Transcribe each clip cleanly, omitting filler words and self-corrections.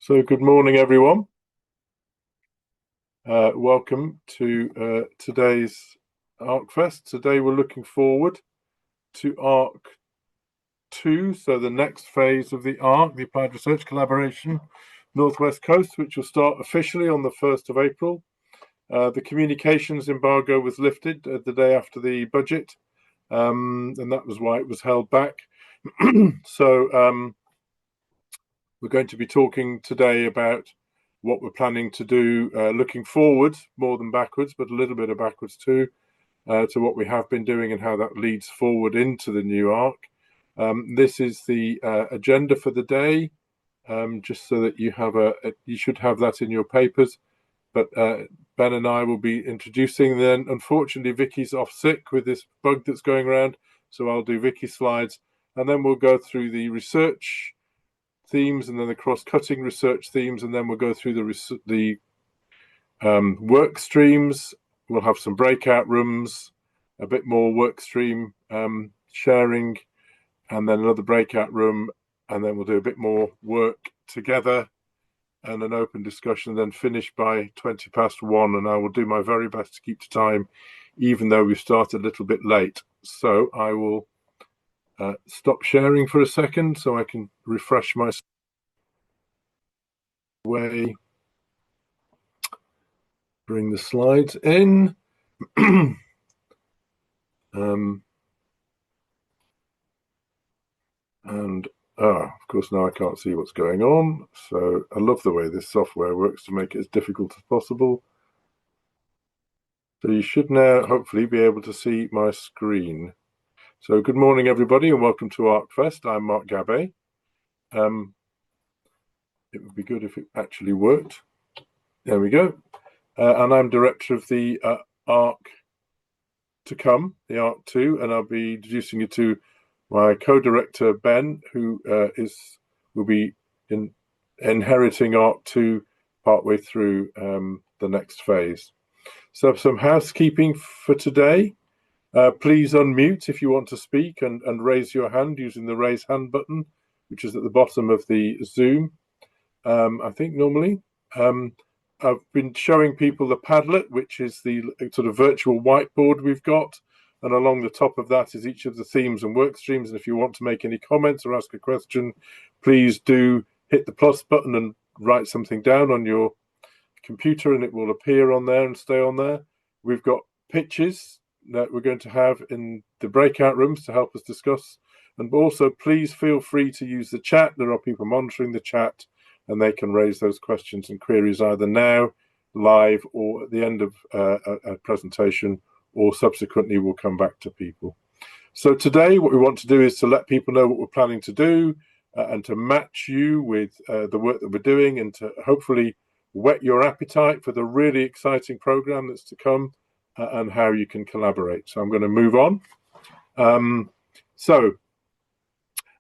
So good morning, everyone. Welcome to today's ARCFEST. Today we're looking forward to ARC 2, so the next phase of the ARC, the Applied Research Collaboration Northwest Coast, which will start officially on the 1st of April. The communications embargo was lifted the day after the budget, and that was why it was held back. So we're going to be talking today about what we're planning to do, looking forward more than backwards, but a little bit of backwards too, to what we have been doing and how that leads forward into the new ARC. This is the agenda for the day, just so that you should have that in your papers. But Ben and I will be introducing then. Unfortunately, Vicky's off sick with this bug that's going around, so I'll do Vicky's slides, and then we'll go through the research themes and then the cross-cutting research themes, and then we'll go through the work streams. We'll have some breakout rooms, a bit more work stream sharing, and then another breakout room, and then we'll do a bit more work together and an open discussion, then finish by 1:20, and I will do my very best to keep to time, even though we've started a little bit late. So I will stop sharing for a second so I can refresh my way, bring the slides in. And of course now I can't see what's going on, so I love the way this software works to make it as difficult as possible. So you should now hopefully be able to see my screen. So good morning, everybody, and welcome to ARCFEST. I'm Mark Gabay. It would be good if it actually worked. There we go. And I'm director of the ARC to come, the ARC 2, and I'll be introducing you to my co-director, Ben, who will be inheriting ARC 2 partway through the next phase. So some housekeeping for today. Please unmute if you want to speak and raise your hand using the raise hand button, which is at the bottom of the Zoom. I think normally. I've been showing people the Padlet, which is the sort of virtual whiteboard we've got. And along the top of that is each of the themes and work streams. And if you want to make any comments or ask a question, please do hit the plus button and write something down on your computer, and it will appear on there and stay on there. We've got pitches that we're going to have in the breakout rooms to help us discuss. And also, please feel free to use the chat. There are people monitoring the chat, and they can raise those questions and queries either now, live, or at the end of a presentation, or subsequently we'll come back to people. So today what we want to do is to let people know what we're planning to do and to match you with the work that we're doing, and to hopefully whet your appetite for the really exciting program that's to come and how you can collaborate. So I'm going to move on. So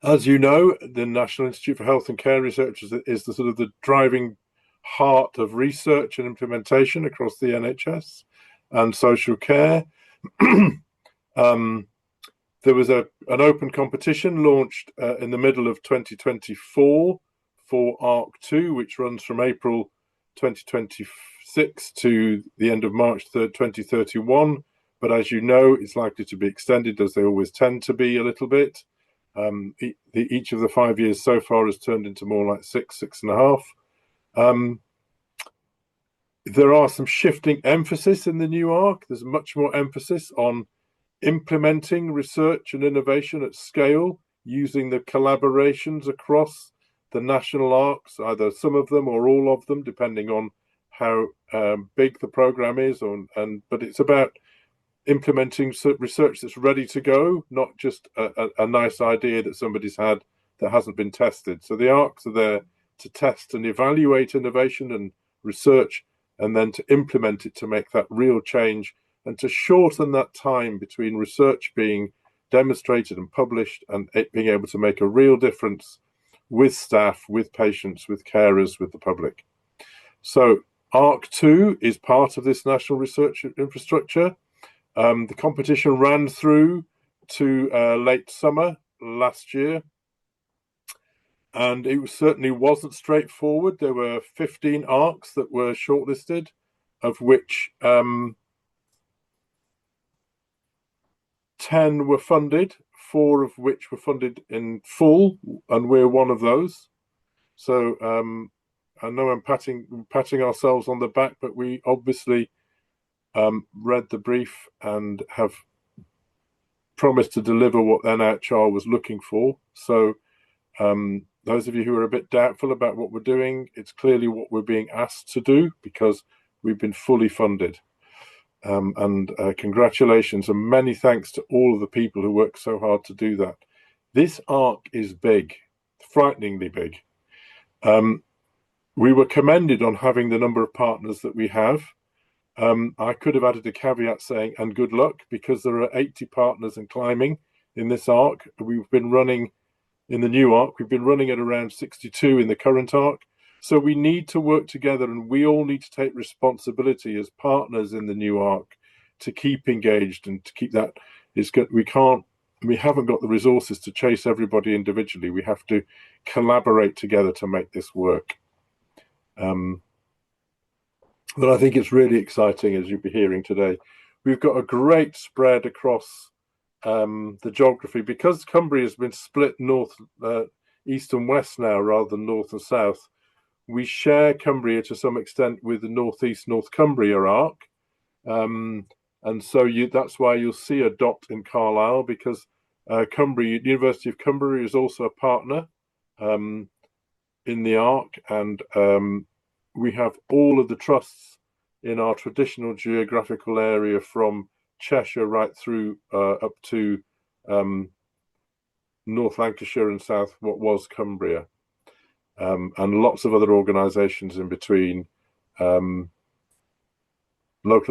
as you know, the National Institute for Health and Care Research is the sort of the driving heart of research and implementation across the NHS and social care. There was an open competition launched in the middle of 2024 for ARC 2, which runs from April 2026 to the end of March 3rd, 2031. But as you know, it's likely to be extended, as they always tend to be, a little bit. Each of the 5 years so far has turned into more like 6.5. There are some shifting emphasis in the new ARC. There's much more emphasis on implementing research and innovation at scale, using the collaborations across the national ARCs, either some of them or all of them, depending on how big the program is. But it's about implementing research that's ready to go, not just a nice idea that somebody's had that hasn't been tested. So the ARCs are there to test and evaluate innovation and research, and then to implement it to make that real change, and to shorten that time between research being demonstrated and published and it being able to make a real difference with staff, with patients, with carers, with the public. So ARC 2 is part of this national research infrastructure. The competition ran through to late summer last year. And it certainly wasn't straightforward. There were 15 ARCs that were shortlisted, of which 10 were funded, 4 of which were funded in full, and we're one of those. So I know I'm patting ourselves on the back, but we obviously read the brief and have promised to deliver what NHR was looking for. So those of you who are a bit doubtful about what we're doing, it's clearly what we're being asked to do because we've been fully funded. And congratulations and many thanks to all of the people who worked so hard to do that. This ARC is big, frighteningly big. We were commended on having the number of partners that we have. I could have added a caveat saying, and good luck, because there are 80 partners and climbing in this ARC. We've been running in the new ARC, we've been running at around 62 in the current ARC. So we need to work together and we all need to take responsibility as partners in the new ARC to keep engaged and to keep that. We haven't got the resources to chase everybody individually. We have to collaborate together to make this work. But I think it's really exciting, as you'll be hearing today. We've got a great spread across the geography because Cumbria has been split north, east and west now rather than north and south. We share Cumbria to some extent with the northeast North Cumbria ARC, and so that's why you'll see a dot in Carlisle because University of Cumbria is also a partner in the ARC, and we have all of the trusts in our traditional geographical area from Cheshire right through up to North Lancashire and South what was Cumbria, and lots of other organisations in between, local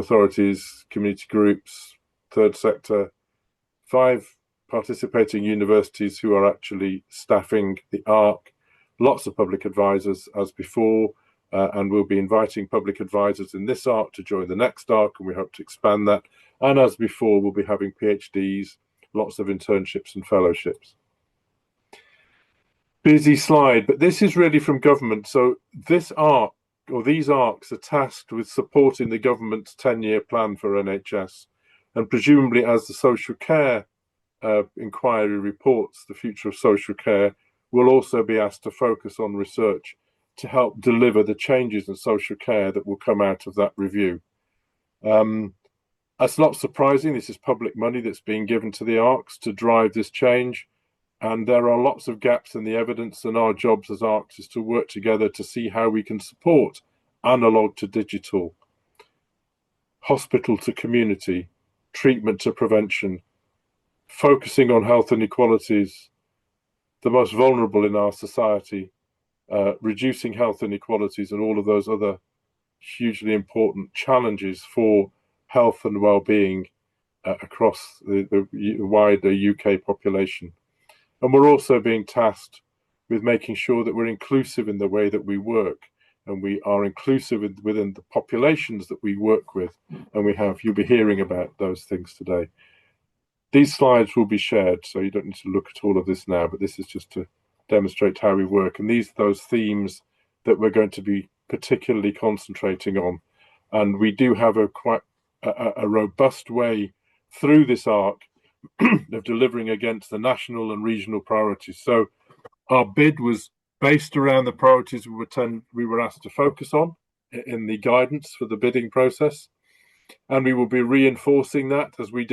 authorities, community groups, third sector, 5 participating universities who are actually staffing the ARC, lots of public advisors as before, and we'll be inviting public advisors in this ARC to join the next ARC, and we hope to expand that. And as before, we'll be having PhDs, lots of internships and fellowships. Busy slide, but this is really from government. So this ARC, or these ARCs, are tasked with supporting the government's 10-year plan for NHS. And presumably as the social care inquiry reports the future of social care, we'll also be asked to focus on research to help deliver the changes in social care that will come out of that review. That's not surprising. This is public money that's being given to the ARCs to drive this change. And there are lots of gaps in the evidence, and our jobs as ARCs is to work together to see how we can support analog to digital, hospital to community, treatment to prevention, focusing on health inequalities, the most vulnerable in our society, reducing health inequalities and all of those other hugely important challenges for health and well-being across the wider UK population. And we're also being tasked with making sure that we're inclusive in the way that we work, and we are inclusive within the populations that we work with. And you'll be hearing about those things today. These slides will be shared, so you don't need to look at all of this now, but this is just to demonstrate how we work. And these are those themes that we're going to be particularly concentrating on. And we do have quite a robust way through this ARC of delivering against the national and regional priorities. So our bid was based around the priorities we were asked to focus on in the guidance for the bidding process. And we will be reinforcing that as we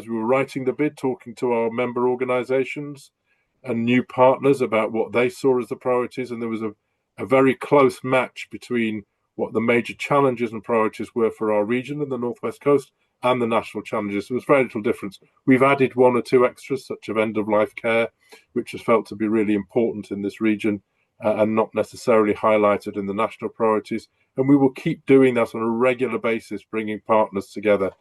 were writing the bid, talking to our member organisations and new partners about what they saw as the priorities. And there was a very close match between what the major challenges and priorities were for our region and the North West Coast and the national challenges. There was very little difference. We've added 1 or 2 extras, such as end-of-life care, which is felt to be really important in this region and not necessarily highlighted in the national priorities. And we will keep doing that on a regular basis, bringing partners together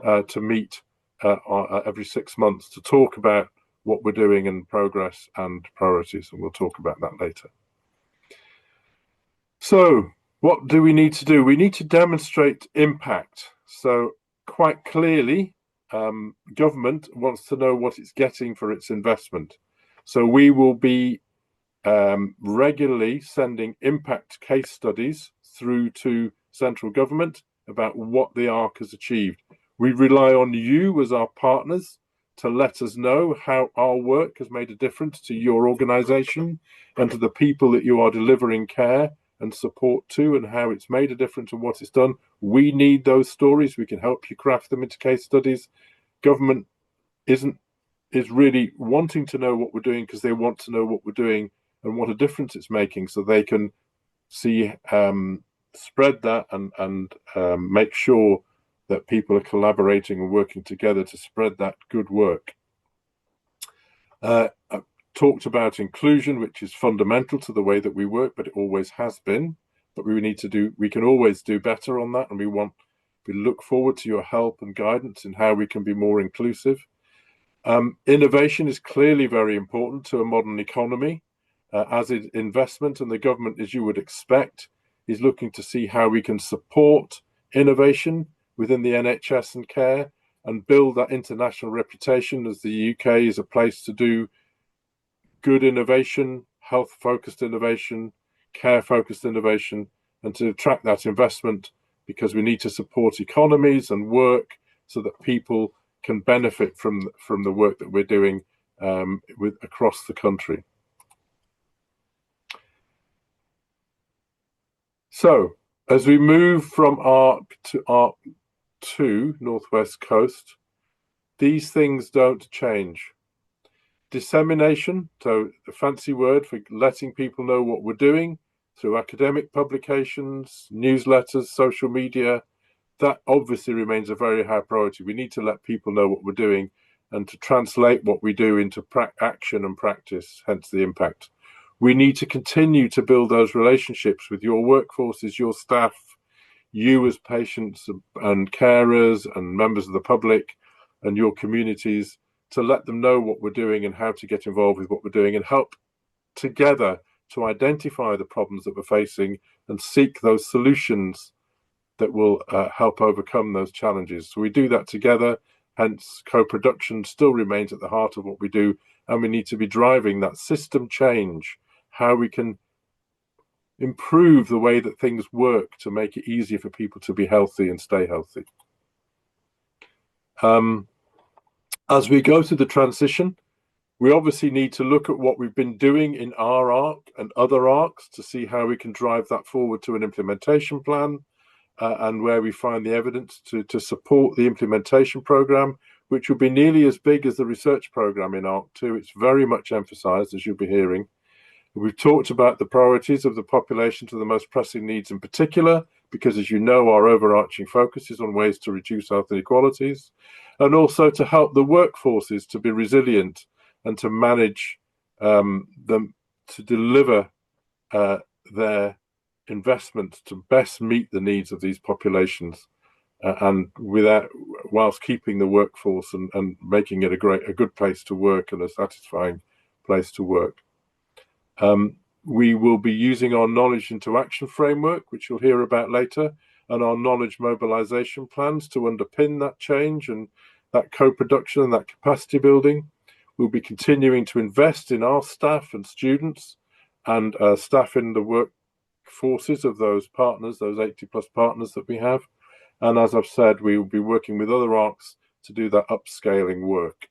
to meet every 6 months to talk about what we're doing in progress and priorities. And we'll talk about that later. So what do we need to do? We need to demonstrate impact. So quite clearly, government wants to know what it's getting for its investment. So we will be regularly sending impact case studies through to central government about what the ARC has achieved. We rely on you as our partners to let us know how our work has made a difference to your organisation and to the people that you are delivering care and support to, and how it's made a difference and what it's done. We need those stories. We can help you craft them into case studies. Government is really wanting to know what we're doing because they want to know what we're doing and what a difference it's making, so they can see spread that and make sure that people are collaborating and working together to spread that good work. I've talked about inclusion, which is fundamental to the way that we work, but it always has been. But we can always do better on that, and we look forward to your help and guidance in how we can be more inclusive. Innovation is clearly very important to a modern economy, as is investment, and the government, as you would expect, is looking to see how we can support innovation within the NHS and care and build that international reputation as the UK is a place to do good innovation, health-focused innovation, care-focused innovation, and to attract that investment, because we need to support economies and work so that people can benefit from the work that we're doing across the country. So, as we move from ARC to ARC2, Northwest Coast, these things don't change. Dissemination, so a fancy word for letting people know what we're doing through academic publications, newsletters, social media, that obviously remains a very high priority. We need to let people know what we're doing and to translate what we do into action and practice, hence the impact. We need to continue to build those relationships with your workforces, your staff, you as patients and carers and members of the public and your communities, to let them know what we're doing and how to get involved with what we're doing and help together to identify the problems that we're facing and seek those solutions that will help overcome those challenges. So we do that together, hence co-production still remains at the heart of what we do, and we need to be driving that system change, how we can improve the way that things work to make it easier for people to be healthy and stay healthy. As we go through the transition, we obviously need to look at what we've been doing in our ARC and other ARCs to see how we can drive that forward to an implementation plan, and where we find the evidence to support the implementation program, which will be nearly as big as the research program in ARC2. It's very much emphasized, as you'll be hearing. We've talked about the priorities of the population to the most pressing needs in particular, because as you know, our overarching focus is on ways to reduce health inequalities, and also to help the workforces to be resilient and to manage them to deliver their investment to best meet the needs of these populations, and whilst keeping the workforce and making it a good place to work and a satisfying place to work. We will be using our knowledge into action framework, which you'll hear about later, and our knowledge mobilisation plans to underpin that change and that co-production and that capacity building. We'll be continuing to invest in our staff and students and staff in the workforces of those partners, those 80+ partners that we have. And as I've said, we will be working with other ARCs to do that upscaling work.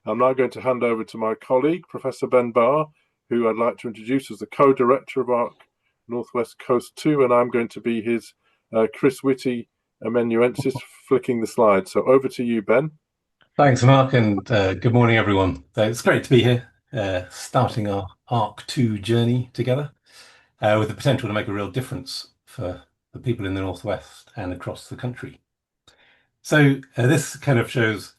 I'm now going to hand over to my colleague, Professor Ben Barr, who I'd like to introduce as the co-director of ARC Northwest Coast 2, and I'm going to be his Chris Whitty amanuensis flicking the slides. So over to you, Ben. Thanks, Mark, and good morning, everyone. It's great to be here, starting our ARC2 journey together, with the potential to make a real difference for the people in the Northwest and across the country. So this kind of shows,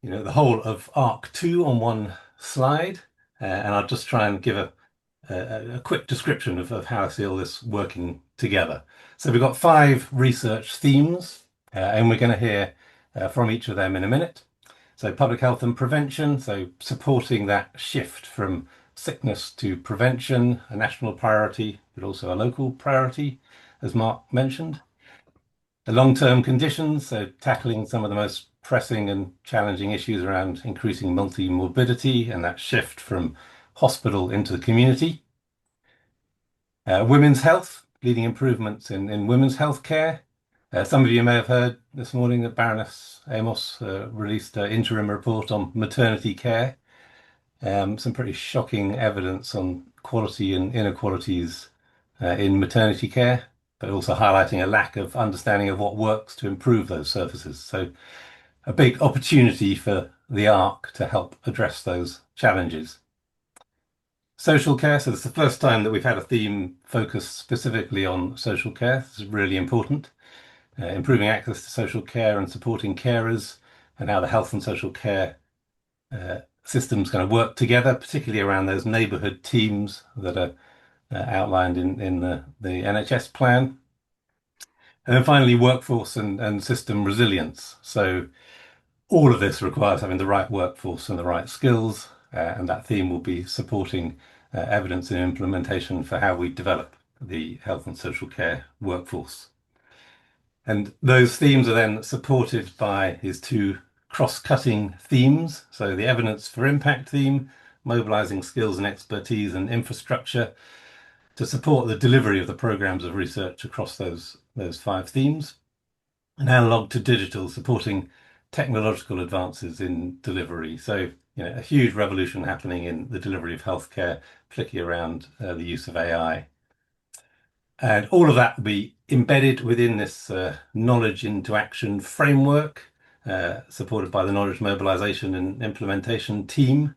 the whole of ARC2 on one slide, and I'll just try and give a quick description of how I see all this working together. So we've got 5 research themes, and we're going to hear from each of them in a minute. So public health and prevention, so supporting that shift from sickness to prevention, a national priority, but also a local priority, as Mark mentioned. The long-term conditions, so tackling some of the most pressing and challenging issues around increasing multi-morbidity and that shift from hospital into the community. Women's health, leading improvements in women's health care. Some of you may have heard this morning that Baroness Amos released an interim report on maternity care. Some pretty shocking evidence on quality and inequalities in maternity care, but also highlighting a lack of understanding of what works to improve those services. So a big opportunity for the ARC to help address those challenges. Social care, so it's the first time that we've had a theme focused specifically on social care. This is really important. Improving access to social care and supporting carers, and how the health and social care systems kind of work together, particularly around those neighbourhood teams that are outlined in the NHS plan. And then finally, workforce and system resilience. So all of this requires having the right workforce and the right skills, and that theme will be supporting evidence and implementation for how we develop the health and social care workforce. And those themes are then supported by his two cross-cutting themes. So the evidence for impact theme, mobilizing skills and expertise and infrastructure to support the delivery of the programs of research across those 5 themes. And analog to digital, supporting technological advances in delivery. So, a huge revolution happening in the delivery of healthcare, particularly around the use of AI. And all of that will be embedded within this knowledge into action framework, supported by the knowledge mobilization and implementation team,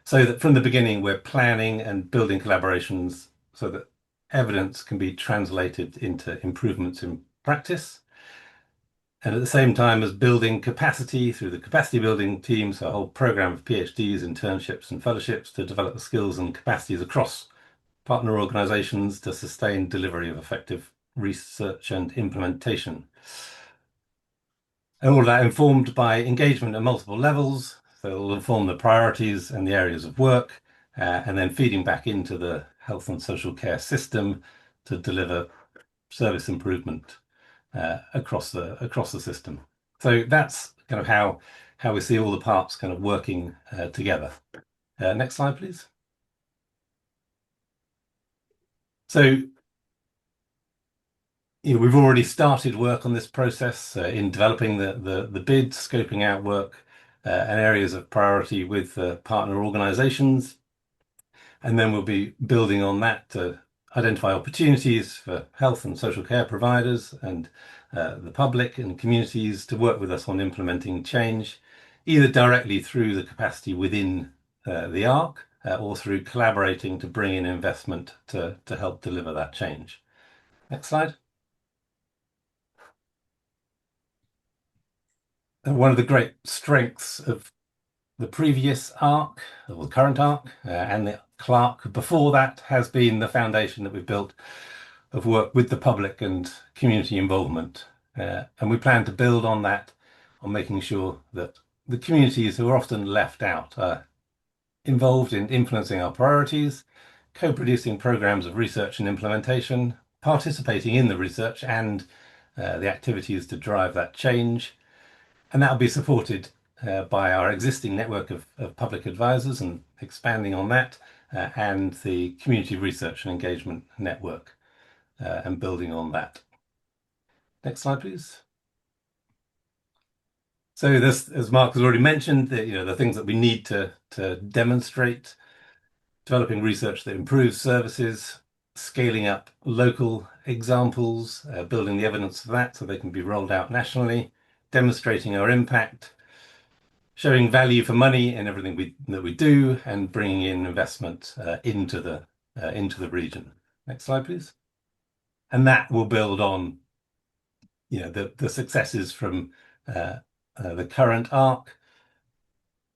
so that from the beginning we're planning and building collaborations so that evidence can be translated into improvements in practice. And at the same time as building capacity through the capacity building team, so a whole program of PhDs, internships and fellowships to develop the skills and capacities across partner organizations to sustain delivery of effective research and implementation. And all that informed by engagement at multiple levels. So it'll inform the priorities and the areas of work, and then feeding back into the health and social care system to deliver service improvement across the system. So that's kind of how we see all the parts kind of working together. Next slide, please. So we've already started work on this process in developing the bid, scoping out work and areas of priority with partner organisations, and then we'll be building on that to identify opportunities for health and social care providers and the public and communities to work with us on implementing change, either directly through the capacity within the ARC or through collaborating to bring in investment to help deliver that change. Next slide. And one of the great strengths of the previous ARC, or the current ARC, and the Clark before that has been the foundation that we've built of work with the public and community involvement. And we plan to build on that, on making sure that the communities who are often left out are involved in influencing our priorities, co-producing programs of research and implementation, participating in the research and the activities to drive that change. And that will be supported by our existing network of public advisors and expanding on that, and the community research and engagement network, and building on that. Next slide, please. So this, as Mark has already mentioned, the things that we need to demonstrate: developing research that improves services, scaling up local examples, building the evidence for that so they can be rolled out nationally, demonstrating our impact, showing value for money in everything that we do, and bringing in investment into the region. Next slide, please. And that will build on the successes from the current ARC,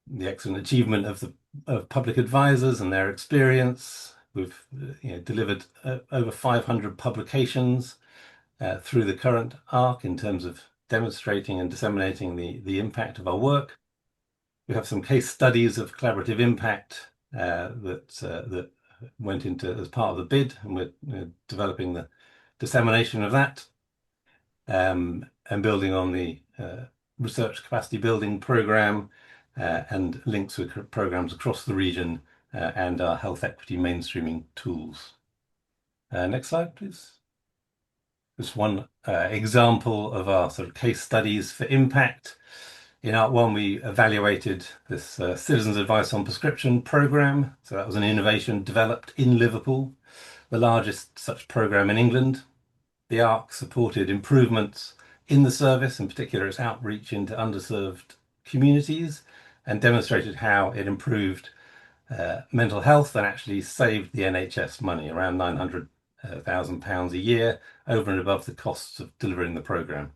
the excellent achievement of public advisors and their experience. We've delivered over 500 publications through the current ARC in terms of demonstrating and disseminating the impact of our work. We have some case studies of collaborative impact that went into as part of the bid, and we're developing the dissemination of that, and building on the research capacity building program and links with programs across the region and our health equity mainstreaming tools. Next slide, please. Just one example of our sort of case studies for impact. In Art 1, we evaluated this Citizens Advice on Prescription program. So that was an innovation developed in Liverpool, the largest such program in England. The ARC supported improvements in the service, in particular its outreach into underserved communities, and demonstrated how it improved mental health and actually saved the NHS money, around £900,000 a year, over and above the costs of delivering the programme.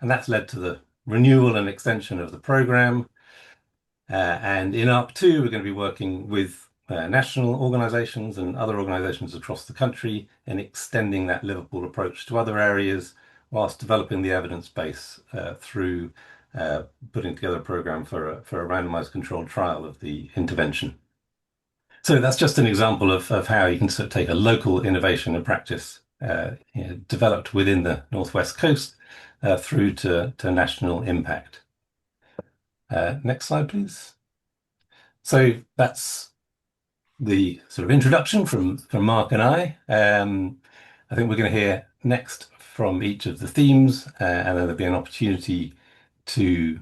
And that's led to the renewal and extension of the programme. And in ARC 2, we're going to be working with national organisations and other organisations across the country in extending that Liverpool approach to other areas, whilst developing the evidence base through putting together a programme for a randomised controlled trial of the intervention. So that's just an example of how you can sort of take a local innovation and practice developed within the Northwest Coast through to national impact. Next slide, please. So that's the sort of introduction from Mark and I. I think we're going to hear next from each of the themes, and then there'll be an opportunity to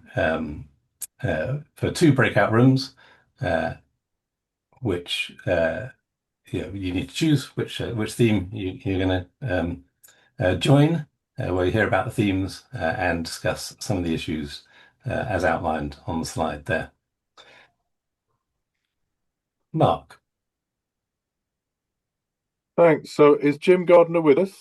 for 2 breakout rooms, which you need to choose which theme you're going to join, where you hear about the themes and discuss some of the issues as outlined on the slide there. Mark. Thanks. So is Jim Gardner with us?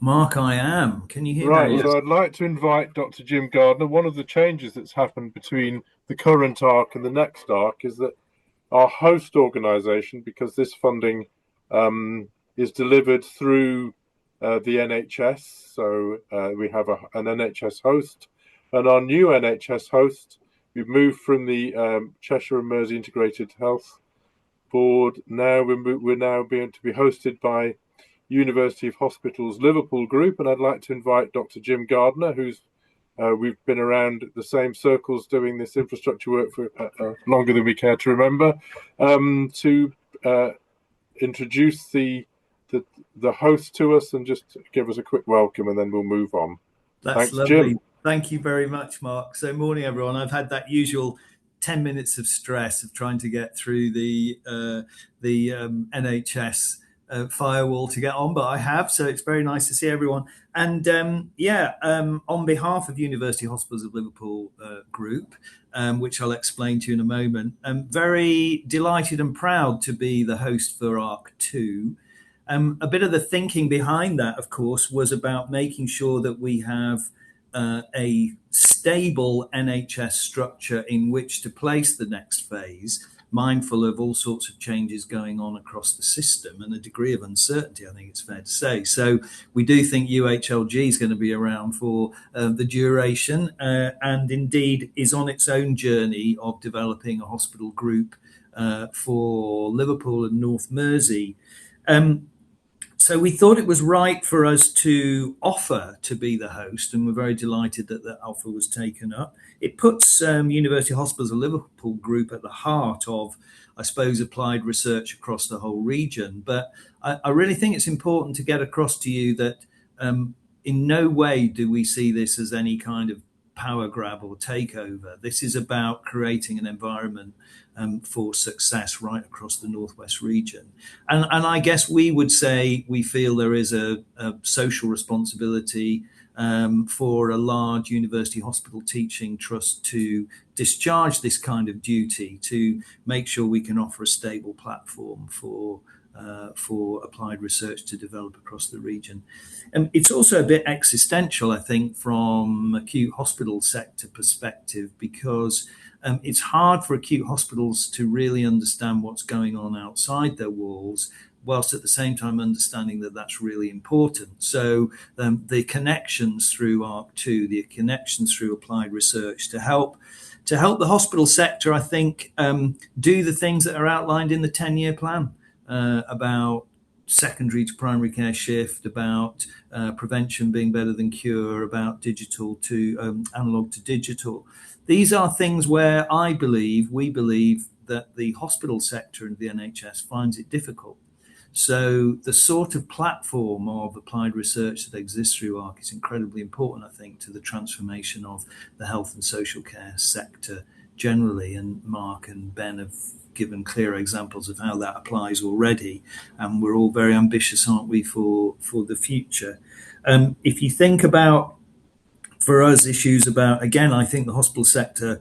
Mark, I am. Can you hear me? Right, so I'd like to invite Dr. Jim Gardner. One of the changes that's happened between the current ARC and the next ARC is that our host organisation, because this funding is delivered through the NHS, so we have an NHS host, and our new NHS host, we've moved from the Cheshire and Mersey Integrated Health Board. Now we're now being to be hosted by University of Hospitals Liverpool Group, and I'd like to invite Dr. Jim Gardner, who's we've been around the same circles doing this infrastructure work for longer than we care to remember, to introduce the host to us and just give us a quick welcome, and then we'll move on. That's Thanks, lovely. Jim. Thank you very much, Mark. So morning, everyone. I've had that usual 10 minutes of stress of trying to get through the NHS firewall to get on, but I have, so it's very nice to see everyone. And on behalf of University Hospitals of Liverpool Group, which I'll explain to you in a moment, I'm very delighted and proud to be the host for ARC 2. A bit of the thinking behind that, of course, was about making sure that we have a stable NHS structure in which to place the next phase, mindful of all sorts of changes going on across the system and a degree of uncertainty, I think it's fair to say. So we do think UHLG is going to be around for the duration and indeed is on its own journey of developing a hospital group for Liverpool and North Mersey. So we thought it was right for us to offer to be the host, and we're very delighted that that offer was taken up. It puts University Hospitals of Liverpool Group at the heart of, I suppose, applied research across the whole region. But I really think it's important to get across to you that in no way do we see this as any kind of power grab or takeover. This is about creating an environment for success right across the Northwest region. And I guess we would say we feel there is a social responsibility for a large university hospital teaching trust to discharge this kind of duty, to make sure we can offer a stable platform for applied research to develop across the region. It's also a bit existential, I think, from acute hospital sector perspective, because it's hard for acute hospitals to really understand what's going on outside their walls, whilst at the same time understanding that that's really important. So the connections through ARC2, the connections through applied research to help the hospital sector, I think, do the things that are outlined in the 10-year plan about secondary to primary care shift, about prevention being better than cure, about digital to analog to digital. these are things where we believe that the hospital sector and the NHS finds it difficult. So the sort of platform of applied research that exists through ARC is incredibly important, I think, to the transformation of the health and social care sector generally. And Mark and Ben have given clear examples of how that applies already. And we're all very ambitious, aren't we, for the future? If you think about, for us, issues about, again, I think the hospital sector,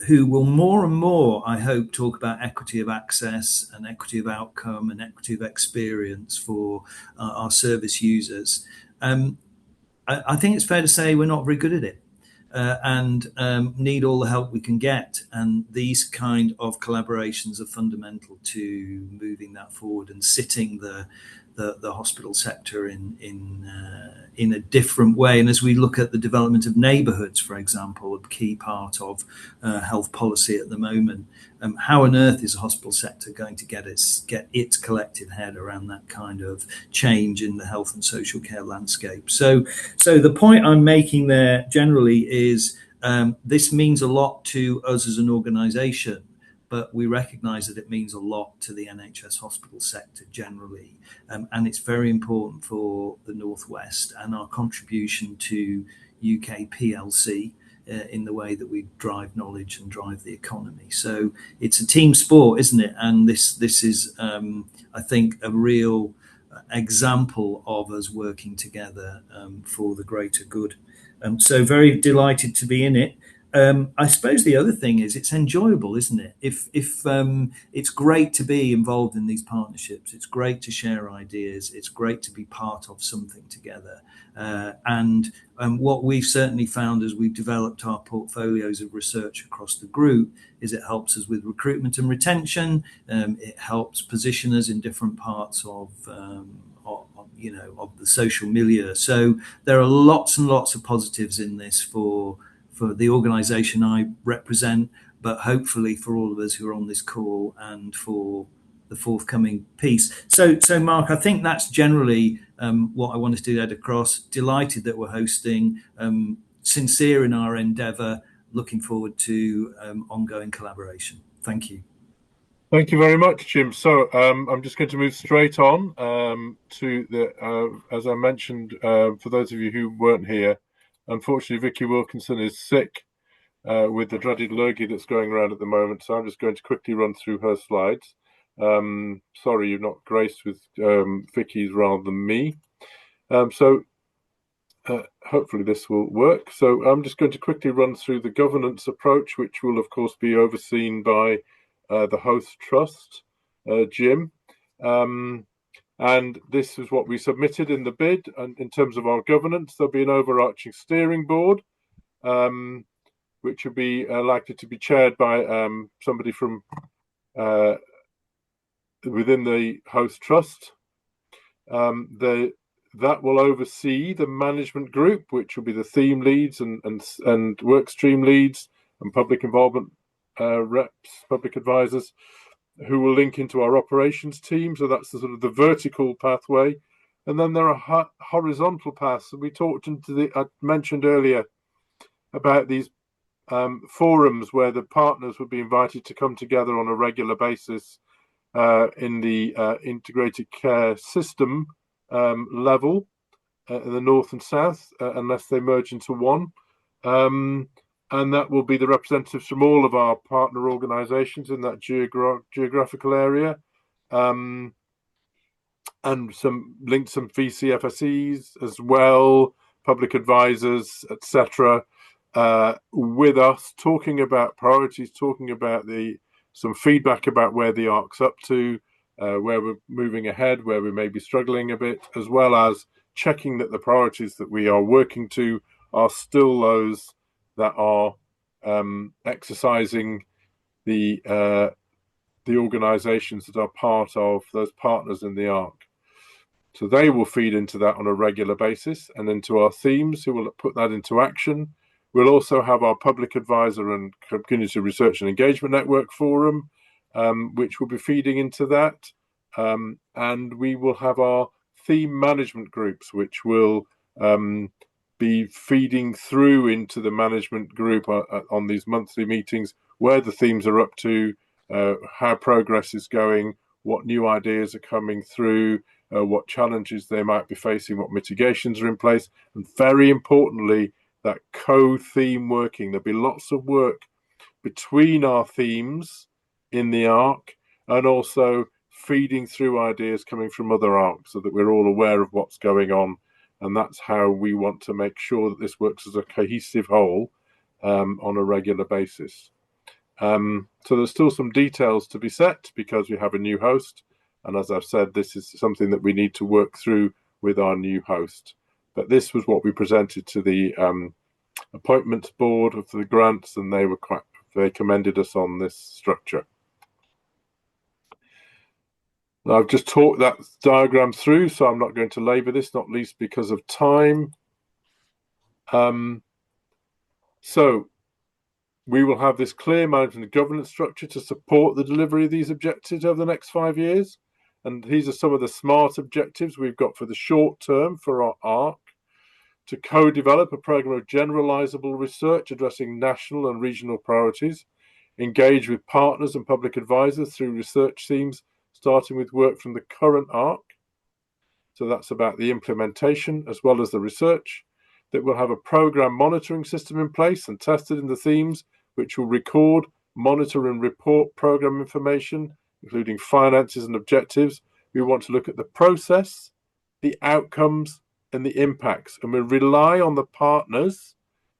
who will more and more, I hope, talk about equity of access and equity of outcome and equity of experience for our service users. I think it's fair to say we're not very good at it, and need all the help we can get. And these kind of collaborations are fundamental to moving that forward and sitting the hospital sector in a different way. And as we look at the development of neighbourhoods, for example, a key part of health policy at the moment, how on earth is the hospital sector going to get its collective head around that kind of change in the health and social care landscape? So the point I'm making there generally is this means a lot to us as an organisation, but we recognise that it means a lot to the NHS hospital sector generally. And it's very important for the Northwest and our contribution to UK PLC in the way that we drive knowledge and drive the economy. So it's a team sport, isn't it? And this is, I think, a real example of us working together for the greater good. So very delighted to be in it. I suppose the other thing is it's enjoyable, isn't it? If it's great to be involved in these partnerships, it's great to share ideas, it's great to be part of something together. And what we've certainly found as we've developed our portfolios of research across the group is it helps us with recruitment and retention. It helps position us in different parts of the social milieu. So there are lots and lots of positives in this for the organisation I represent, but hopefully for all of us who are on this call and for the forthcoming piece. So Mark, I think that's generally what I wanted to get across. Delighted that we're hosting, sincere in our endeavour, looking forward to ongoing collaboration. Thank you. Thank you very much, Jim. So I'm just going to move straight on to the, as I mentioned, for those of you who weren't here, unfortunately, Vicky Wilkinson is sick with the dreaded lurgy that's going around at the moment. So I'm just going to quickly run through her slides. Sorry, you're not graced with Vicky's rather than me. So hopefully this will work. So I'm just going to quickly run through the governance approach, which will, of course, be overseen by the host trust, Jim. And this is what we submitted in the bid. And in terms of our governance, there'll be an overarching steering board, which will be likely to be chaired by somebody from within the host trust. That will oversee the management group, which will be the theme leads and work stream leads and public involvement reps, public advisors, who will link into our operations team. So that's the sort of the vertical pathway. And then there are horizontal paths. I mentioned earlier about these forums where the partners would be invited to come together on a regular basis in the integrated care system level in the north and south, unless they merge into one. And that will be the representatives from all of our partner organisations in that geographical area, and some VCFSEs as well, public advisors, etc., with us, talking about priorities, talking about some feedback about where the ARC's up to, where we're moving ahead, where we may be struggling a bit, as well as checking that the priorities that we are working to are still those that are exercising the organisations that are part of those partners in the ARC. So they will feed into that on a regular basis and into our themes, who will put that into action. We'll also have our public advisor and community research and engagement network forum, which will be feeding into that. And we will have our theme management groups, which will be feeding through into the management group on these monthly meetings where the themes are up to, how progress is going, what new ideas are coming through, what challenges they might be facing, what mitigations are in place, and very importantly, that co-theme working. There'll be lots of work between our themes in the ARC and also feeding through ideas coming from other ARCs so that we're all aware of what's going on. And that's how we want to make sure that this works as a cohesive whole on a regular basis. So there's still some details to be set because we have a new host. And as I've said, this is something that we need to work through with our new host. But this was what we presented to the appointments board of the grants, and they commended us on this structure. Now, I've just talked that diagram through, so I'm not going to labour this, not least because of time. So we will have this clear management and governance structure to support the delivery of these objectives over the next 5 years. And these are some of the smart objectives we've got for the short term for our ARC: to co-develop a programme of generalisable research addressing national and regional priorities, engage with partners and public advisors through research themes, starting with work from the current ARC. So that's about the implementation as well as the research. That will have a programme monitoring system in place and tested in the themes, which will record, monitor and report programme information, including finances and objectives. We want to look at the process, the outcomes and the impacts, and we rely on the partners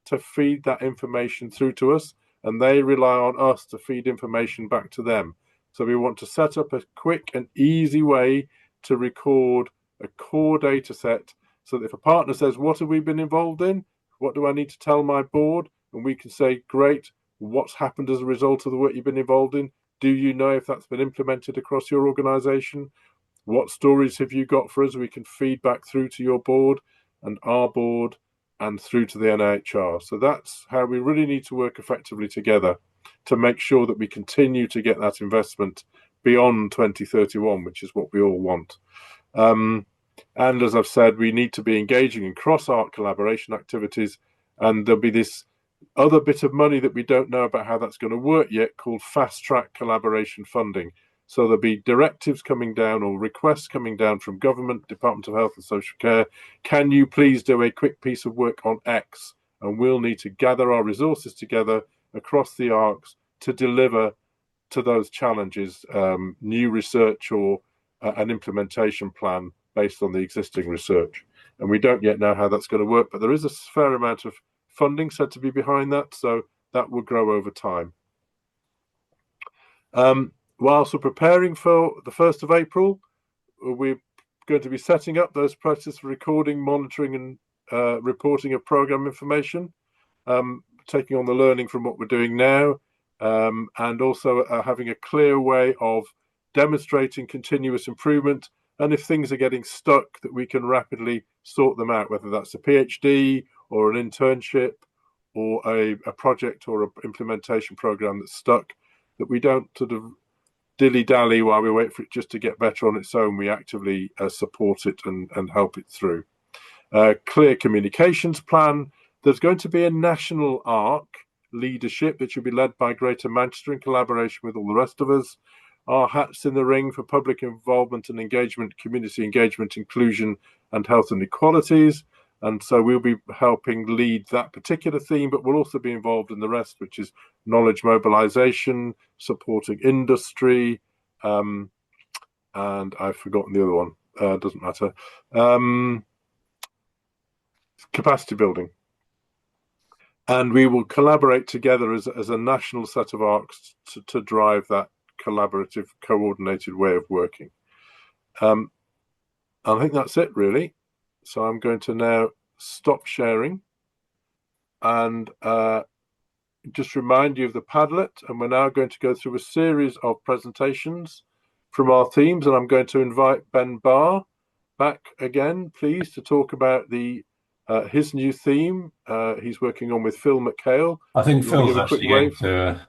to feed that information through to us, and they rely on us to feed information back to them. So we want to set up a quick and easy way to record a core data set so that if a partner says, what have we been involved in? What do I need to tell my board? And we can say, great, what's happened as a result of the work you've been involved in? Do you know if that's been implemented across your organisation? What stories have you got for us? We can feed back through to your board and our board and through to the NHR. So that's how we really need to work effectively together to make sure that we continue to get that investment beyond 2031, which is what we all want. And as I've said, we need to be engaging in cross-ARC collaboration activities, and there'll be this other bit of money that we don't know about how that's going to work yet called fast-track collaboration funding. So there'll be directives coming down or requests coming down from government, Department of Health and Social Care. Can you please do a quick piece of work on X? And we'll need to gather our resources together across the ARCs to deliver to those challenges, new research or an implementation plan based on the existing research. And we don't yet know how that's going to work, but there is a fair amount of funding said to be behind that, so that will grow over time. Whilst we're preparing for the 1st of April, we're going to be setting up those processes for recording, monitoring and reporting of programme information, taking on the learning from what we're doing now, and also having a clear way of demonstrating continuous improvement, and if things are getting stuck, that we can rapidly sort them out, whether that's a PhD or an internship or a project or an implementation program that's stuck, that we don't sort of dilly-dally while we wait for it just to get better on its own. We actively support it and help it through. Clear communications plan. There's going to be a national ARC leadership that should be led by Greater Manchester in collaboration with all the rest of us. Our hats in the ring for public involvement and engagement, community engagement, inclusion and health and equalities. And so we'll be helping lead that particular theme, but we'll also be involved in the rest, which is knowledge mobilisation, supporting industry, and I've forgotten the other one, doesn't matter, capacity building. And we will collaborate together as a national set of ARCs to drive that collaborative, coordinated way of working. I think that's it, really. So I'm going to now stop sharing and just remind you of the Padlet. And we're now going to go through a series of presentations from our themes. And I'm going to invite Ben Barr back again, please, to talk about his new theme he's working on with Phil McHale. I think Phil's actually going to...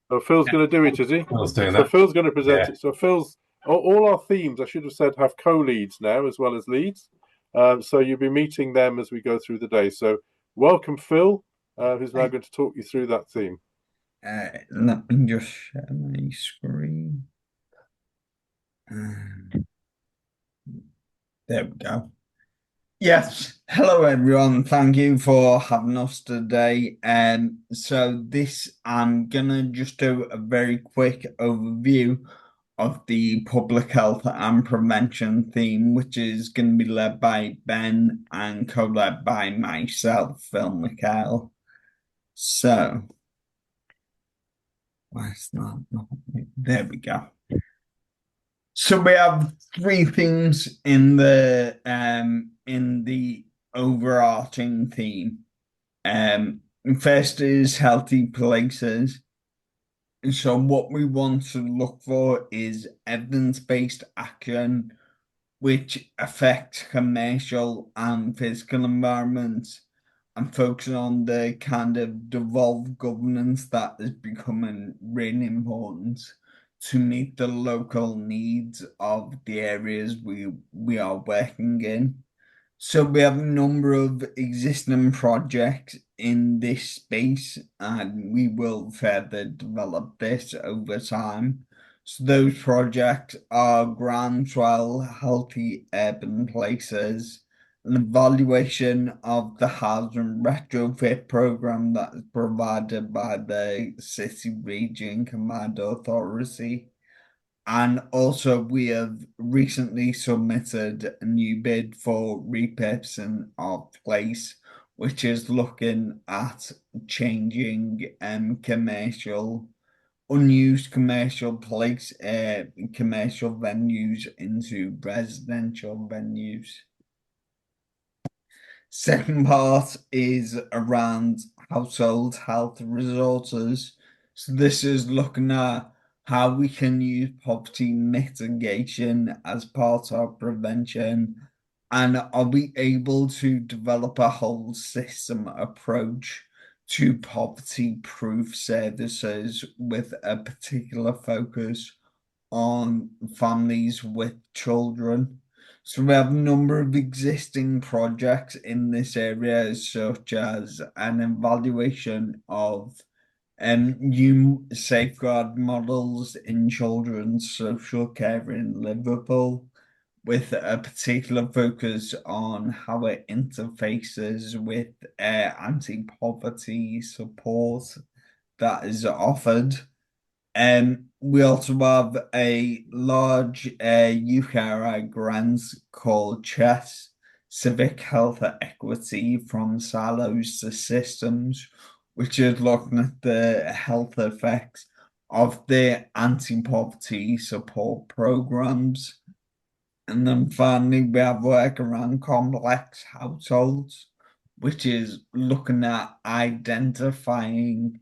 Oh, Phil's going to do it, is he? Phil's doing so that. Phil's going to present it. So Phil's all our themes, I should have said, have co-leads now as well as leads. So you'll be meeting them as we go through the day. So welcome, Phil, who's now going to talk you through that theme. Let me just share my screen. There we go. Yes, hello everyone. Thank you for having us today. So I'm gonna just do a very quick overview of the public health and prevention theme, which is going to be led by Ben and co-led by myself, Phil McHale. So, where's that? There we go. So we have three themes in the overarching theme. First is healthy places. So what we want to look for is evidence-based action which affects commercial and physical environments and focus on the kind of devolved governance that is becoming really important to meet the local needs of the areas we are working in. So we have a number of existing projects in this space, and we will further develop this over time. So those projects are Groundswell Healthy Urban Places, an evaluation of the housing retrofit program that is provided by the City Region Command Authority. And also, we have recently submitted a new bid for repurposing our place, which is looking at changing unused commercial venues into residential venues. Second part is around household health resources. So this is looking at how we can use poverty mitigation as part of prevention, and are we able to develop a whole system approach to poverty-proof services with a particular focus on families with children. So we have a number of existing projects in this area, such as an evaluation of new safeguard models in children's social care in Liverpool, with a particular focus on how it interfaces with anti-poverty support that is offered. We also have a large UKRI grant called CHESS, Civic Health Equity from Silos to Systems, which is looking at the health effects of the anti-poverty support programs. And then finally, we have work around complex households, which is looking at identifying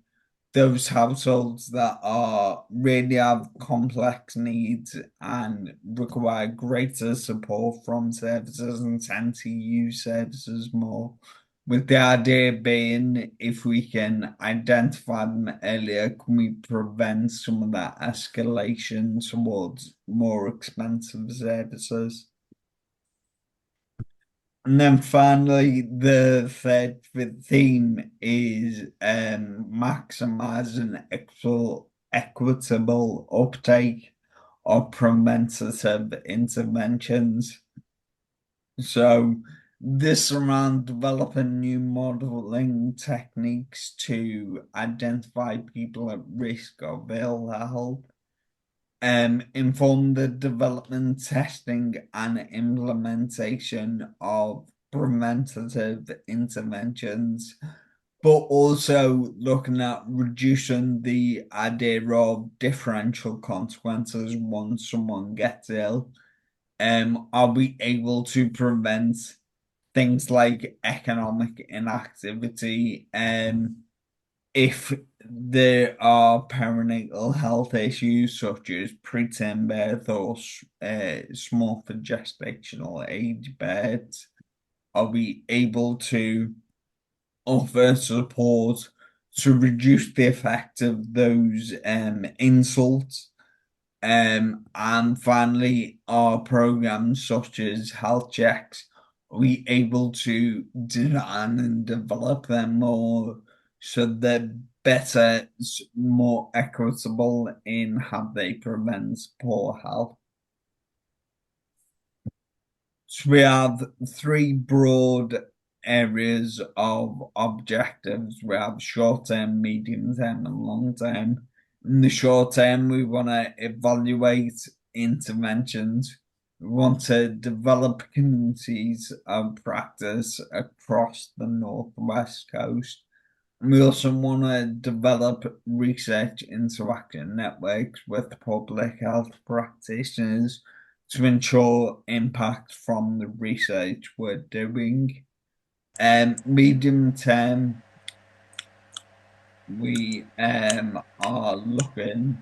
those households that really have complex needs and require greater support from services and tend to use services more. With the idea being, if we can identify them earlier, can we prevent some of that escalation towards more expensive services? And then finally, the third theme is maximizing equitable uptake of preventative interventions. So this around developing new modeling techniques to identify people at risk of ill health, inform the development, testing, and implementation of preventative interventions, but also looking at reducing the idea of differential consequences once someone gets ill. Are we able to prevent things like economic inactivity? If there are perinatal health issues such as preterm birth or small for gestational age births, are we able to offer support to reduce the effect of those insults? And finally, our programs such as health checks we able to design and develop them more so they're better, more equitable in how they prevent poor health? So we have three broad areas of objectives. We have short term, medium term, and long term. In the short term, we want to evaluate interventions. We want to develop communities of practice across the Northwest Coast. And we also want to develop research interaction networks with public health practitioners to ensure impact from the research we're doing. Medium term, we are looking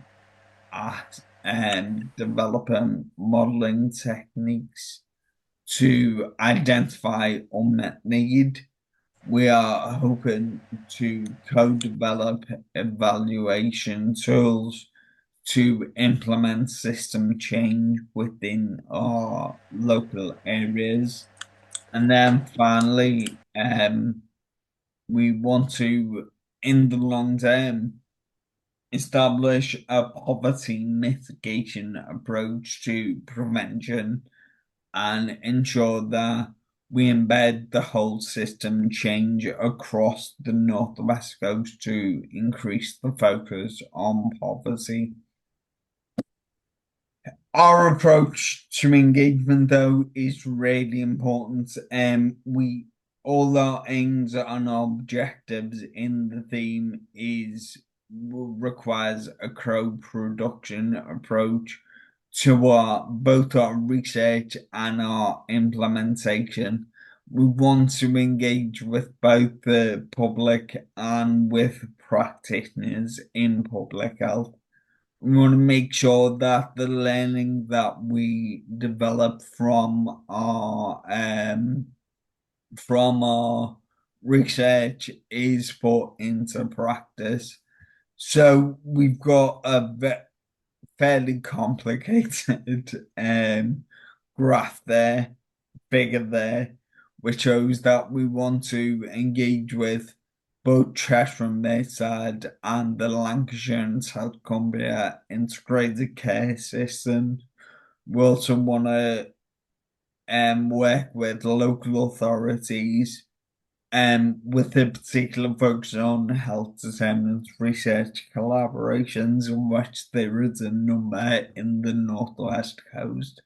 at developing modeling techniques to identify unmet need. We are hoping to co-develop evaluation tools to implement system change within our local areas. And then finally, we want to, in the long term, establish a poverty mitigation approach to prevention and ensure that we embed the whole system change across the Northwest Coast to increase the focus on poverty. Our approach to engagement, though, is really important. We all our aims and objectives in the theme requires a co-production approach to both our research and our implementation. We want to engage with both the public and with practitioners in public health. We want to make sure that the learning that we develop from our research is put into practice. So we've got a fairly complicated graph there, figure there, which shows that we want to engage with both Cheshire and Merseyside and the Lancashire and South Cumbria integrated care system. We also want to work with local authorities with a particular focus on health determinants research collaborations, in which there is a number in the Northwest Coast.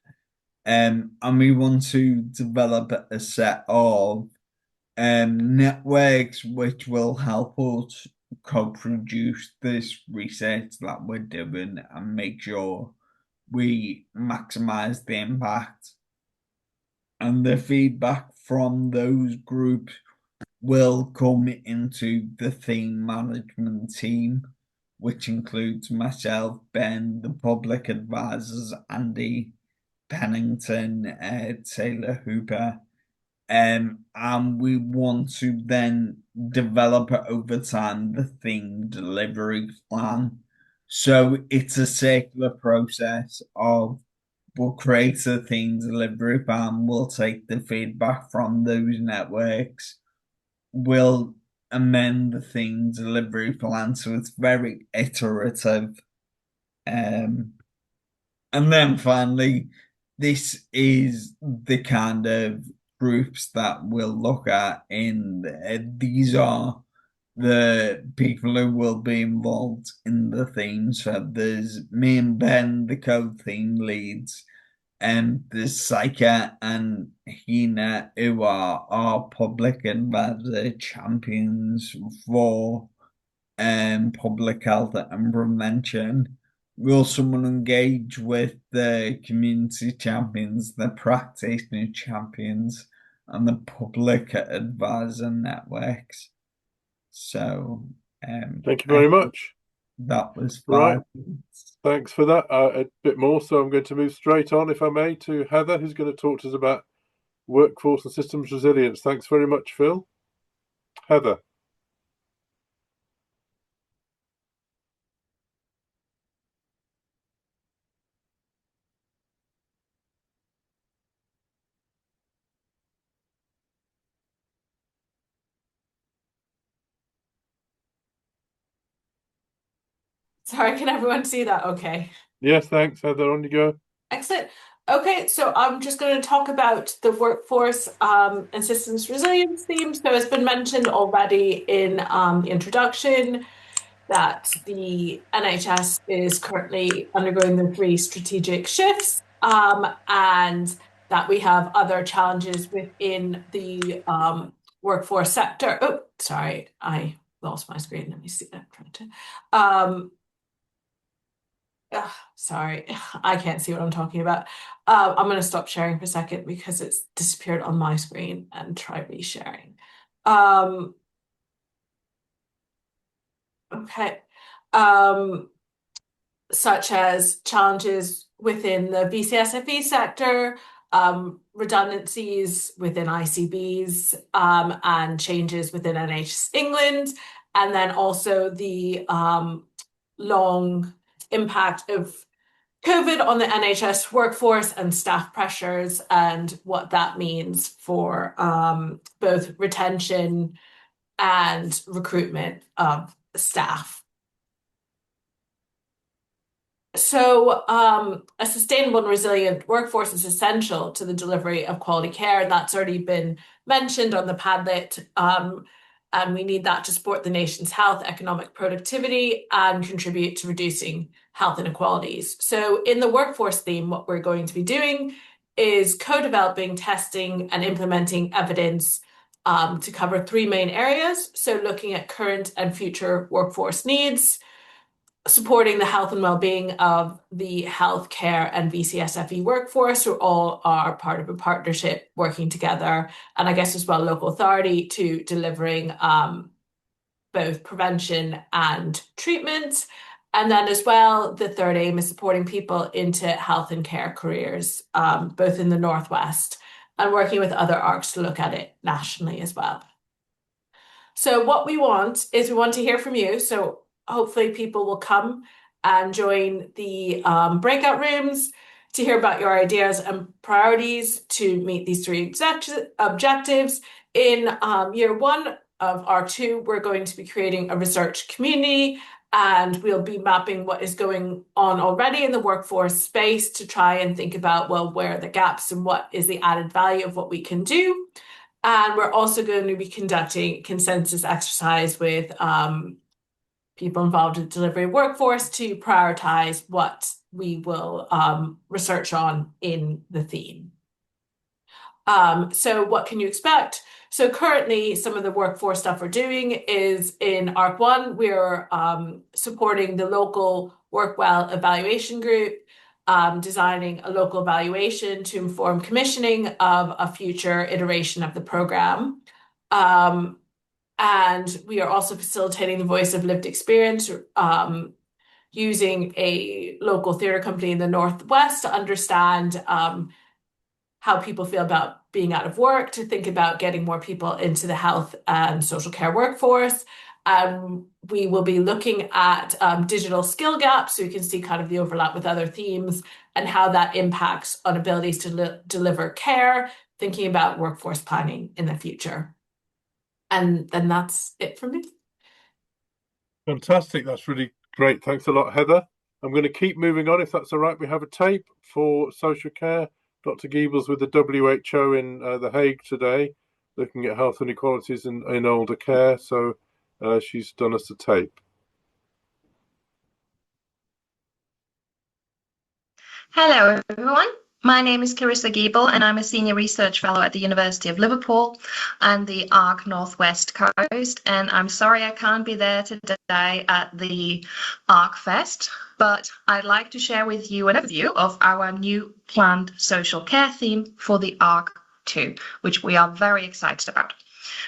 And we want to develop a set of networks which will help us co-produce this research that we're doing and make sure we maximize the impact. And the feedback from those groups will come into the theme management team, which includes myself, Ben, the public advisors, Andy Pennington, Taylor Hooper, and we want to then develop over time the theme delivery plan. So it's a circular process of we'll create a theme delivery plan, we'll take the feedback from those networks, we'll amend the theme delivery plan, so it's very iterative. And then finally, this is the kind of groups that we'll look at these are the people who will be involved in the theme. So there's me and Ben, the co-theme leads, and there's Saika and Hina, who are our public advisor champions for public health and prevention. We also want to engage with the community champions, the practitioner champions, and the public advisor networks. So, thank you very much. That was Right. 5 minutes. Thanks for that. A bit more. So I'm going to move straight on, if I may, to Heather, who's going to talk to us about workforce and systems resilience. Thanks very much, Phil. Heather. Sorry, can everyone see that? Okay. Yes, thanks, Heather. On you go. Excellent. Okay, so I'm just going to talk about the workforce and systems resilience theme. So it's been mentioned already in the introduction that the NHS is currently undergoing the 3 strategic shifts, and that we have other challenges within the workforce sector. Oh, sorry, I lost my screen. Let me see that. Sorry, I can't see what I'm talking about. I'm going to stop sharing for a second because it's disappeared on my screen and try resharing. Okay. Such as challenges within the BCSFE sector, redundancies within ICBs, and changes within NHS England, and then also the long impact of COVID on the NHS workforce and staff pressures and what that means for both retention and recruitment of staff. So a sustainable and resilient workforce is essential to the delivery of quality care, and that's already been mentioned on the Padlet. And we need that to support the nation's health, economic productivity, and contribute to reducing health inequalities. So in the workforce theme, what we're going to be doing is co-developing, testing, and implementing evidence to cover 3 main areas. So looking at current and future workforce needs, supporting the health and well-being of the healthcare and VCSFE workforce, who all are part of a partnership working together, and I guess as well local authority to delivering both prevention and treatment. And then as well, the third aim is supporting people into health and care careers, both in the Northwest, and working with other ARCs to look at it nationally as well. So what we want is we want to hear from you. So hopefully people will come and join the breakout rooms to hear about your ideas and priorities to meet these 3 objectives. In year 1 of R2, we're going to be creating a research community, and we'll be mapping what is going on already in the workforce space to try and think about, well, where are the gaps and what is the added value of what we can do. And we're also going to be conducting consensus exercise with people involved in the delivery of workforce to prioritize what we will research on in the theme. So what can you expect? So currently, some of the workforce stuff we're doing is in ARC1, we're supporting the local WorkWell evaluation group, designing a local evaluation to inform commissioning of a future iteration of the program. And we are also facilitating the voice of lived experience, using a local theatre company in the Northwest to understand how people feel about being out of work, to think about getting more people into the health and social care workforce. We will be looking at digital skill gaps, so you can see kind of the overlap with other themes and how that impacts on abilities to deliver care, thinking about workforce planning in the future. And then that's it from me. Fantastic. That's really great. Thanks a lot, Heather. I'm going to keep moving on, if that's all right. We have a tape for social care. Dr. Giebels with the WHO in The Hague today, looking at health inequalities in older care. So she's done us a tape. Hello, everyone. My name is Clarissa Giebel, and I'm a Senior Research Fellow at the University of Liverpool and the ARC Northwest Coast. And I'm sorry I can't be there today at the ARCFEST, but I'd like to share with you an overview of our new planned social care theme for the ARC2, which we are very excited about.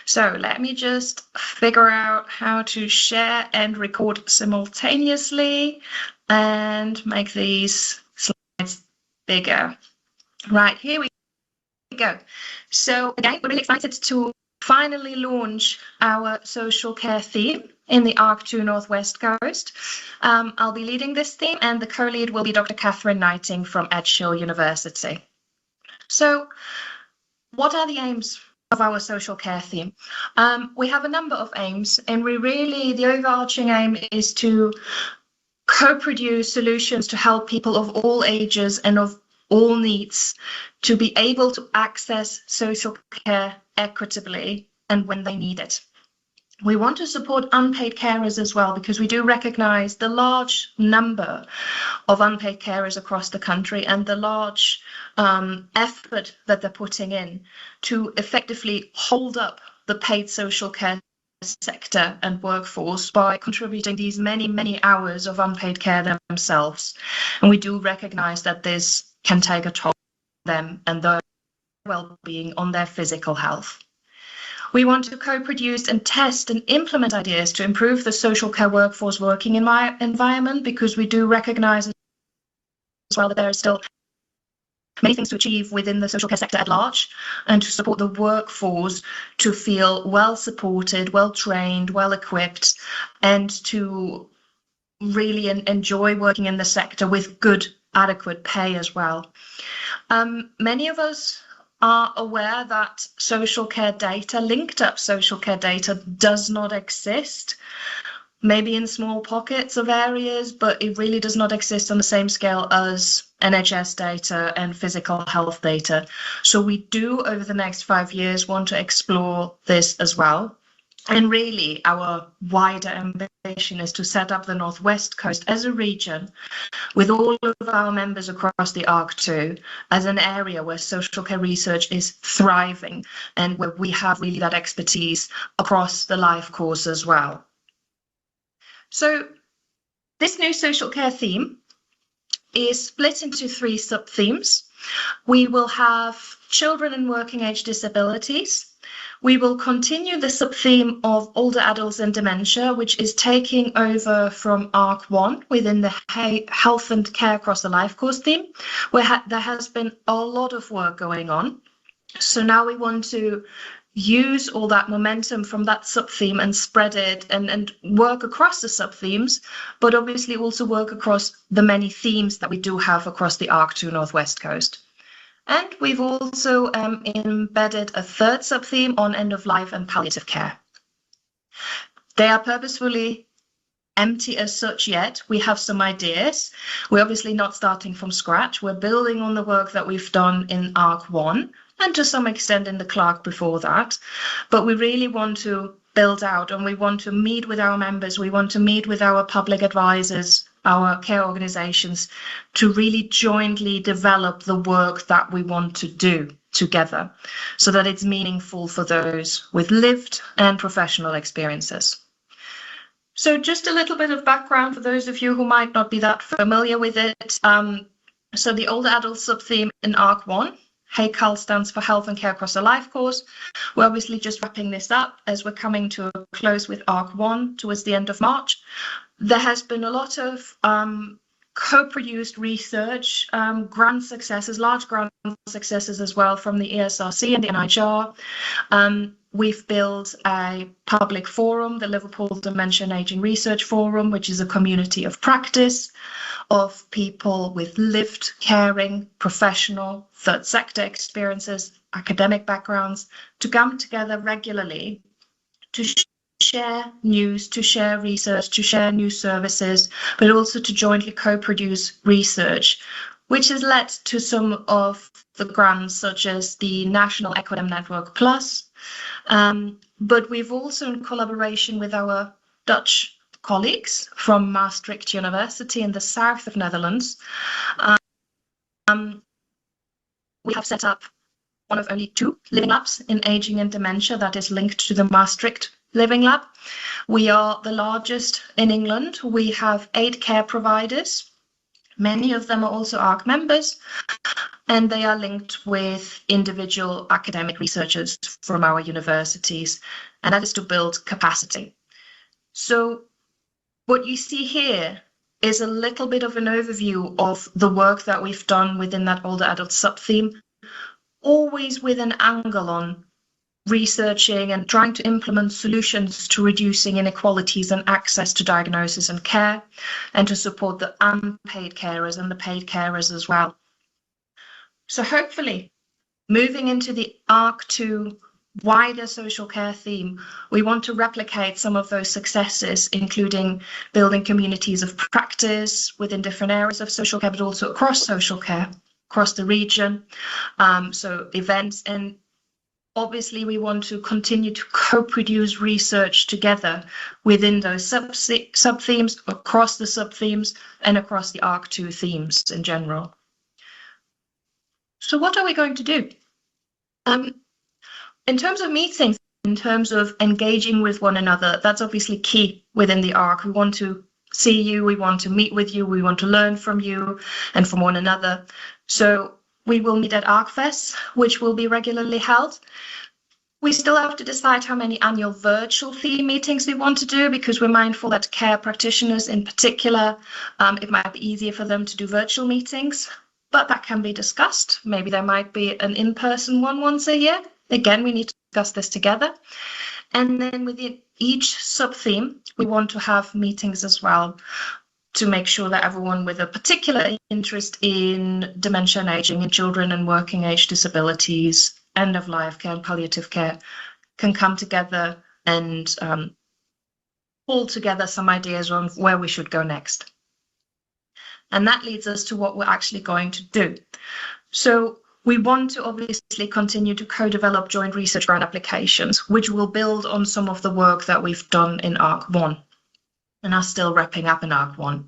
So let me just figure out how to share and record simultaneously and make these slides bigger. Right, here we go. So again, we're really excited to finally launch our social care theme in the ARC2 Northwest Coast. I'll be leading this theme, and the co-lead will be Dr. Catherine Knighting from Edgehill University. So what are the aims of our social care theme? We have a number of aims, and the overarching aim is to co-produce solutions to help people of all ages and of all needs to be able to access social care equitably and when they need it. We want to support unpaid carers as well, because we do recognise the large number of unpaid carers across the country and the large effort that they're putting in to effectively hold up the paid social care sector and workforce by contributing these many, many hours of unpaid care themselves. And we do recognise that this can take a toll on them and their well-being, on their physical health. We want to co-produce and test and implement ideas to improve the social care workforce working environment, because we do recognise as well that there are still many things to achieve within the social care sector at large, and to support the workforce to feel well supported, well trained, well equipped, and to really enjoy working in the sector with good, adequate pay as well. Many of us are aware that social care data, linked up social care data, does not exist. Maybe in small pockets of areas, but it really does not exist on the same scale as NHS data and physical health data. So we do, over the next 5 years, want to explore this as well. And really, our wider ambition is to set up the North West Coast as a region with all of our members across the ARC2 as an area where social care research is thriving and where we have really that expertise across the life course as well. So this new social care theme is split into 3 sub-themes. We will have children and working age disabilities. We will continue the sub-theme of older adults and dementia, which is taking over from ARC1 within the health and care across the life course theme, where there has been a lot of work going on. So now we want to use all that momentum from that sub-theme and spread it and work across the sub-themes, but obviously also work across the many themes that we do have across the ARC2 Northwest Coast. And we've also embedded a 3rd sub-theme on end-of-life and palliative care. They are purposefully empty as such yet. We have some ideas. We're obviously not starting from scratch. We're building on the work that we've done in ARC1 and to some extent in the Clark before that. But we really want to build out, and we want to meet with our members. We want to meet with our public advisors, our care organisations, to really jointly develop the work that we want to do together so that it's meaningful for those with lived and professional experiences. So just a little bit of background for those of you who might not be that familiar with it. So the older adult sub-theme in ARC1, HACAL stands for Health and Care Across the Life course. We're obviously just wrapping this up as we're coming to a close with ARC1 towards the end of March. There has been a lot of co-produced research, grant successes, large grant successes as well from the ESRC and the NIHR. We've built a public forum, the Liverpool Dementia and Ageing Research Forum, which is a community of practice of people with lived, caring, professional, third sector experiences, academic backgrounds, to come together regularly to share news, to share research, to share new services, but also to jointly co-produce research, which has led to some of the grants, such as the National Equidem Network Plus. But we've also, in collaboration with our Dutch colleagues from Maastricht University in the south of Netherlands, we have set up one of only 2 living labs in aging and dementia that is linked to the Maastricht Living Lab. We are the largest in England. We have 8 care providers. Many of them are also ARC members, and they are linked with individual academic researchers from our universities, and that is to build capacity. So what you see here is a little bit of an overview of the work that we've done within that older adult sub-theme, always with an angle on researching and trying to implement solutions to reducing inequalities and access to diagnosis and care, and to support the unpaid carers and the paid carers as well. So hopefully, moving into the ARC2 wider social care theme, we want to replicate some of those successes, including building communities of practice within different areas of social care, but also across social care, across the region. So events, and obviously we want to continue to co-produce research together within those sub-themes, across the sub-themes, and across the ARC2 themes in general. So what are we going to do? In terms of meetings, in terms of engaging with one another, that's obviously key within the ARC. We want to see you, we want to meet with you, we want to learn from you and from one another. So we will meet at ARCFEST, which will be regularly held. We still have to decide how many annual virtual theme meetings we want to do, because we're mindful that care practitioners in particular, it might be easier for them to do virtual meetings, but that can be discussed. Maybe there might be an in-person one once a year. Again, we need to discuss this together. And then within each sub-theme, we want to have meetings as well to make sure that everyone with a particular interest in dementia and aging in children and working age disabilities, end-of-life care and palliative care can come together and pull together some ideas on where we should go next. And that leads us to what we're actually going to do. So we want to obviously continue to co-develop joint research grant applications, which will build on some of the work that we've done in ARC1 and are still wrapping up in ARC1.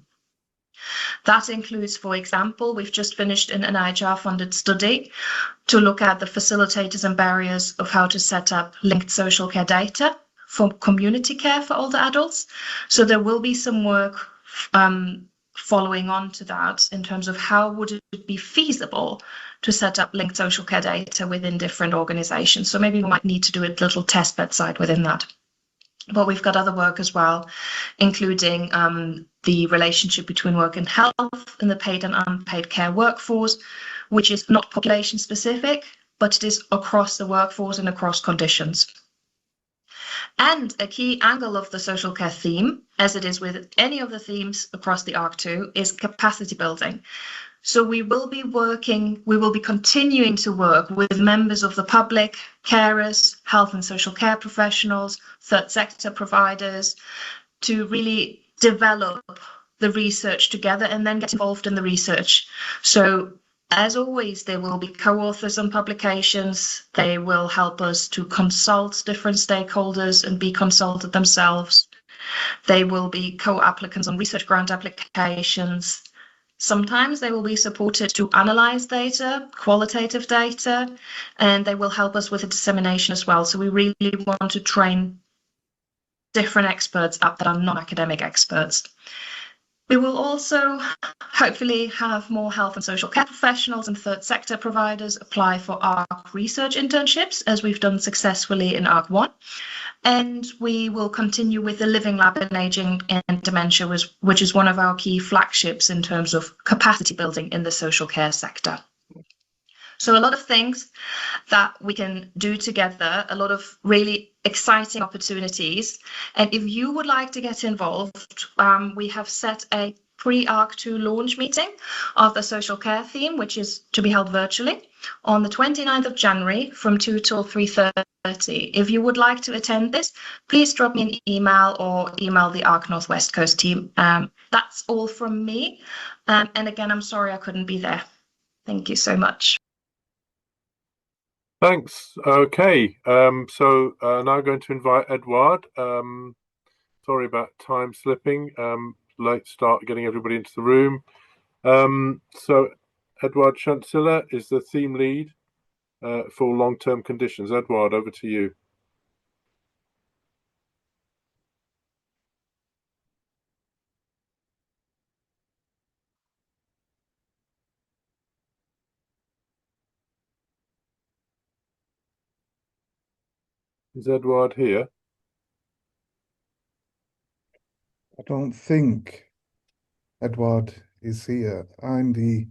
That includes, for example, we've just finished an NIHR-funded study to look at the facilitators and barriers of how to set up linked social care data for community care for older adults. So there will be some work following on to that in terms of how would it be feasible to set up linked social care data within different organizations. So maybe we might need to do a little test bed site within that. But we've got other work as well, including the relationship between work and health and the paid and unpaid care workforce, which is not population specific, but it is across the workforce and across conditions. And a key angle of the social care theme, as it is with any of the themes across the ARC2, is capacity building. So we will be continuing to work with members of the public, carers, health and social care professionals, third sector providers, to really develop the research together and then get involved in the research. So as always, there will be co-authors on publications. They will help us to consult different stakeholders and be consulted themselves. They will be co-applicants on research grant applications. Sometimes they will be supported to analyze data, qualitative data, and they will help us with the dissemination as well. So we really want to train different experts up that are non-academic experts. We will also hopefully have more health and social care professionals and third sector providers apply for ARC research internships, as we've done successfully in ARC1. And we will continue with the Living Lab in Aging and Dementia, which is one of our key flagships in terms of capacity building in the social care sector. So a lot of things that we can do together, a lot of really exciting opportunities. And if you would like to get involved, we have set a pre-ARC2 launch meeting of the social care theme, which is to be held virtually on the 29th of January from 2 till 3:30. If you would like to attend this, please drop me an email or email the ARC Northwest Coast team. That's all from me. And again, I'm sorry I couldn't be there. Thank you so much. Thanks. Okay, so now going to invite Edouard. Sorry about time slipping. Late start getting everybody into the room. So Edouard Chancellor is the theme lead for long-term conditions. Edouard, over to you. Is Edouard here? I don't think Edouard is here. I'm the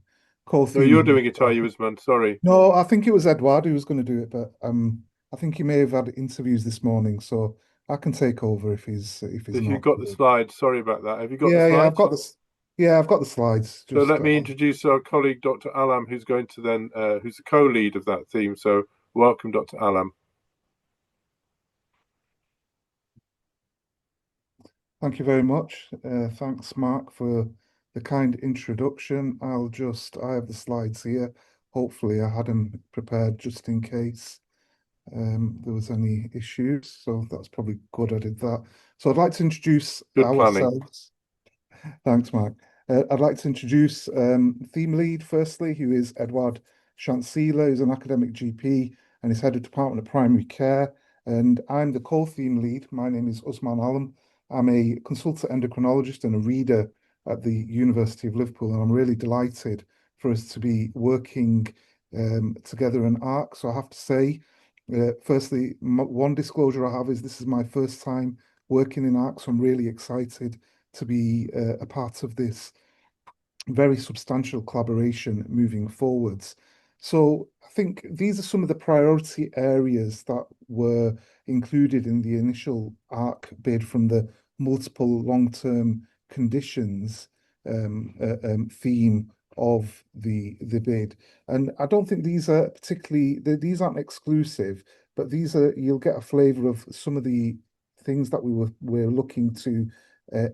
co-theme. No, you're doing it, are you, Usman? Sorry. No, I think it was Edouard who was going to do it, but I think he may have had interviews this morning, so I can take over if he's If not. you've got the slides, sorry about that. Have you got the slides? Yeah, I've got the. Yeah, I've got the slides. So let me introduce our colleague, Dr. Alam, who's going to then, who's the co-lead of that theme. So welcome, Dr. Alam. Thank you very much. Thanks, Mark, for the kind introduction. I have the slides here. Hopefully, I had them prepared just in case there was any issues. So that's probably good I did that. So I'd like to introduce Good planning. ourselves. Thanks, Mark. I'd like to introduce theme lead firstly, who is Edward Chancellor, who's an academic GP and is head of Department of Primary Care. And I'm the co-theme lead. My name is Usman Alam. I'm a consultant endocrinologist and a reader at the University of Liverpool, and I'm really delighted for us to be working together in ARC. So I have to say, firstly, one disclosure I have is this is my first time working in ARC, so I'm really excited to be a part of this very substantial collaboration moving forwards. So I think these are some of the priority areas that were included in the initial ARC bid from the multiple long-term conditions theme of the bid. And I don't think these are these aren't exclusive, but you'll get a flavour of some of the things that we're looking to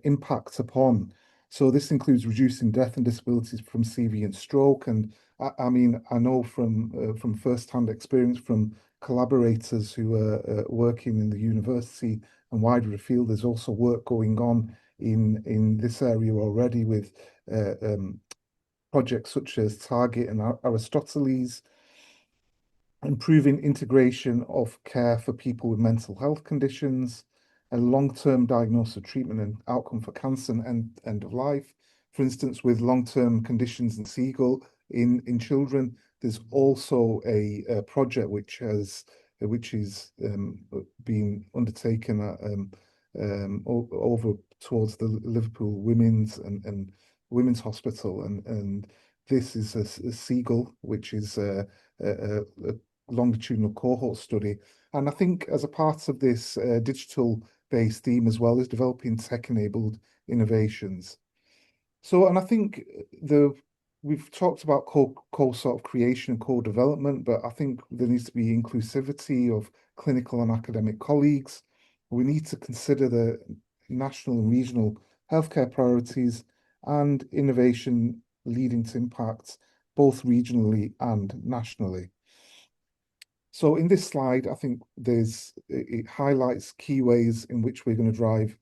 impact upon. So this includes reducing death and disabilities from CV and stroke. And I mean, I know from first-hand experience from collaborators who are working in the university and wider afield, there's also work going on in this area already with projects such as Target and Aristoteles, improving integration of care for people with mental health conditions, a long-term diagnosis, treatment and outcome for cancer and end of life. For instance, with long-term conditions in Seagull in children, there's also a project which is being undertaken over towards the Liverpool Women's and Women's Hospital, and this is a Seagull, which is a longitudinal cohort study. And I think as a part of this digital-based theme as well is developing tech-enabled innovations. So, and I think we've talked about sort of creation and co-development, but I think there needs to be inclusivity of clinical and academic colleagues. We need to consider the national and regional healthcare priorities and innovation leading to impacts both regionally and nationally. So in this slide, I think it highlights key ways in which we're going to drive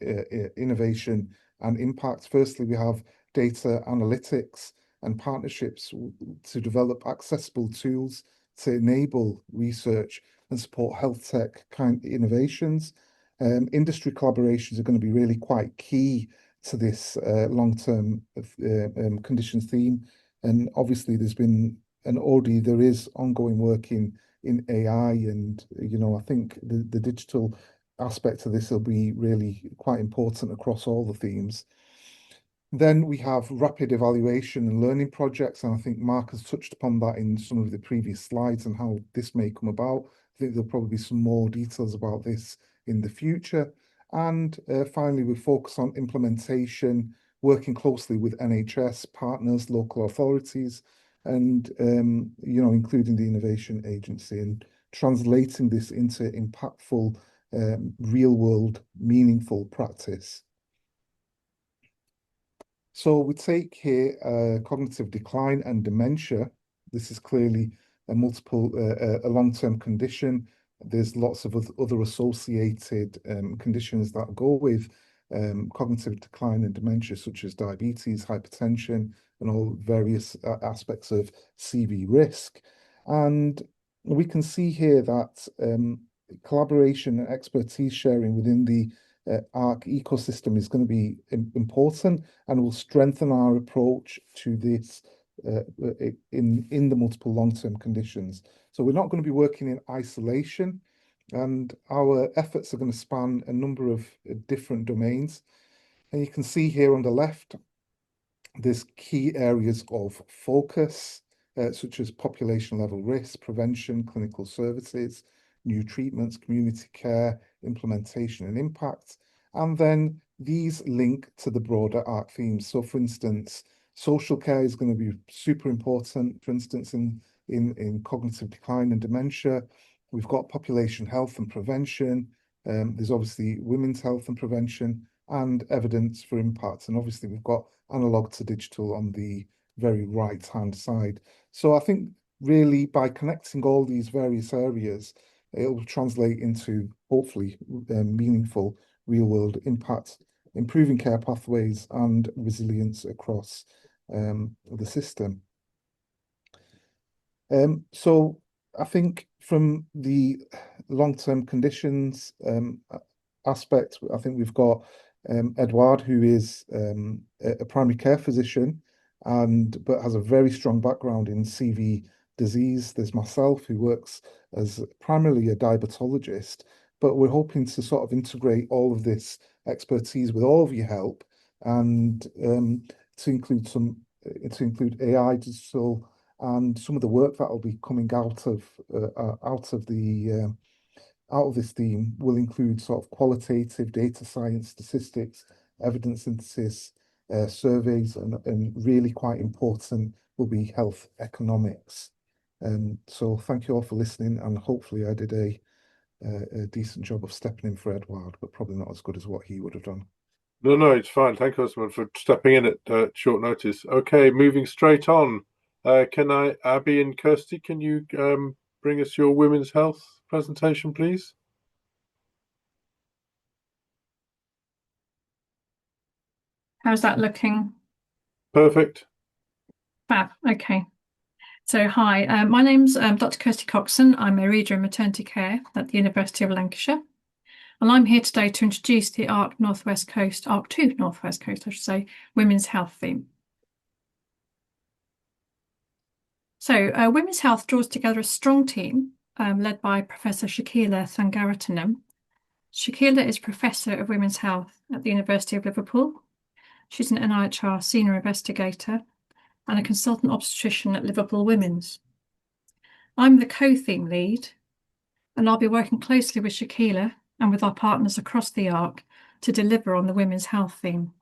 innovation and impact. Firstly, we have data analytics and partnerships to develop accessible tools to enable research and support health tech kind of innovations. Industry collaborations are going to be really quite key to this long-term conditions theme. And obviously there is ongoing work in AI, and I think the digital aspect of this will be really quite important across all the themes. Then we have rapid evaluation and learning projects, and I think Mark has touched upon that in some of the previous slides and how this may come about. I think there'll probably be some more details about this in the future. And finally, we focus on implementation, working closely with NHS partners, local authorities, and including the Innovation Agency, and translating this into impactful, real-world, meaningful practice. So we take here cognitive decline and dementia. This is clearly a long-term condition. There's lots of other associated conditions that go with cognitive decline and dementia, such as diabetes, hypertension, and all various aspects of CV risk. And we can see here that collaboration and expertise sharing within the ARC ecosystem is going to be important and will strengthen our approach to this in the multiple long-term conditions. So we're not going to be working in isolation, and our efforts are going to span a number of different domains. And you can see here on the left, there's key areas of focus, such as population level risk, prevention, clinical services, new treatments, community care, implementation and impact. And then these link to the broader ARC themes. So for instance, social care is going to be super important. For instance, in cognitive decline and dementia, we've got population health and prevention. There's obviously women's health and prevention, and evidence for impact. And obviously we've got analog to digital on the very right-hand side. So I think really by connecting all these various areas, it will translate into hopefully meaningful real-world impact, improving care pathways and resilience across the system. So I think from the long-term conditions aspect, I think we've got Edouard, who is a primary care physician but has a very strong background in CV disease. There's myself, who works as primarily a diabetologist, but we're hoping to sort of integrate all of this expertise with all of your help and to include AI, digital, and some of the work that will be coming out of this theme will include sort of qualitative data science, statistics, evidence synthesis, surveys, and really quite important will be health economics. So thank you all for listening, and hopefully I did a decent job of stepping in for Edouard, but probably not as good as what he would have done. No, it's fine. Thank you, Osman, for stepping in at short notice. Okay, moving straight on. Abby and Kirsty, can you bring us your women's health presentation, please? How's that looking? Perfect. Fab. Okay. So hi, my name's Dr. Kirsty Coxon. I'm a reader in maternity care at the University of Lancashire. And I'm here today to introduce the ARC Northwest Coast, ARC2 Northwest Coast, I should say, Women's Health theme. So Women's Health draws together a strong team led by Professor Shakila Thangaratanam. Shakila is Professor of Women's Health at the University of Liverpool. She's an NIHR Senior Investigator and a Consultant Obstetrician at Liverpool Women's. I'm the co-theme lead, and I'll be working closely with Shakila and with our partners across the ARC to deliver on the Women's Health theme.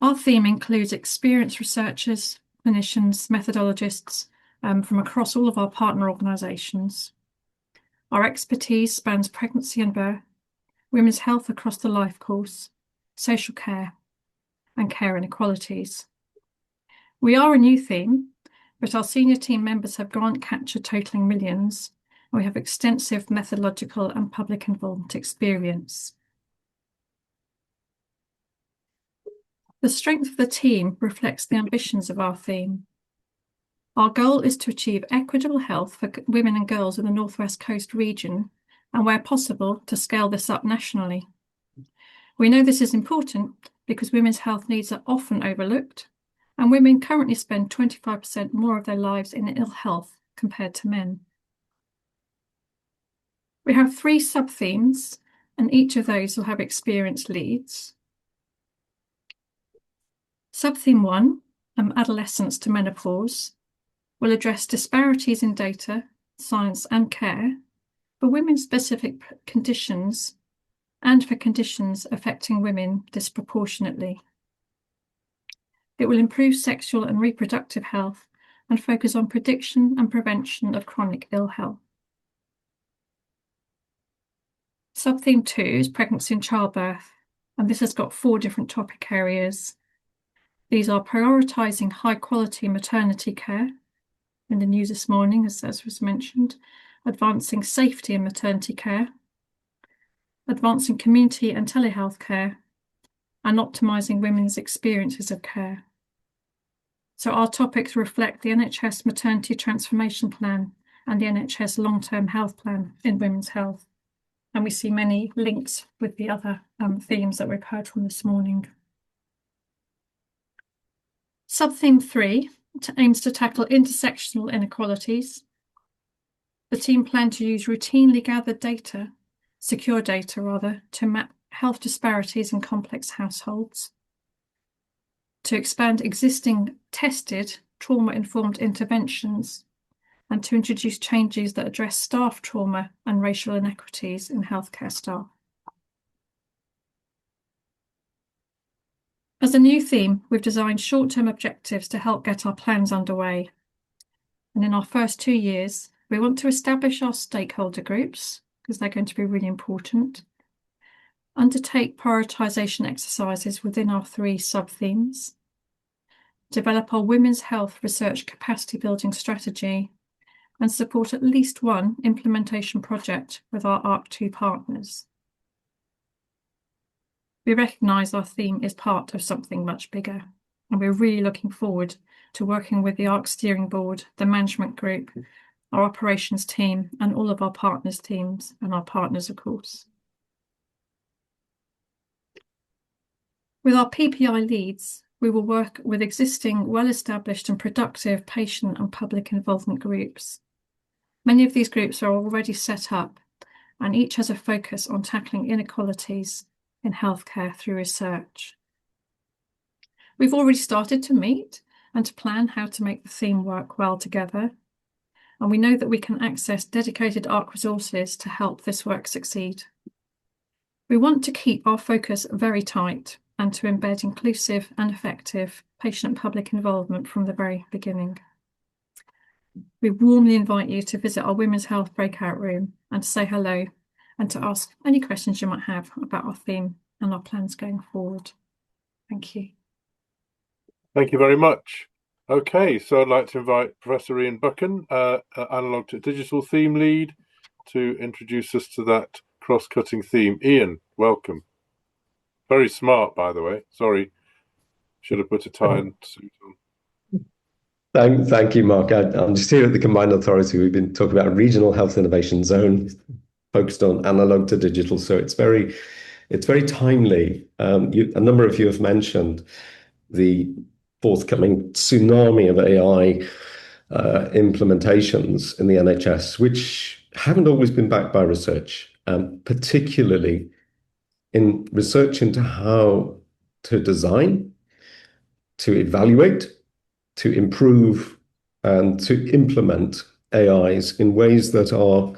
Our theme includes experienced researchers, clinicians, methodologists from across all of our partner organisations. Our expertise spans pregnancy and birth, women's health across the life course, social care, and care inequalities. We are a new theme, but our senior team members have grant capture totaling millions, and we have extensive methodological and public involvement experience. The strength of the team reflects the ambitions of our theme. Our goal is to achieve equitable health for women and girls in the Northwest Coast region, and where possible, to scale this up nationally. We know this is important because women's health needs are often overlooked, and women currently spend 25% more of their lives in ill health compared to men. We have 3 sub-themes, and each of those will have experienced leads. Sub-theme 1, adolescence to menopause, will address disparities in data, science and care for women-specific conditions and for conditions affecting women disproportionately. It will improve sexual and reproductive health and focus on prediction and prevention of chronic ill health. Sub-theme 2 is pregnancy and childbirth, and this has got 4 different topic areas. These are prioritising high-quality maternity care, in the news this morning, as was mentioned, advancing safety in maternity care, advancing community and telehealth care, and optimising women's experiences of care. So our topics reflect the NHS Maternity Transformation Plan and the NHS Long-Term Health Plan in women's health. And we see many links with the other themes that we've heard from this morning. Sub-theme 3 aims to tackle intersectional inequalities. The team plan to use routinely gathered data, secure data rather, to map health disparities in complex households, to expand existing tested trauma-informed interventions, and to introduce changes that address staff trauma and racial inequities in healthcare staff. As a new theme, we've designed short-term objectives to help get our plans underway. And in our first 2 years, we want to establish our stakeholder groups, because they're going to be really important. undertake prioritisation exercises within our 3 sub-themes, develop our women's health research capacity building strategy, and support at least one implementation project with our ARC2 partners. We recognise our theme is part of something much bigger, and we're really looking forward to working with the ARC steering board, the management group, our operations team, and all of our partners' teams and our partners, of course. With our PPI leads, we will work with existing, well-established and productive patient and public involvement groups. Many of these groups are already set up, and each has a focus on tackling inequalities in healthcare through research. We've already started to meet and to plan how to make the theme work well together, and we know that we can access dedicated ARC resources to help this work succeed. We want to keep our focus very tight and to embed inclusive and effective patient and public involvement from the very beginning. We warmly invite you to visit our Women's Health breakout room and to say hello and to ask any questions you might have about our theme and our plans going forward. Thank you. Thank you very much. Okay, so I'd like to invite Professor Ian Buchan, Analog to Digital theme lead, to introduce us to that cross-cutting theme. Ian, welcome. Very smart, by the way. Sorry, should have put a tie and suit on. Thank you, Mark. I'm just here at the Combined Authority. We've been talking about a regional health innovation zone focused on analog to digital. So it's very timely. A number of you have mentioned the forthcoming tsunami of AI implementations in the NHS, which haven't always been backed by research, particularly in research into how to design, to evaluate, to improve, and to implement AIs in ways that are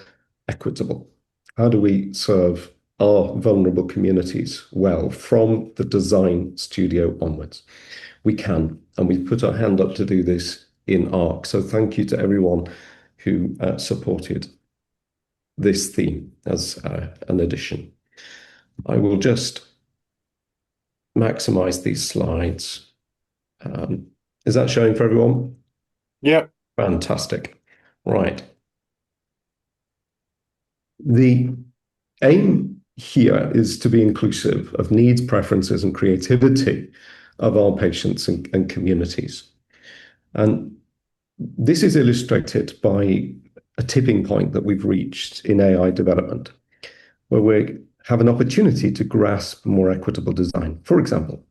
equitable. How do we serve our vulnerable communities well from the design studio onwards? We can, and we've put our hand up to do this in ARC. So thank you to everyone who supported this theme as an addition. I will just maximize these slides. Is that showing for everyone? Yeah. Fantastic. Right. The aim here is to be inclusive of needs, preferences, and creativity of our patients and communities. And this is illustrated by a tipping point that we've reached in AI development, where we have an opportunity to grasp more equitable design. For example,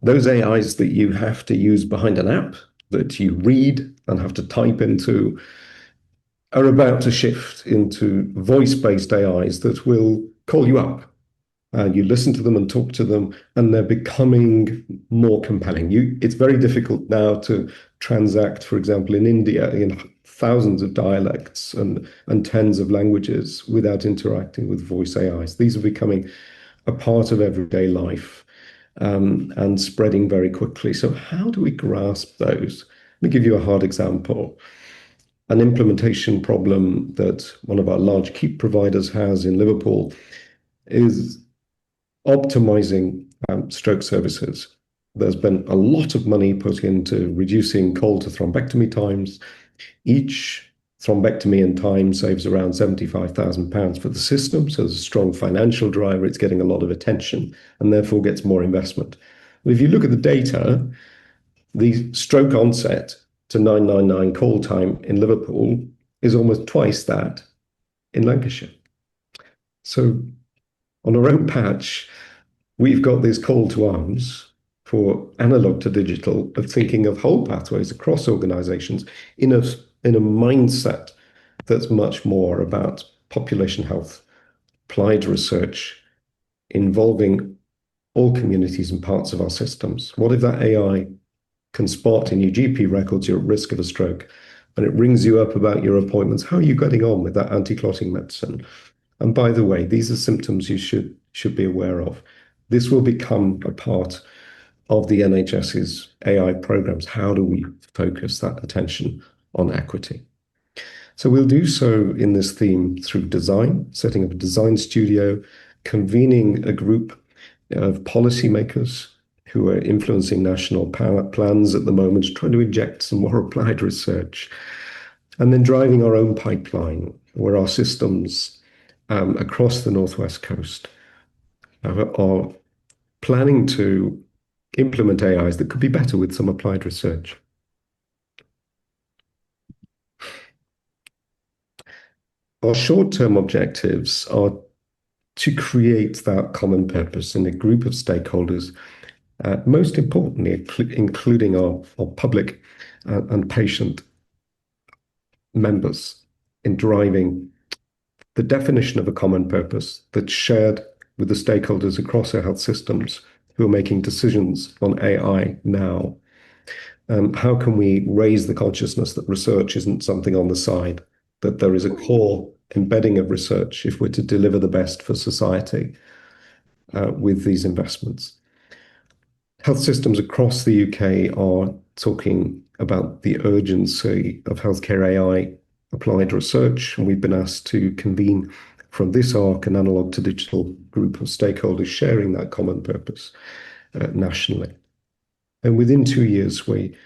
those AIs that you have to use behind an app that you read and have to type into are about to shift into voice-based AIs that will call you up. You listen to them and talk to them, and they're becoming more compelling. It's very difficult now to transact, for example, in India, in thousands of dialects and tens of languages without interacting with voice AIs. These are becoming a part of everyday life and spreading very quickly. So how do we grasp those? Let me give you a hard example. An implementation problem that one of our large keep providers has in Liverpool is optimizing stroke services. There's been a lot of money put into reducing cold to thrombectomy times. Each thrombectomy in time saves around £75,000 for the system. So there's a strong financial driver. It's getting a lot of attention and therefore gets more investment. But if you look at the data, the stroke onset to 999 call time in Liverpool is almost twice that in Lancashire. So on our own patch, we've got this call to arms for analog to digital of thinking of whole pathways across organizations in a mindset that's much more about population health, applied research, involving all communities and parts of our systems. What if that AI can spot in your GP records you're at risk of a stroke, and it rings you up about your appointments? How are you getting on with that anti-clotting medicine? And by the way, these are symptoms you should be aware of. This will become a part of the NHS's AI programs. How do we focus that attention on equity? So we'll do so in this theme through design, setting up a design studio convening a group of policymakers who are influencing national power plans at the moment, trying to inject some more applied research, and then driving our own pipeline where our systems across the Northwest Coast are planning to implement AIs that could be better with some applied research. Our short-term objectives are to create that common purpose in a group of stakeholders, most importantly, including our public and patient members, in driving the definition of a common purpose that's shared with the stakeholders across our health systems who are making decisions on AI now. How can we raise the consciousness that research isn't something on the side, that there is a core embedding of research if we're to deliver the best for society with these investments? Health systems across the UK are talking about the urgency of healthcare AI applied research, and we've been asked to convene from this ARC an analog to digital group of stakeholders sharing that common purpose nationally. And within 2 years, we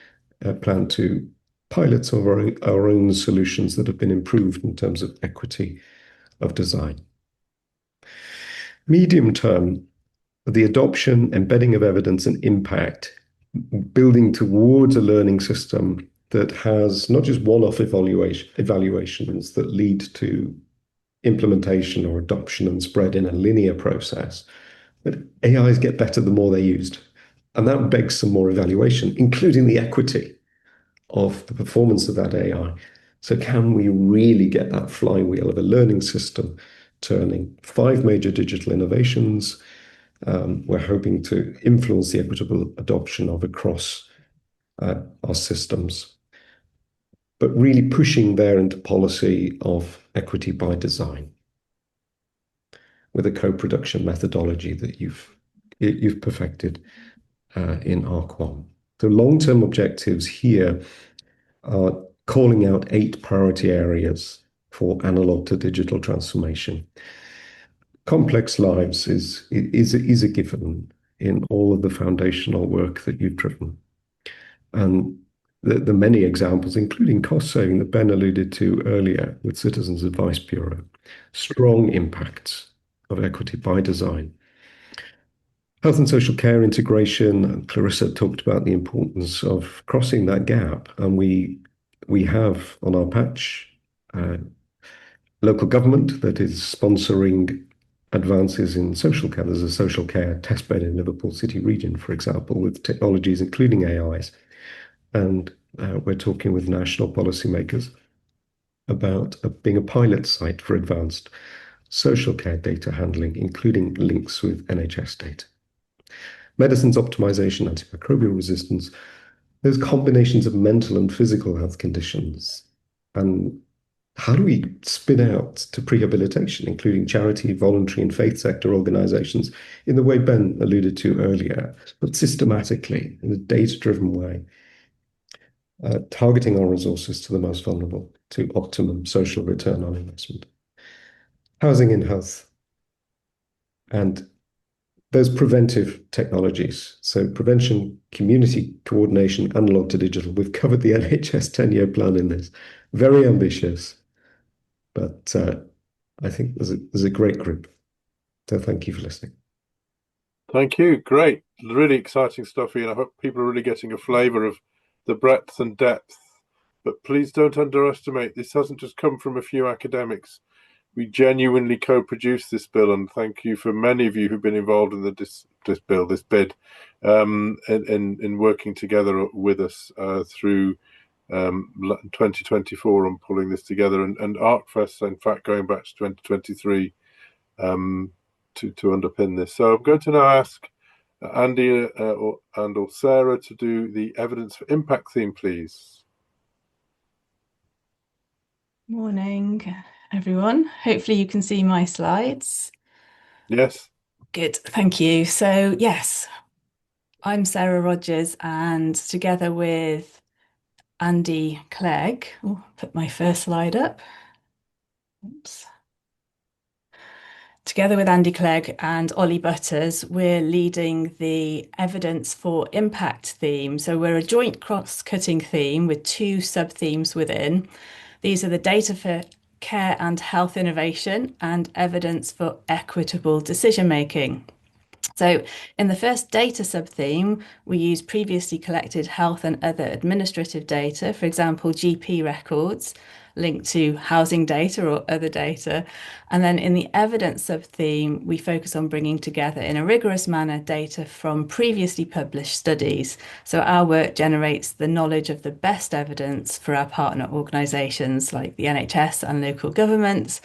plan to pilot some of our own solutions that have been improved in terms of equity of design. Medium term, the adoption, embedding of evidence and impact, building towards a learning system that has not just one-off evaluations that lead to implementation or adoption and spread in a linear process, but AIs get better the more they're used. And that begs some more evaluation, including the equity of the performance of that AI. So can we really get that flywheel of a learning system turning? 5 major digital innovations we're hoping to influence the equitable adoption of across our systems, but really pushing there into policy of equity by design with a co-production methodology that you've perfected in ARC1. The long-term objectives here are calling out 8 priority areas for analog to digital transformation. Complex lives is a given in all of the foundational work that you've driven. And the many examples, including cost saving that Ben alluded to earlier with Citizens Advice Bureau, strong impacts of equity by design. Health and social care integration, Clarissa talked about the importance of crossing that gap. And we have on our patch local government that is sponsoring advances in social care. There's a social care testbed in Liverpool City region, for example, with technologies including AIs. And we're talking with national policymakers about being a pilot site for advanced social care data handling, including links with NHS data. Medicines optimization, antimicrobial resistance, there's combinations of mental and physical health conditions. And how do we spin out to prehabilitation, including charity, voluntary, and faith sector organizations, in the way Ben alluded to earlier, but systematically, in a data-driven way, targeting our resources to the most vulnerable, to optimum social return on investment. Housing and health, and those preventive technologies. So prevention, community coordination, analog to digital. We've covered the NHS 10-year plan in this. Very ambitious, but I think there's a great group. So thank you for listening. Thank you. Great. Really exciting stuff here. I hope people are really getting a flavour of the breadth and depth. But please don't underestimate, this hasn't just come from a few academics. We genuinely co-produced this bill, and thank you for many of you who've been involved in this bid, in working together with us through 2024 on pulling this together, and ARCFEST, in fact, going back to 2023 to underpin this. So I'm going to now ask Andy or Sarah to do the evidence for impact theme, please. Morning, everyone. Hopefully you can see my slides. Yes. Good, thank you. So yes, I'm Sarah Rogers, and together with Andy Clegg, put my first slide up. Oops. Together with Andy Clegg and Ollie Butters, we're leading the Evidence for Impact theme. So we're a joint cross-cutting theme with two sub-themes within. These are the data for care and health innovation and evidence for equitable decision-making. So in the first data sub-theme, we use previously collected health and other administrative data, for example, GP records linked to housing data or other data. And then in the evidence sub-theme, we focus on bringing together in a rigorous manner data from previously published studies. So our work generates the knowledge of the best evidence for our partner organisations like the NHS and local governments,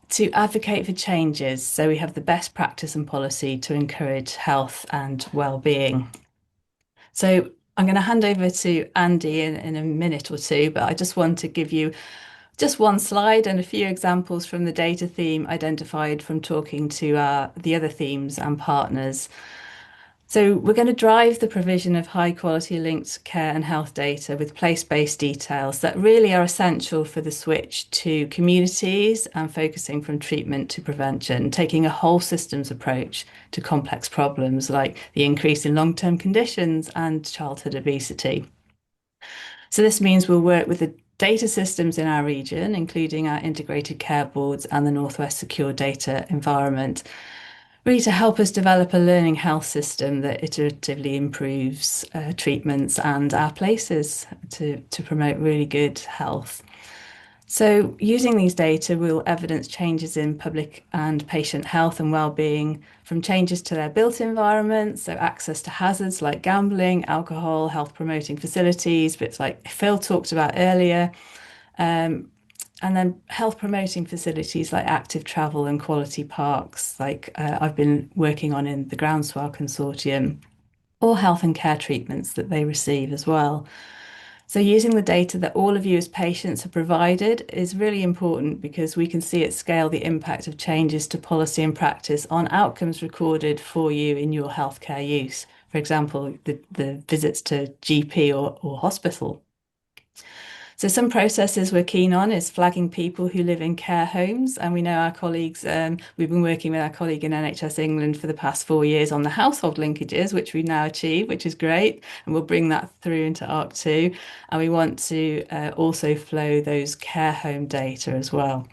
to advocate for changes so we have the best practice and policy to encourage health and well-being. So I'm going to hand over to Andy in a minute or two, but I just want to give you just one slide and a few examples from the data theme identified from talking to the other themes and partners. So we're going to drive the provision of high quality linked care and health data with place-based details that really are essential for the switch to communities and focusing from treatment to prevention, taking a whole systems approach to complex problems like the increase in long-term conditions and childhood obesity. So this means we'll work with the data systems in our region, including our integrated care boards and the Northwest Secure Data Environment, really to help us develop a learning health system that iteratively improves treatments and our places to promote really good health. So using these data, we'll evidence changes in public and patient health and well-being from changes to their built environments, so access to hazards like gambling, alcohol, health promoting facilities, bits like Phil talked about earlier, and then health promoting facilities like active travel and quality parks, like I've been working on in the Groundswell Consortium, or health and care treatments that they receive as well. So using the data that all of you as patients have provided is really important because we can see at scale the impact of changes to policy and practice on outcomes recorded for you in your healthcare use. For example, the visits to GP or hospital. So some processes we're keen on is flagging people who live in care homes. And we know our colleagues, we've been working with our colleague in NHS England for the past 4 years on the household linkages, which we now achieve, which is great. And we'll bring that through into ARC2. And we want to also flow those care home data as well.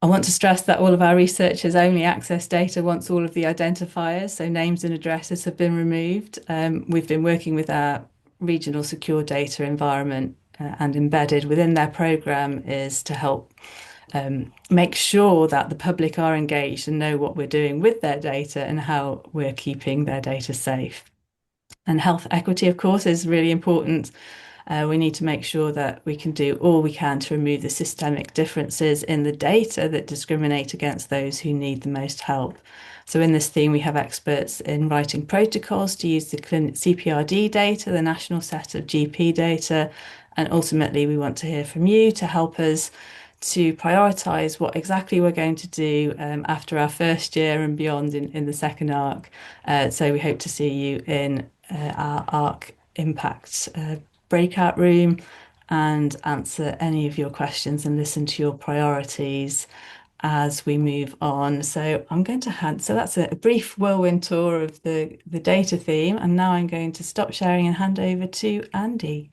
I want to stress that all of our researchers only access data once all of the identifiers, so names and addresses, have been removed. We've been working with our regional secure data environment and embedded within their programme is to help make sure that the public are engaged and know what we're doing with their data and how we're keeping their data safe. And health equity, of course, is really important. We need to make sure that we can do all we can to remove the systemic differences in the data that discriminate against those who need the most help. So in this theme, we have experts in writing protocols to use the CPRD data, the national set of GP data, and ultimately we want to hear from you to help us to prioritise what exactly we're going to do after our first year and beyond in the second ARC. So we hope to see you in our ARC Impact breakout room and answer any of your questions and listen to your priorities as we move on. So I'm going to so that's a brief whirlwind tour of the data theme, and now I'm going to stop sharing and hand over to Andy.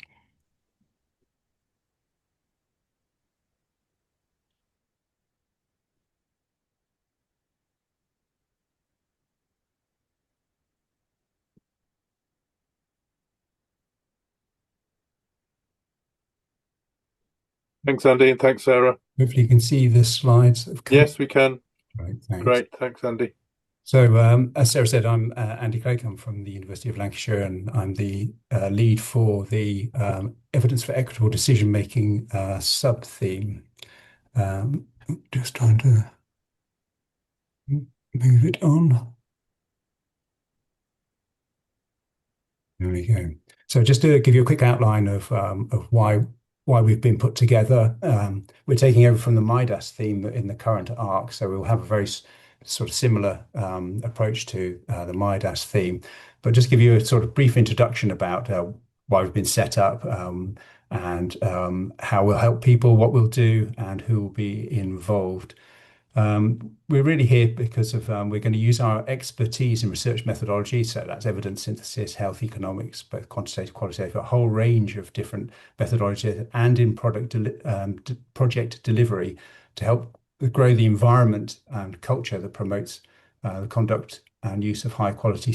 Thanks, Andy, and thanks, Sarah. Hopefully you can see the slides. Yes, we can. Right, thanks. Great, thanks, Andy. So as Sarah said, I'm Andy Clegg. I'm from the University of Lancashire, and I'm the lead for the Evidence for Equitable Decision-Making sub-theme. Just trying to move it on. There we go. So just to give you a quick outline of why we've been put together, we're taking over from the MIDAS theme in the current ARC, so we'll have a very sort of similar approach to the MIDAS theme. But just give you a sort of brief introduction about why we've been set up and how we'll help people, what we'll do, and who will be involved. We're really here because of we're going to use our expertise in research methodology, so that's evidence synthesis, health economics, both quantitative, qualitative, a whole range of different methodologies, and in project delivery to help grow the environment and culture that promotes the conduct and use of high quality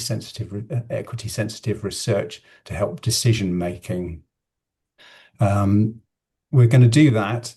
equity sensitive research to help decision making. We're going to do that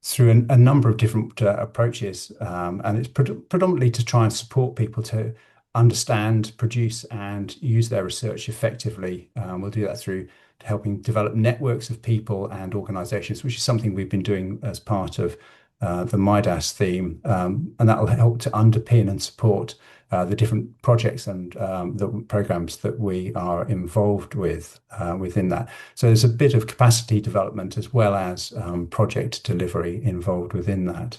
through a number of different approaches, and it's predominantly to try and support people to understand, produce, and use their research effectively. We'll do that through helping develop networks of people and organisations, which is something we've been doing as part of the Midas theme, and that will help to underpin and support the different projects and the programs that we are involved with within that. So there's a bit of capacity development as well as project delivery involved within that.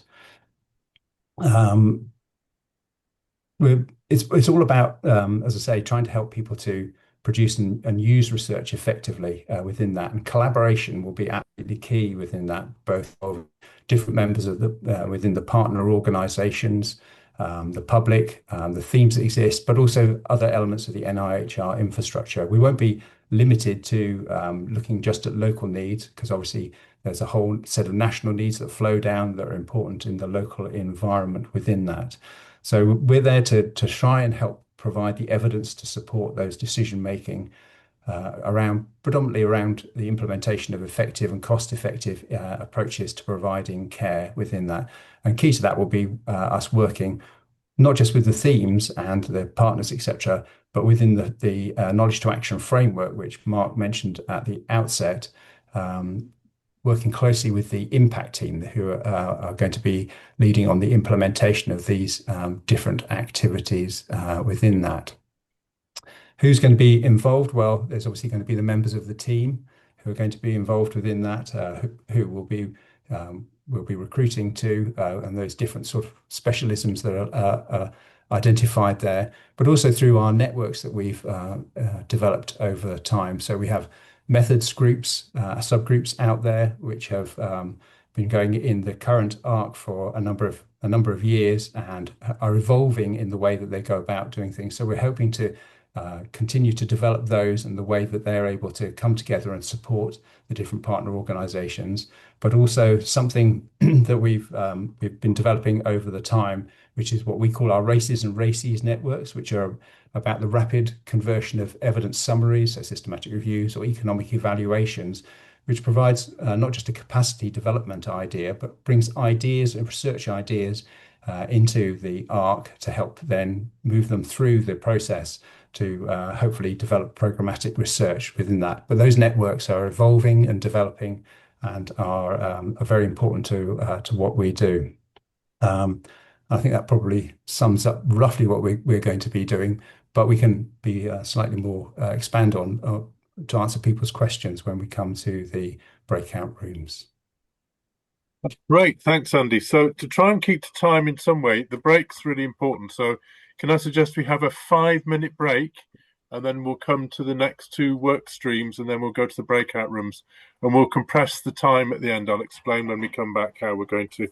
It's all about, as I say, trying to help people to produce and use research effectively within that, and collaboration will be absolutely key within that, both of different members of the within the partner organisations, the public, the themes that exist, but also other elements of the NIHR infrastructure. We won't be limited to looking just at local needs, because obviously there's a whole set of national needs that flow down that are important in the local environment within that. So we're there to try and help provide the evidence to support those decision making predominantly around the implementation of effective and cost-effective approaches to providing care within that. And key to that will be us working not just with the themes and the partners, etc., but within the knowledge to action framework, which Mark mentioned at the outset, working closely with the impact team who are going to be leading on the implementation of these different activities within that. Who's going to be involved? Well, there's obviously going to be the members of the team who are going to be involved within that, who will be recruiting to, and those different sort of specialisms that are identified there, but also through our networks that we've developed over time. So we have methods groups, subgroups out there, which have been going in the current ARC for a number of years and are evolving in the way that they go about doing things. So we're hoping to continue to develop those and the way that they're able to come together and support the different partner organisations, but also something that we've been developing over the time, which is what we call our races and races networks, which are about the rapid conversion of evidence summaries, so systematic reviews or economic evaluations, which provides not just a capacity development idea, but brings ideas and research ideas into the ARC to help then move them through the process to hopefully develop programmatic research within that. But those networks are evolving and developing and are very important to what we do. I think that probably sums up roughly what we're going to be doing, but we can be slightly more expand on to answer people's questions when we come to the breakout rooms. That's great. Thanks, Andy. So to try and keep the time in some way, the break's really important. So can I suggest we have a 5-minute break and then we'll come to the next two work streams and then we'll go to the breakout rooms and we'll compress the time at the end. I'll explain when we come back how we're going to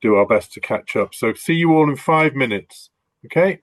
do our best to catch up. So see you all in 5 minutes. Okay?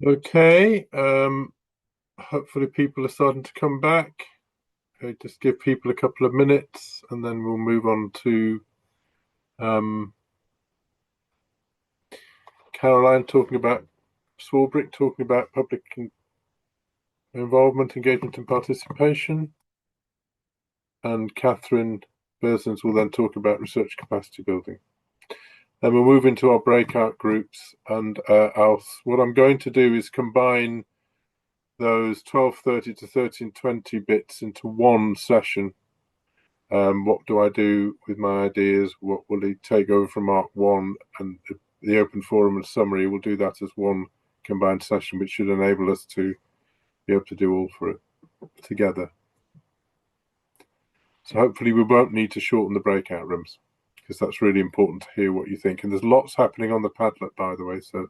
Okay, hopefully people are starting to come back. Okay, just give people a couple of minutes and then we'll move on to Caroline talking about Swarbrick, talking about public involvement, engagement and participation. And Catherine Bersons will then talk about research capacity building. Then we'll move into our breakout groups, and what I'm going to do is combine those 12:30 to 13:20 bits into one session. What do I do with my ideas? What will he take over from Arc 1 and the open forum and summary? We'll do that as one combined session, which should enable us to be able to do all for it together. So hopefully we won't need to shorten the breakout rooms, because that's really important to hear what you think. And there's lots happening on the Padlet, by the way, so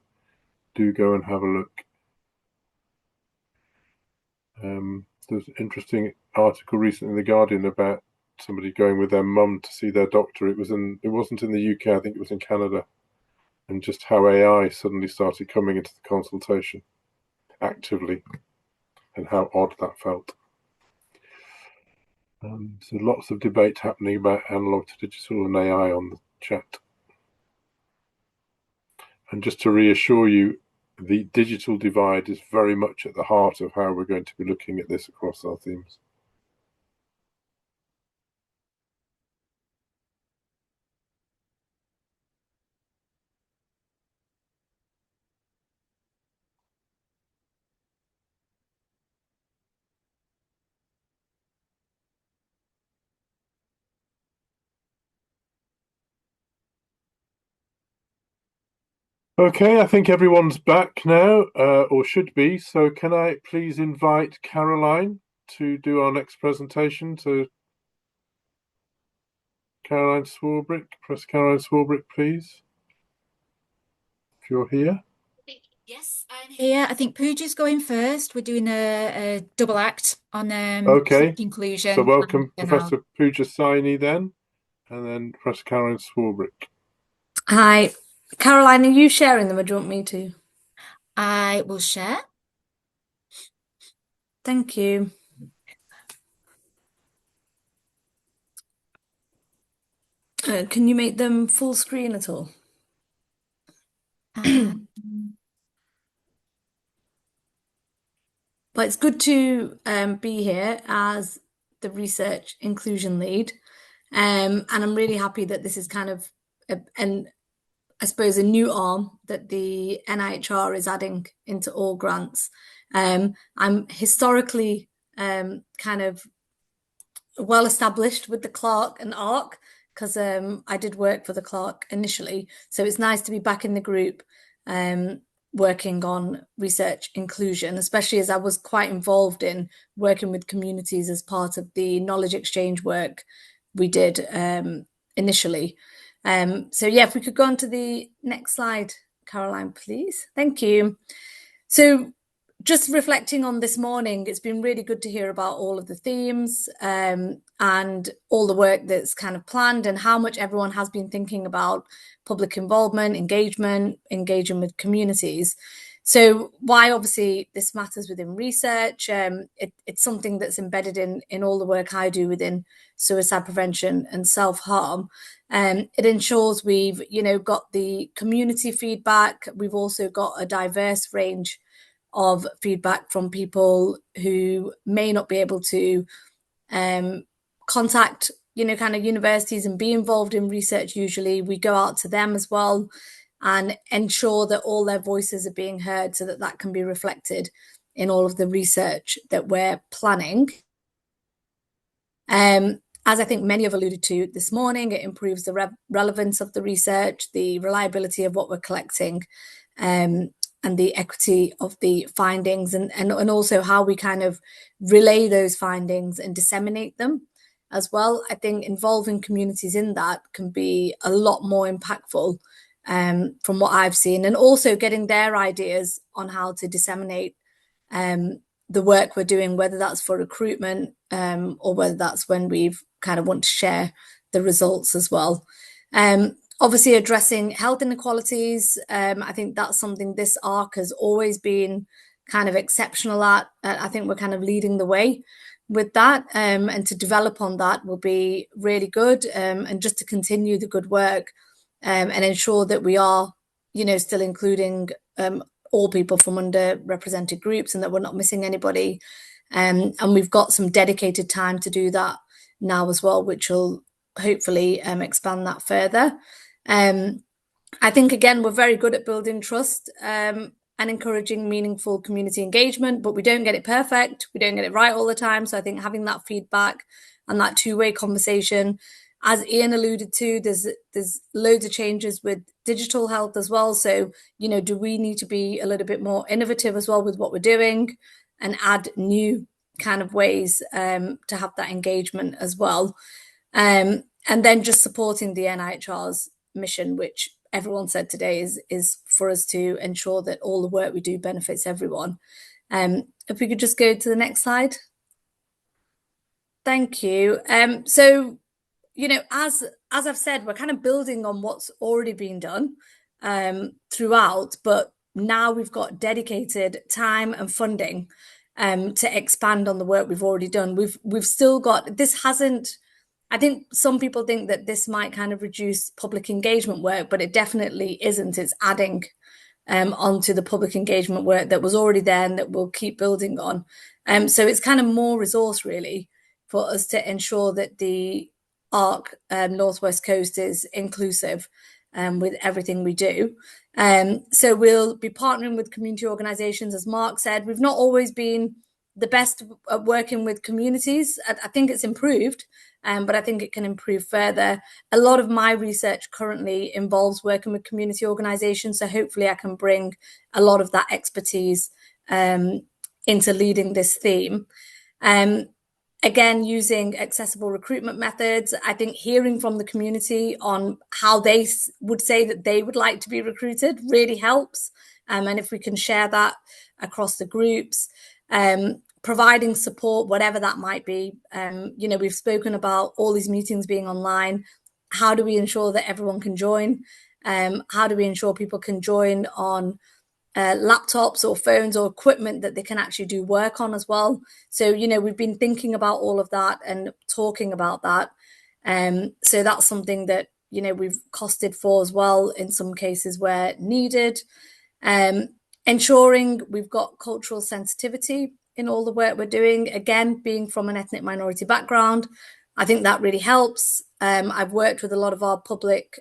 do go and have a look. There's an interesting article recently in The Guardian about somebody going with their mum to see their doctor. It wasn't in the UK, I think it was in Canada, and just how AI suddenly started coming into the consultation actively and how odd that felt. So lots of debate happening about analog to digital and AI on the chat. And just to reassure you, the digital divide is very much at the heart of how we're going to be looking at this across our themes. Okay, I think everyone's back now, or should be. So can I please invite Caroline to do our next presentation? So Caroline Swarbrick, press Caroline Swarbrick, please, if you're here. Yes, I'm here. I think Pooja's going first. We're doing a double act on Okay, inclusion. so welcome and Professor Pooja Saini then, and then Professor Caroline Swarbrick. Hi, Caroline, are you sharing them or do you want me to? I will share. Thank you. Can you make them full screen at all? But it's good to be here as the research inclusion lead. And I'm really happy that this is kind of, I suppose, a new arm that the NIHR is adding into all grants. I'm historically kind of well established with the Clark and ARC because I did work for the Clark initially. So it's nice to be back in the group working on research inclusion, especially as I was quite involved in working with communities as part of the knowledge exchange work we did initially. So yeah, if we could go on to the next slide, Caroline, please. Thank you. So just reflecting on this morning, it's been really good to hear about all of the themes and all the work that's kind of planned and how much everyone has been thinking about public involvement, engaging with communities. So why obviously this matters within research, it's something that's embedded in all the work I do within suicide prevention and self-harm. It ensures we've, got the community feedback. We've also got a diverse range of feedback from people who may not be able to contact, kind of universities and be involved in research. Usually we go out to them as well and ensure that all their voices are being heard so that that can be reflected in all of the research that we're planning. As I think many have alluded to this morning, it improves the relevance of the research, the reliability of what we're collecting, and the equity of the findings, and also how we kind of relay those findings and disseminate them as well. I think involving communities in that can be a lot more impactful from what I've seen, and also getting their ideas on how to disseminate the work we're doing, whether that's for recruitment or whether that's when we've kind of want to share the results as well. Obviously, addressing health inequalities. I think that's something this ARC has always been kind of exceptional at. I think we're kind of leading the way with that, and to develop on that will be really good, and just to continue the good work, and ensure that we are, still including all people from underrepresented groups and that we're not missing anybody. And we've got some dedicated time to do that now as well, which will hopefully expand that further. I think, again, we're very good at building trust and encouraging meaningful community engagement, but we don't get it perfect. We don't get it right all the time. So I think having that feedback and that two-way conversation, as Ian alluded to, there's loads of changes with digital health as well. So, do we need to be a little bit more innovative as well with what we're doing and add new kind of ways to have that engagement as well? And then just supporting the NIHR's mission, which everyone said today is for us to ensure that all the work we do benefits everyone. If we could just go to the next slide. Thank you. So, as I've said, we're kind of building on what's already been done throughout, but now we've got dedicated time and funding to expand on the work we've already done. We've still got, this hasn't, I think some people think that this might kind of reduce public engagement work, but it definitely isn't. It's adding onto the public engagement work that was already there and that we'll keep building on. So it's kind of more resource really for us to ensure that the ARC Northwest Coast is inclusive with everything we do. So we'll be partnering with community organisations, as Mark said. We've not always been the best at working with communities. I think it's improved, but I think it can improve further. A lot of my research currently involves working with community organisations, so hopefully I can bring a lot of that expertise into leading this theme. Again, using accessible recruitment methods. I think hearing from the community on how they would say that they would like to be recruited really helps. And if we can share that across the groups, providing support, whatever that might be. We've spoken about all these meetings being online. How do we ensure that everyone can join? How do we ensure people can join on laptops or phones or equipment that they can actually do work on as well? So, we've been thinking about all of that and talking about that. So that's something that, we've costed for as well in some cases where needed. Ensuring we've got cultural sensitivity in all the work we're doing. Again, being from an ethnic minority background, I think that really helps. I've worked with a lot of our public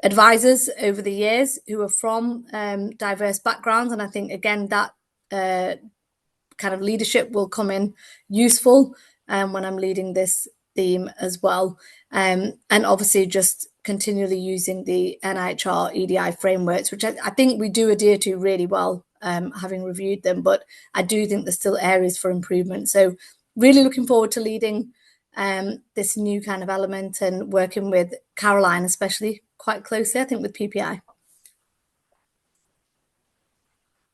advisors over the years who are from diverse backgrounds. And I think, again, that kind of leadership will come in useful when I'm leading this theme as well. And obviously just continually using the NIHR EDI frameworks, which I think we do adhere to really well, having reviewed them, but I do think there's still areas for improvement. So really looking forward to leading this new kind of element and working with Caroline, especially quite closely, I think, with PPI.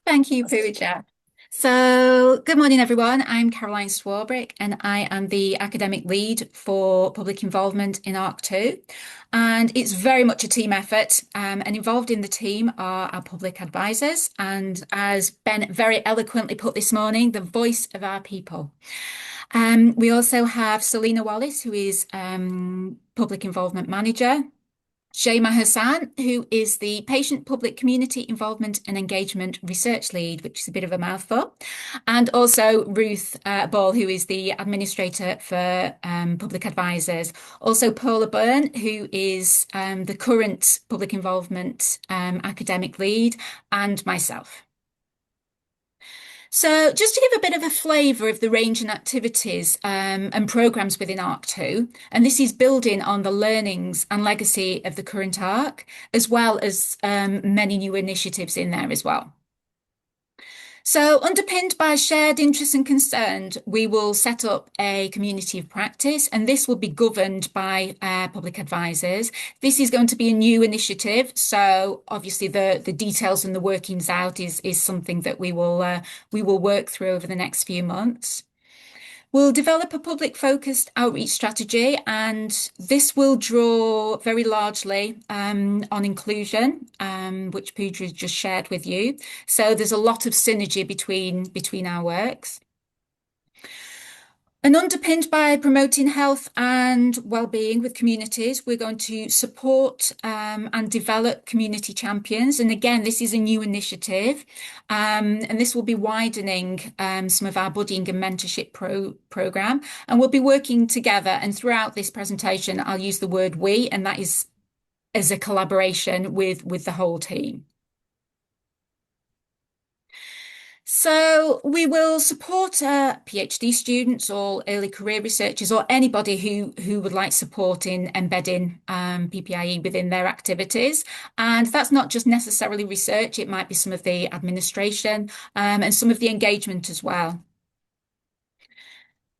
Thank you, Pooja. So, good morning, everyone. I'm Caroline Swarbrick, and I am the academic lead for public involvement in ARC2. And it's very much a team effort. And involved in the team are our public advisors. And as Ben very eloquently put this morning, the voice of our people. We also have Selena Wallace, who is public involvement manager. Shema Hassan, who is the Patient Public Community Involvement and Engagement Research Lead, which is a bit of a mouthful, and also Ruth Ball, who is the Administrator for Public Advisors. Also Paula Byrne, who is the current Public Involvement Academic Lead, and myself. So just to give a bit of a flavour of the range and activities and programmes within ARC2, and this is building on the learnings and legacy of the current ARC, as well as many new initiatives in there as well. So underpinned by shared interest and concern, we will set up a community of practice, and this will be governed by public advisors. This is going to be a new initiative, so obviously the details and the workings out is something that we will work through over the next few months. We'll develop a public-focused outreach strategy, and this will draw very largely on inclusion, which Pooja just shared with you. So there's a lot of synergy between our works. And underpinned by promoting health and well-being with communities, we're going to support and develop community champions. And again, this is a new initiative, and this will be widening some of our buddying and mentorship program. And we'll be working together. And throughout this presentation, I'll use the word we, and that is as a collaboration with the whole team. So we will support PhD students or early career researchers or anybody who would like support in embedding PPIE within their activities. And that's not just necessarily research, it might be some of the administration and some of the engagement as well.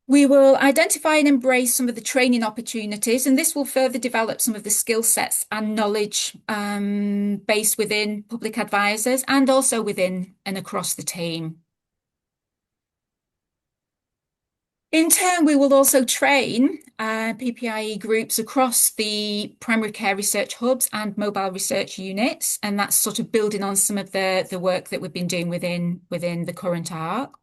We will identify and embrace some of the training opportunities, and this will further develop some of the skill sets and knowledge based within public advisors and also within and across the team. In turn, we will also train PPIE groups across the primary care research hubs and mobile research units, and that's sort of building on some of the work that we've been doing within the current ARC.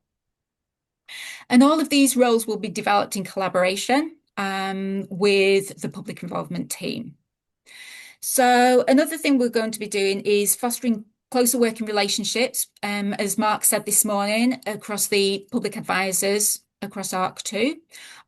And all of these roles will be developed in collaboration with the public involvement team. So another thing we're going to be doing is fostering closer working relationships, as Mark said this morning, across the public advisors across ARC2.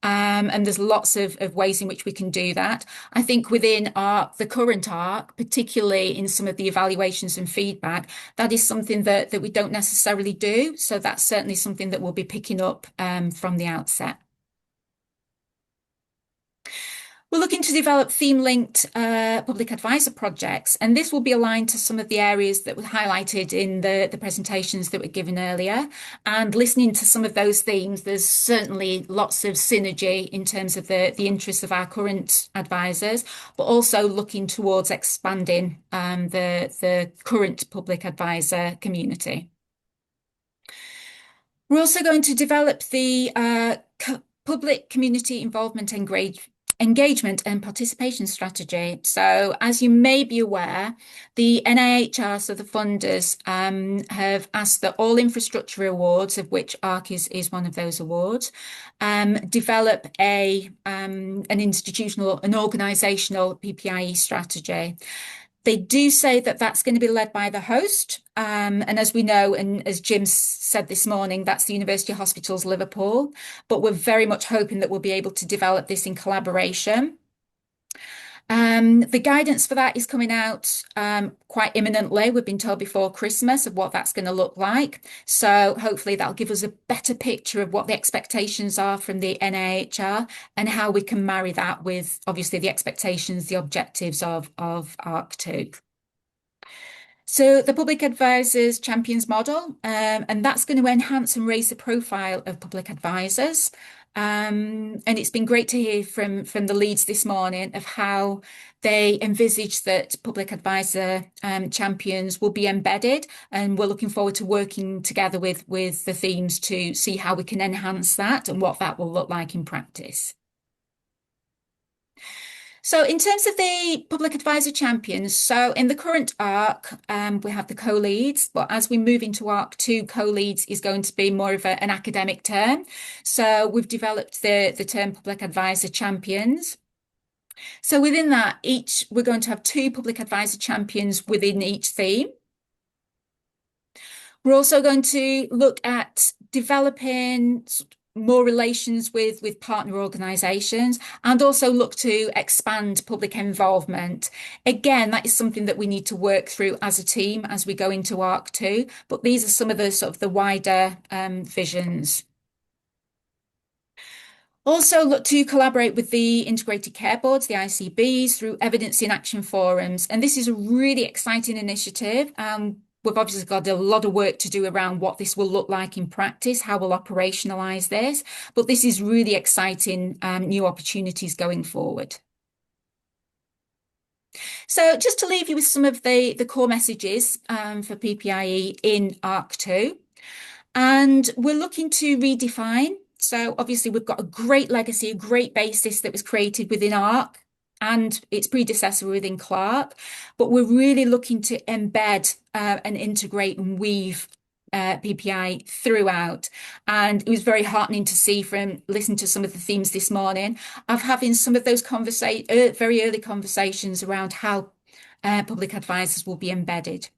And there's lots of ways in which we can do that. I think within the current ARC, particularly in some of the evaluations and feedback, that is something that we don't necessarily do. So that's certainly something that we'll be picking up from the outset. We're looking to develop theme-linked public advisor projects, and this will be aligned to some of the areas that were highlighted in the presentations that were given earlier. And listening to some of those themes, there's certainly lots of synergy in terms of the interests of our current advisors, but also looking towards expanding the current public advisor community. We're also going to develop the public community involvement engagement and participation strategy. So as you may be aware, the NIHR, so the funders, have asked that all infrastructure awards, of which ARC is one of those awards, develop an organisational PPIE strategy. They do say that that's going to be led by the host. And as we know, and as Jim said this morning, that's the University Hospitals Liverpool. But we're very much hoping that we'll be able to develop this in collaboration. The guidance for that is coming out quite imminently. We've been told before Christmas of what that's going to look like. So hopefully that'll give us a better picture of what the expectations are from the NIHR and how we can marry that with obviously the expectations, the objectives of ARC2. So the Public Advisors Champions Model, and that's going to enhance and raise the profile of public advisors. And it's been great to hear from the leads this morning of how they envisage that public advisor champions will be embedded, and we're looking forward to working together with the themes to see how we can enhance that and what that will look like in practice. So in terms of the public advisor champions, so in the current ARC, we have the co-leads, but as we move into ARC2, co-leads is going to be more of an academic term. So we've developed the term public advisor champions. So within that, we're going to have 2 public advisor champions within each theme. We're also going to look at developing more relations with partner organisations and also look to expand public involvement. Again, that is something that we need to work through as a team as we go into ARC2, but these are some of the sort of the wider visions. Also look to collaborate with the integrated care boards, the ICBs, through evidence in action forums. And this is a really exciting initiative. We've obviously got a lot of work to do around what this will look like in practice, how we'll operationalise this, but this is really exciting new opportunities going forward. So just to leave you with some of the core messages for PPIE in ARC2, and we're looking to redefine So obviously we've got a great legacy, a great basis that was created within ARC and its predecessor within Clark, but we're really looking to embed and integrate and weave PPI throughout. And it was very heartening to see from listening to some of the themes this morning of having some of those very early conversations around how public advisors will be embedded.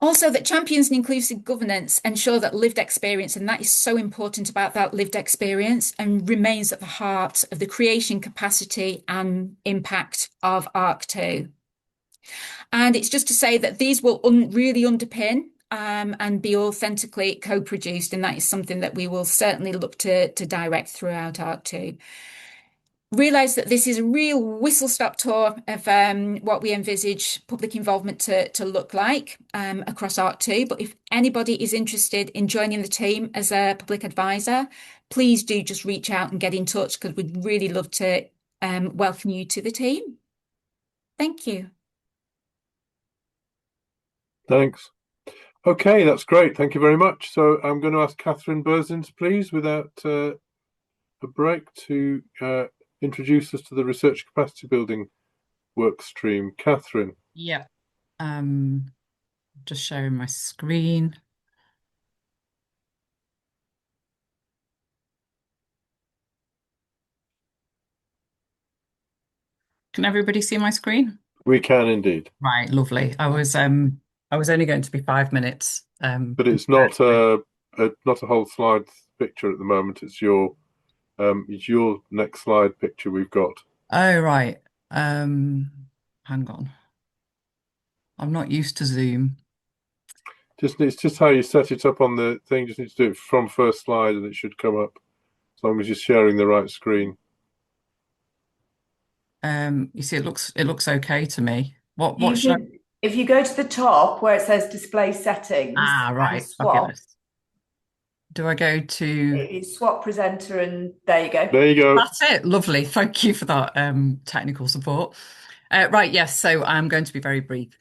Also, that champions and inclusive governance ensure that lived experience, and that is so important about that lived experience, and remains at the heart of the creation capacity and impact of ARC2. And it's just to say that these will really underpin and be authentically co-produced, and that is something that we will certainly look to direct throughout ARC2. Realise that this is a real whistle-stop tour of what we envisage public involvement to look like across ARC2. But if anybody is interested in joining the team as a public advisor, please do just reach out and get in touch, because we'd really love to welcome you to the team. Thank you. Thanks. Okay, that's great. Thank you very much. So I'm going to ask Catherine Burzins, please, without a break, to introduce us to the research capacity building work stream. Catherine. Yeah, just sharing my screen. Can everybody see my screen? We can indeed. Right, lovely. I was only going to be 5 minutes. But it's not a whole slide picture at the moment. It's your next slide picture we've got. Oh, right. Hang on. I'm not used to Zoom. It's just how you set it up on the thing. Just need to do it from first slide, and it should come up as long as you're sharing the right screen. You see, it looks okay to me. What should I? If you go to the top where it says display settings, right. swap. Fabulous. Do I go to? It's swap presenter, and there you go. There you go. That's it. Lovely. Thank you for that technical support. Right, yes. So I'm going to be very brief.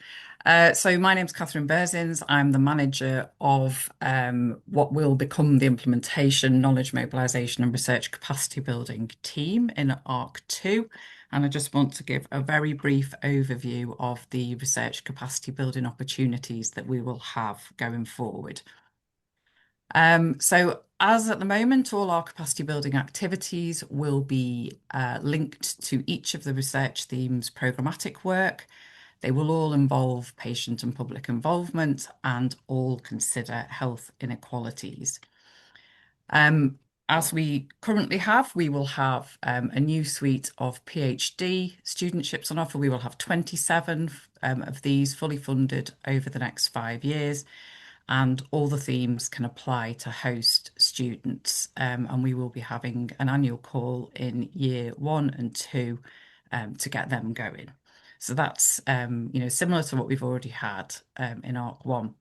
So my name's Catherine Burzins. I'm the manager of what will become the implementation, knowledge mobilisation and research capacity building team in ARC2. And I just want to give a very brief overview of the research capacity building opportunities that we will have going forward. So as at the moment, all our capacity building activities will be linked to each of the research themes programmatic work. They will all involve patient and public involvement and all consider health inequalities. As we currently have, we will have a new suite of PhD studentships on offer. We will have 27 of these fully funded over the next 5 years, and all the themes can apply to host students. And we will be having an annual call in year 1 and 2 to get them going. So that's similar to what we've already had in ARC1.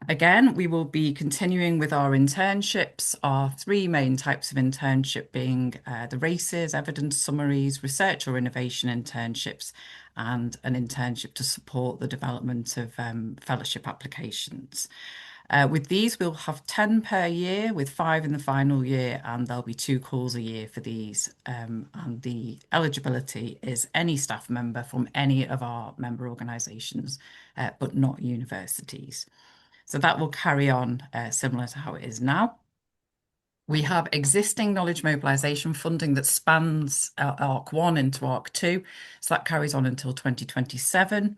Again, we will be continuing with our internships, our 3 main types of internship being the RACEs, evidence summaries, research or innovation internships, and an internship to support the development of fellowship applications. With these, we'll have 10 per year, with 5 in the final year, and there'll be 2 calls a year for these. And the eligibility is any staff member from any of our member organisations, but not universities. So that will carry on similar to how it is now. We have existing knowledge mobilisation funding that spans ARC1 into ARC2, so that carries on until 2027.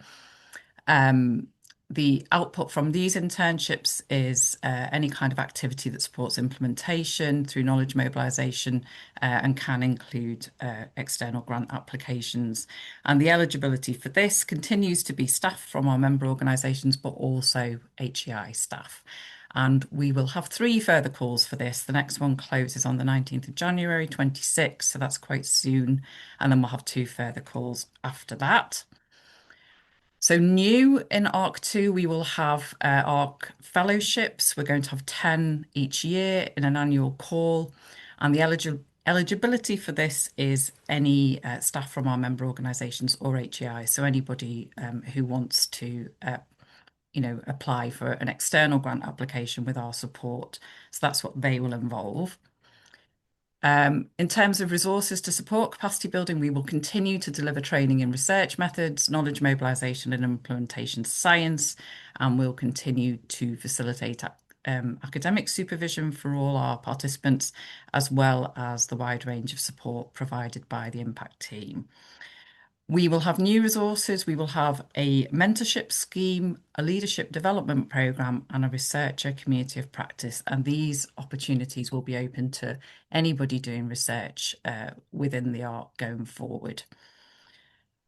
The output from these internships is any kind of activity that supports implementation through knowledge mobilisation and can include external grant applications. And the eligibility for this continues to be staff from our member organisations, but also HEI staff. And we will have 3 further calls for this. The next one closes on the 19th of January 26, so that's quite soon. And then we'll have 2 further calls after that. So new in ARC2, we will have ARC fellowships. We're going to have 10 each year in an annual call. And the eligibility for this is any staff from our member organisations or HEI. So anybody who wants to apply for an external grant application with our support. So that's what they will involve. In terms of resources to support capacity building, we will continue to deliver training in research methods, knowledge mobilisation and implementation science, and we'll continue to facilitate academic supervision for all our participants, as well as the wide range of support provided by the Impact team. We will have new resources. We will have a mentorship scheme, a leadership development programme, and a researcher community of practice. And these opportunities will be open to anybody doing research within the ARC going forward.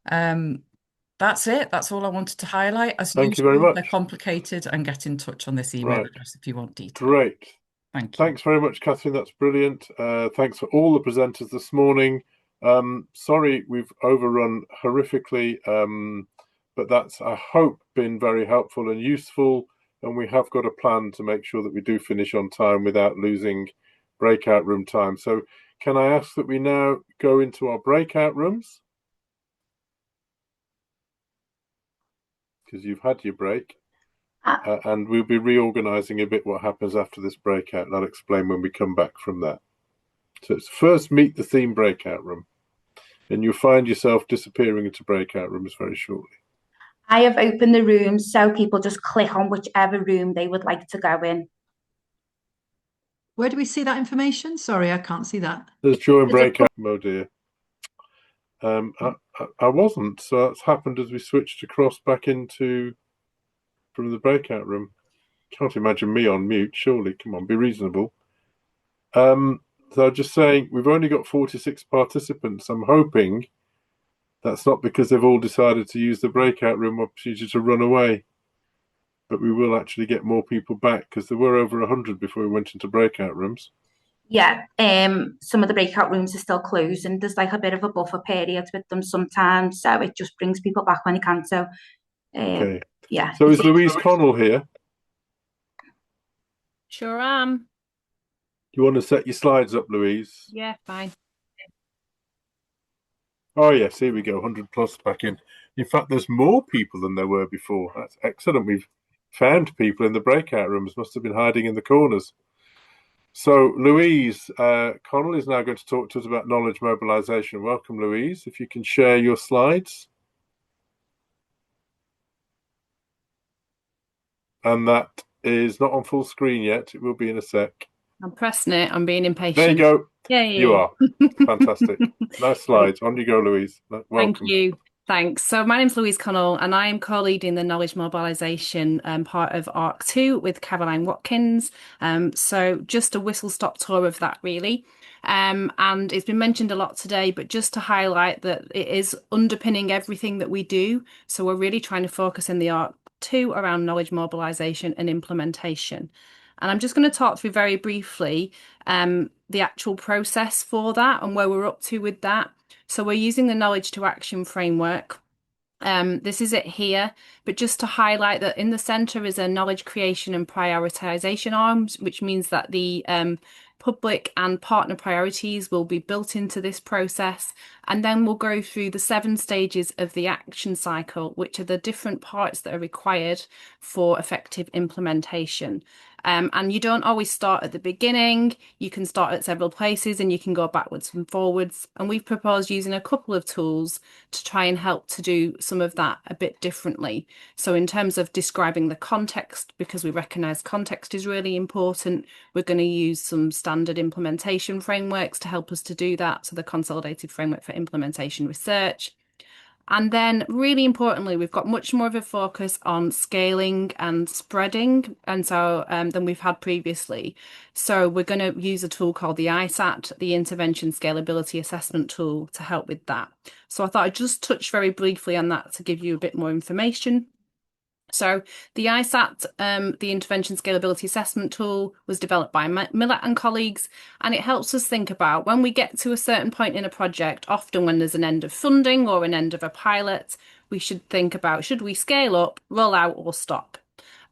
That's it. That's all I wanted to highlight. As Thank you very usual, much. they're complicated, and get in touch on this email Right. address if you want details. Great. Thank you. Thanks very much, Catherine. That's brilliant. Thanks for all the presenters this morning. Sorry we've overrun horrifically, but that's, I hope, been very helpful and useful. And we have got a plan to make sure that we do finish on time without losing breakout room time. So can I ask that we now go into our breakout rooms? Because you've had your break. And we'll be reorganising a bit what happens after this breakout. And I'll explain when we come back from that. So it's first meet the theme breakout room. And you'll find yourself disappearing into breakout rooms very shortly. I have opened the rooms so people just click on whichever room they would like to go in. Where do we see that information? Sorry, I can't see that. There's join breakout. Oh dear. I wasn't, so that's happened as we switched across back into from the breakout room. Can't imagine me on mute, surely. Come on, be reasonable. So I'm just saying, we've only got 46 participants. I'm hoping that's not because they've all decided to use the breakout room opportunity to run away. But we will actually get more people back because there were over 100 before we went into breakout rooms. Yeah, some of the breakout rooms are still closed and there's like a bit of a buffer period with them sometimes. So it just brings people back when you can. So, okay. Yeah. So is Louise Connell here? Sure am. You want to set your slides up, Louise? Yeah, fine. Oh, yes, here we go, 100 plus back in. In fact, there's more people than there were before. That's excellent. We've found people in the breakout rooms, must have been hiding in the corners. So Louise Connell is now going to talk to us about knowledge mobilisation. Welcome, Louise. If you can share your slides. And that is not on full screen yet. It will be in a sec. I'm pressing it. I'm being impatient. There you go. Yay. You are. Fantastic. Nice slides. On you go, Louise. Welcome. Thank you. Thanks. So my name's Louise Connell and I am co-leading the knowledge mobilisation part of ARC2 with Caroline Watkins. So just a whistle-stop tour of that, really. And it's been mentioned a lot today, but just to highlight that it is underpinning everything that we do. So we're really trying to focus in the ARC2 around knowledge mobilisation and implementation. And I'm just going to talk through very briefly the actual process for that and where we're up to with that. So we're using the knowledge to action framework. This is it here, but just to highlight that in the centre is a knowledge creation and prioritisation arms, which means that the public and partner priorities will be built into this process. And then we'll go through the 7 stages of the action cycle, which are the different parts that are required for effective implementation. And you don't always start at the beginning. You can start at several places and you can go backwards and forwards. And we've proposed using a couple of tools to try and help to do some of that a bit differently. So in terms of describing the context, because we recognise context is really important, we're going to use some standard implementation frameworks to help us to do that. So the Consolidated Framework for Implementation Research. And then really importantly, we've got much more of a focus on scaling and spreading and so than we've had previously. So we're going to use a tool called the ISAT, the Intervention Scalability Assessment Tool, to help with that. So I thought I'd just touch very briefly on that to give you a bit more information. So the ISAT, the Intervention Scalability Assessment Tool, was developed by Millett and colleagues, and it helps us think about when we get to a certain point in a project, often when there's an end of funding or an end of a pilot, we should think about, should we scale up, roll out or stop?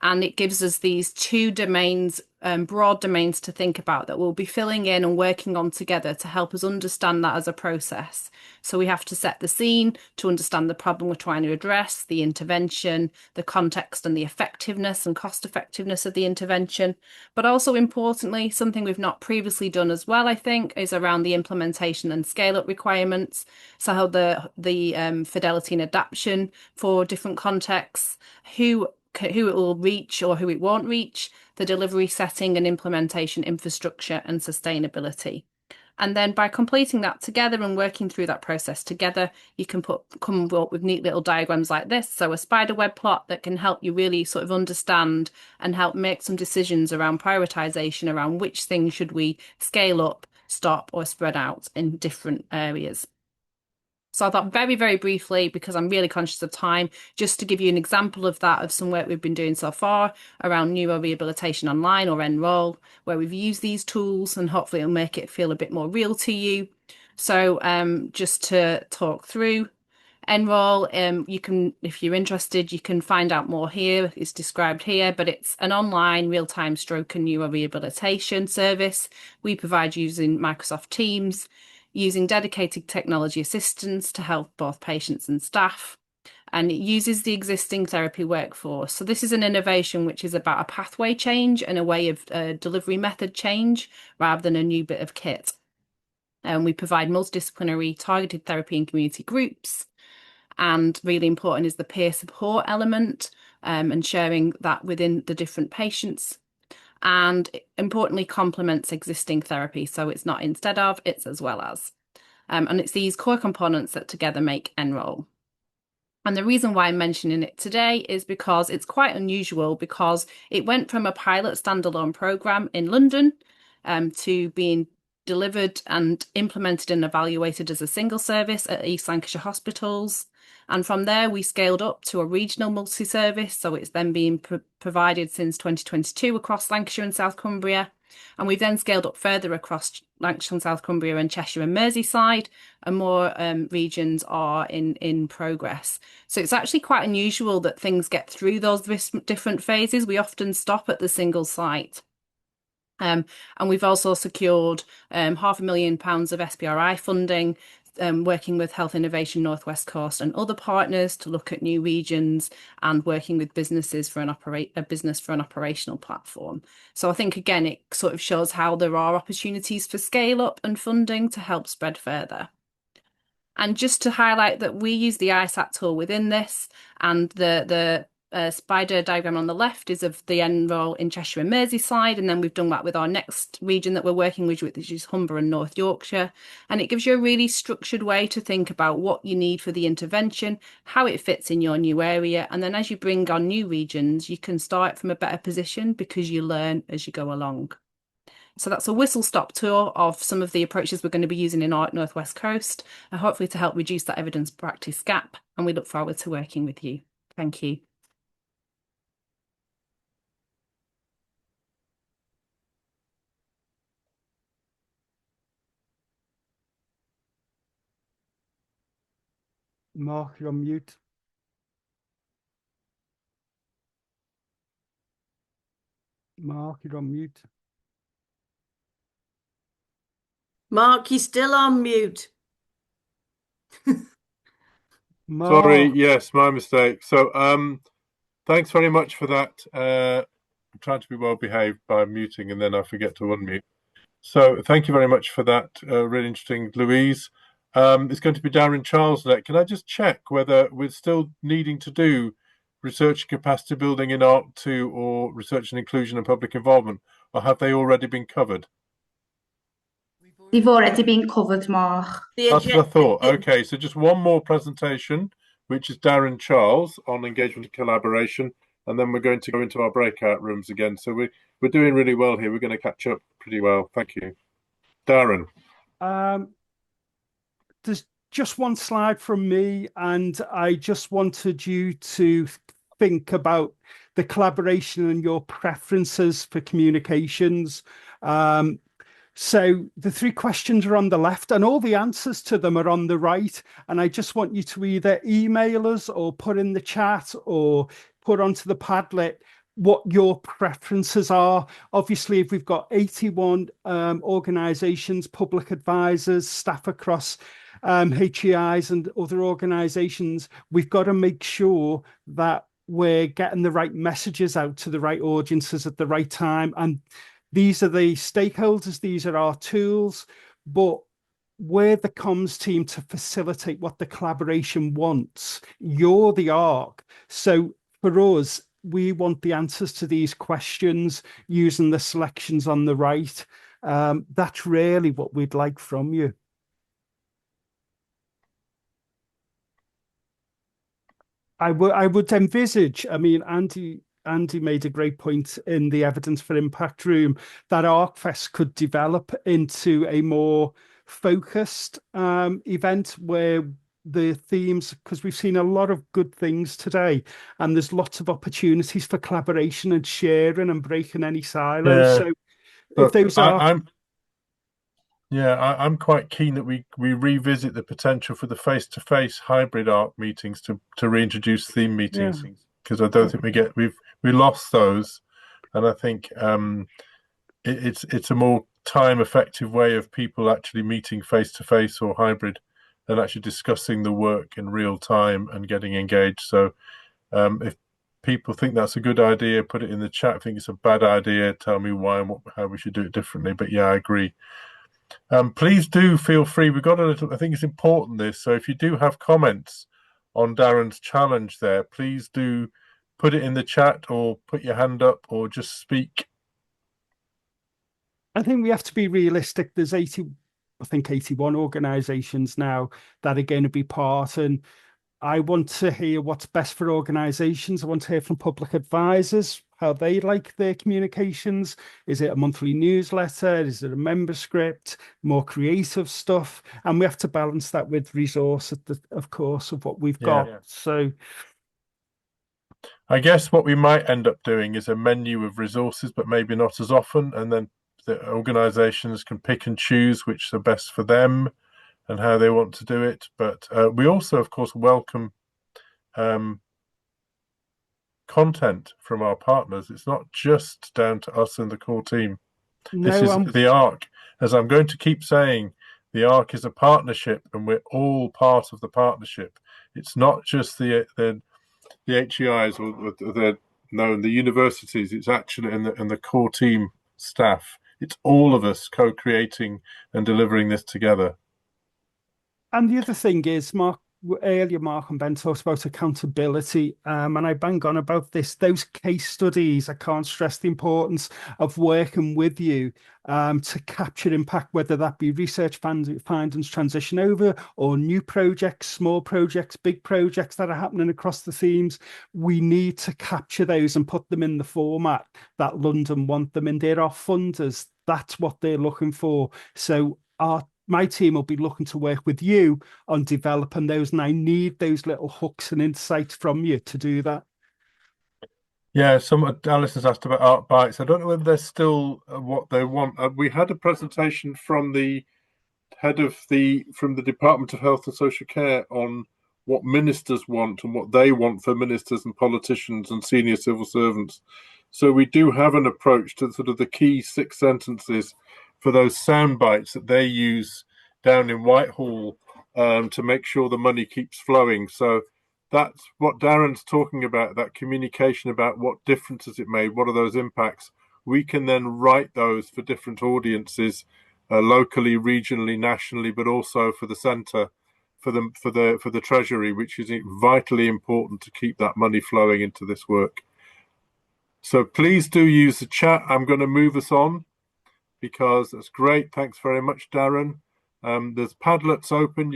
And it gives us these 2 domains broad domains to think about that we'll be filling in and working on together to help us understand that as a process. So we have to set the scene to understand the problem we're trying to address, the intervention, the context and the effectiveness and cost effectiveness of the intervention. But also importantly, something we've not previously done as well, I think, is around the implementation and scale up requirements. So how the fidelity and adaptation for different contexts, who it will reach or who it won't reach, the delivery setting and implementation infrastructure and sustainability. And then by completing that together and working through that process together, you can come up with neat little diagrams like this. So a spider web plot that can help you really sort of understand and help make some decisions around prioritization, around which things should we scale up, stop, or spread out in different areas. So I thought very, very briefly, because I'm really conscious of time, just to give you an example of that, of some work we've been doing so far around neurorehabilitation online or Enroll, where we've used these tools and hopefully it'll make it feel a bit more real to you. So just to talk through Enroll, you can, if you're interested, you can find out more here. It's described here, but it's an online real-time stroke and neurorehabilitation service we provide using Microsoft Teams, using dedicated technology assistance to help both patients and staff. And it uses the existing therapy workforce. So this is an innovation which is about a pathway change and a way of delivery method change rather than a new bit of kit. And we provide multidisciplinary targeted therapy in community groups. And really important is the peer support element and sharing that within the different patients. And importantly, complements existing therapy. So it's not instead of, it's as well as. And it's these core components that together make Enroll. And the reason why I'm mentioning it today is because it's quite unusual, because it went from a pilot standalone program in London to being delivered and implemented and evaluated as a single service at East Lancashire hospitals. And from there, we scaled up to a regional multi-service. So it's then been provided since 2022 across Lancashire and South Cumbria. And we've then scaled up further across Lancashire and South Cumbria and Cheshire and Merseyside, and more regions are in progress. So it's actually quite unusual that things get through those different phases. We often stop at the single site. And we've also secured £500,000 of SPRI funding, working with Health Innovation North West Coast and other partners to look at new regions and working with businesses for a business for an operational platform. So I think, again, it sort of shows how there are opportunities for scale up and funding to help spread further. And just to highlight that we use the ISAT tool within this, and the spider diagram on the left is of the Enroll in Cheshire and Merseyside, and then we've done that with our next region that we're working with, which is Humber and North Yorkshire. And it gives you a really structured way to think about what you need for the intervention, how it fits in your new area, and then as you bring on new regions, you can start from a better position because you learn as you go along. So that's a whistle-stop tour of some of the approaches we're going to be using in our North West Coast, and hopefully to help reduce that evidence practice gap. And we look forward to working with you. Thank you. Mark, you're on mute. Mark, you're on mute. Mark, you're still on mute. Mark. Sorry, yes, my mistake. So thanks very much for that. I'm trying to be well behaved by muting and then I forget to unmute. So thank you very much for that. Really interesting, Louise. It's going to be Darren Charles next. Can I just check whether we're still needing to do research and capacity building in ARC2 or research and inclusion and public involvement, or have they already been covered? They've already been covered, Mark. That's what I thought. Okay, so just one more presentation, which is Darren Charles on engagement and collaboration, and then we're going to go into our breakout rooms again. So we're doing really well here. We're going to catch up pretty well. Thank you. Darren. There's just one slide from me, and I just wanted you to think about the collaboration and your preferences for communications. So the 3 questions are on the left and all the answers to them are on the right. And I just want you to either email us or put in the chat or put onto the Padlet what your preferences are. Obviously, if we've got 81 organisations, public advisors, staff across HEIs and other organisations, we've got to make sure that we're getting the right messages out to the right audiences at the right time. And these are the stakeholders, these are our tools, but we're the comms team to facilitate what the collaboration wants. You're the ARC. So for us, we want the answers to these questions using the selections on the right. That's really what we'd like from you. I would envisage, I mean, Andy made a great point in the Evidence for Impact room, that ARCFEST could develop into a more focused event where the themes, because we've seen a lot of good things today, and there's lots of opportunities for collaboration and sharing and breaking any silos. So if those are... I'm quite keen that we revisit the potential for the face-to-face hybrid ARC meetings to reintroduce theme meetings, because I don't think we lost those, and I think it's a more time-effective way of people actually meeting face-to-face or hybrid and actually discussing the work in real time and getting engaged. So if people think that's a good idea, put it in the chat. If you think it's a bad idea, tell me why and how we should do it differently. But yeah, I agree. Please do feel free. We've got a little, I think it's important this. So if you do have comments on Darren's challenge there, please do put it in the chat or put your hand up or just speak. I think we have to be realistic. There's 81 organisations now that are going to be part, and I want to hear what's best for organisations. I want to hear from public advisors, how they like their communications. Is it a monthly newsletter? Is it a member script? More creative stuff? And we have to balance that with resource, of course, of what we've got. So I guess what we might end up doing is a menu of resources, but maybe not as often. And then the organisations can pick and choose which are best for them and how they want to do it. But we also, of course, welcome content from our partners. It's not just down to us and the core team. This is the ARC. As I'm going to keep saying, the ARC is a partnership, and we're all part of the partnership. It's not just the HEIs or the universities. It's actually and the core team staff. It's all of us co-creating and delivering this together. And the other thing is, earlier Mark and Ben talked about accountability, and I bang on about this. Those case studies, I can't stress the importance of working with you to capture impact, whether that be research findings transition over or new projects, small projects, big projects that are happening across the themes. We need to capture those and put them in the format that London want them in. There are funders. That's what they're looking for. So my team will be looking to work with you on developing those, and I need those little hooks and insights from you to do that. Yeah, Alice has asked about Art Bites. I don't know whether they're still what they want. We had a presentation from the head of from the Department of Health and Social Care on what ministers want and what they want for ministers and politicians and senior civil servants. So we do have an approach to sort of the key 6 sentences for those sound bites that they use down in Whitehall to make sure the money keeps flowing. So that's what Darren's talking about, that communication about what differences it made, what are those impacts. We can then write those for different audiences, locally, regionally, nationally, but also for the centre, for the Treasury, which is vitally important to keep that money flowing into this work. So please do use the chat. I'm going to move us on because that's great. Thanks very much, Darren. There's Padlets open.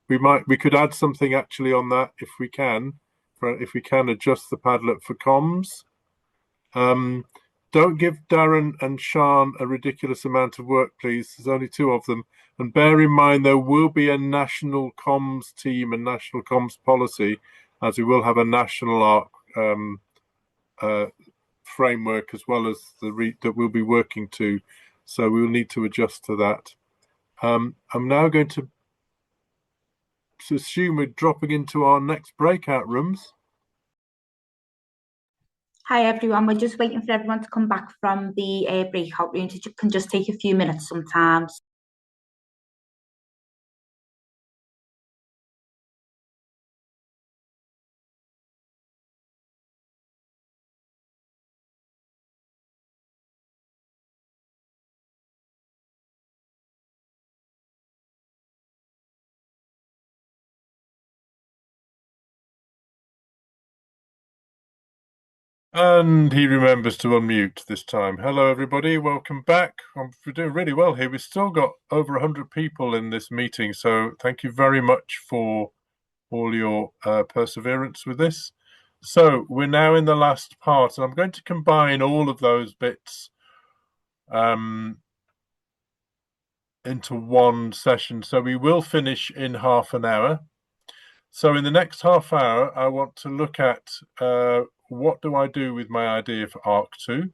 We could add something actually on that if we can adjust the Padlet for comms. Don't give Darren and Sian a ridiculous amount of work, please. There's only 2 of them. And bear in mind, there will be a national comms team and national comms policy, as we will have a national ARC framework as well as that we'll be working to. So we will need to adjust to that. I'm now going to assume we're dropping into our next breakout rooms. Hi everyone, we're just waiting for everyone to come back from the breakout rooms. It can just take a few minutes sometimes. And he remembers to unmute this time. Hello, everybody. Welcome back. We're doing really well here. We've still got over 100 people in this meeting, so thank you very much for all your perseverance with this. So we're now in the last part, and I'm going to combine all of those bits into one session. So we will finish in half an hour. So in the next half hour, I want to look at what do I do with my idea for ARC 2,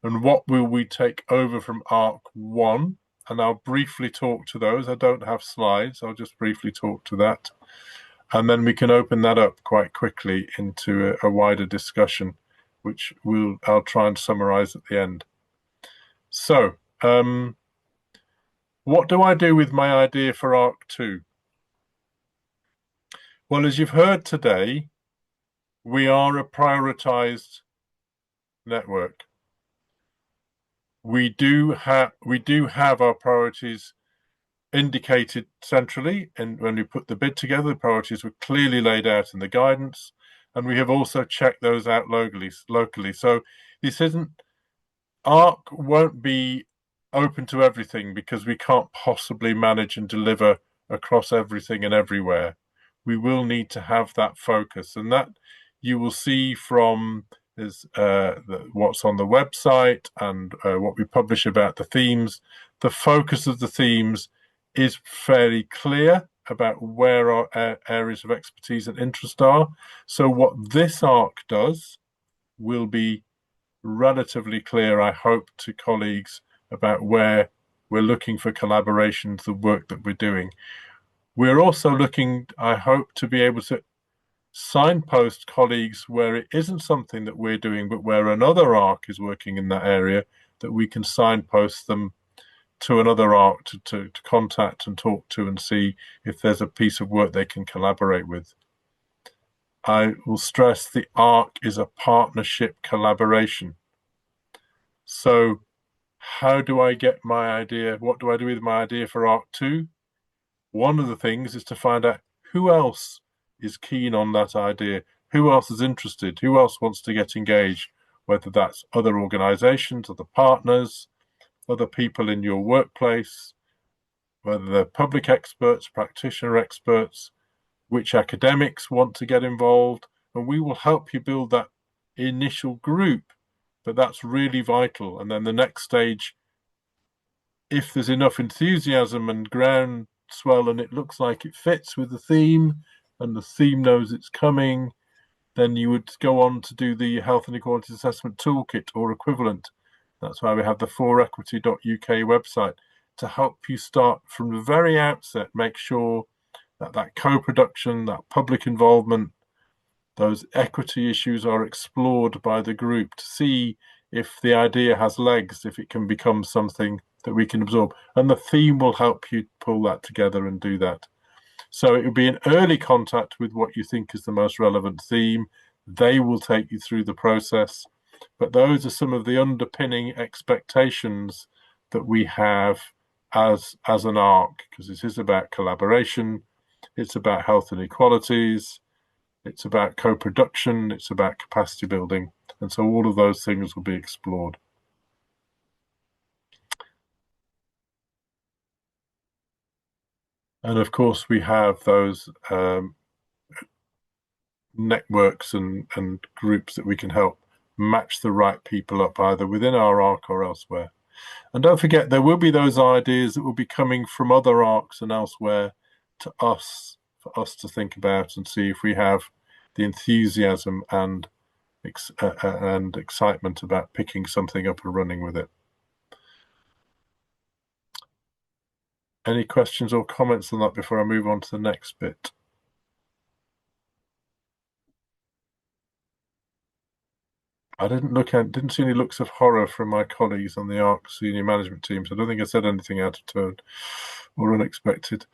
and what will we take over from ARC 1, and I'll briefly talk to those. I don't have slides, I'll just briefly talk to that. And then we can open that up quite quickly into a wider discussion, which I'll try and summarize at the end. So, what do I do with my idea for ARC 2? Well, as you've heard today, we are a prioritized network. We do have our priorities indicated centrally, and when we put the bid together, the priorities were clearly laid out in the guidance, and we have also checked those out locally. So this isn't, ARC won't be open to everything because we can't possibly manage and deliver across everything and everywhere. We will need to have that focus, and that you will see from what's on the website and what we publish about the themes. The focus of the themes is fairly clear about where our areas of expertise and interest are. So what this ARC does will be relatively clear, I hope, to colleagues about where we're looking for collaborations, the work that we're doing. We're also looking, I hope, to be able to signpost colleagues where it isn't something that we're doing, but where another ARC is working in that area, that we can signpost them to another ARC to contact and talk to and see if there's a piece of work they can collaborate with. I will stress the ARC is a partnership collaboration. So how do I get my idea? What do I do with my idea for ARC 2? One of the things is to find out who else is keen on that idea, who else is interested, who else wants to get engaged, whether that's other organizations, other partners, other people in your workplace, whether they're public experts, practitioner experts, which academics want to get involved, and we will help you build that initial group. But that's really vital. And then the next stage, if there's enough enthusiasm and groundswell and it looks like it fits with the theme and the theme knows it's coming, then you would go on to do the Health and Equality Assessment Toolkit or equivalent. That's why we have the forequity.uk website to help you start from the very outset, make sure that that co-production, that public involvement, those equity issues are explored by the group to see if the idea has legs, if it can become something that we can absorb. And the theme will help you pull that together and do that. So it will be an early contact with what you think is the most relevant theme. They will take you through the process. But those are some of the underpinning expectations that we have as an ARC, because this is about collaboration, it's about health inequalities, it's about co-production, it's about capacity building. And so all of those things will be explored. And of course, we have those networks and groups that we can help match the right people up either within our ARC or elsewhere. And don't forget, there will be those ideas that will be coming from other ARCs and elsewhere to us, for us to think about and see if we have the enthusiasm and excitement about picking something up and running with it. Any questions or comments on that before I move on to the next bit? I didn't see any looks of horror from my colleagues on the ARC senior management team, so I don't think I said anything out of turn or unexpected.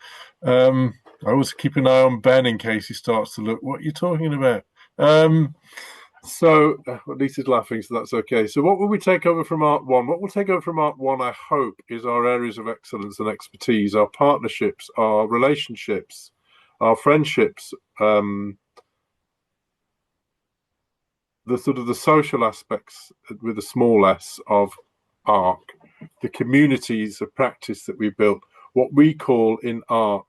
I always keep an eye on Ben in case he starts to look, what are you talking about? So at least he's laughing, so that's okay. So what will we take over from ARC 1? What we'll take over from ARC 1, I hope, is our areas of excellence and expertise, our partnerships, our relationships, our friendships, the sort of the social aspects with a small s of ARC, the communities of practice that we built, what we call in ARC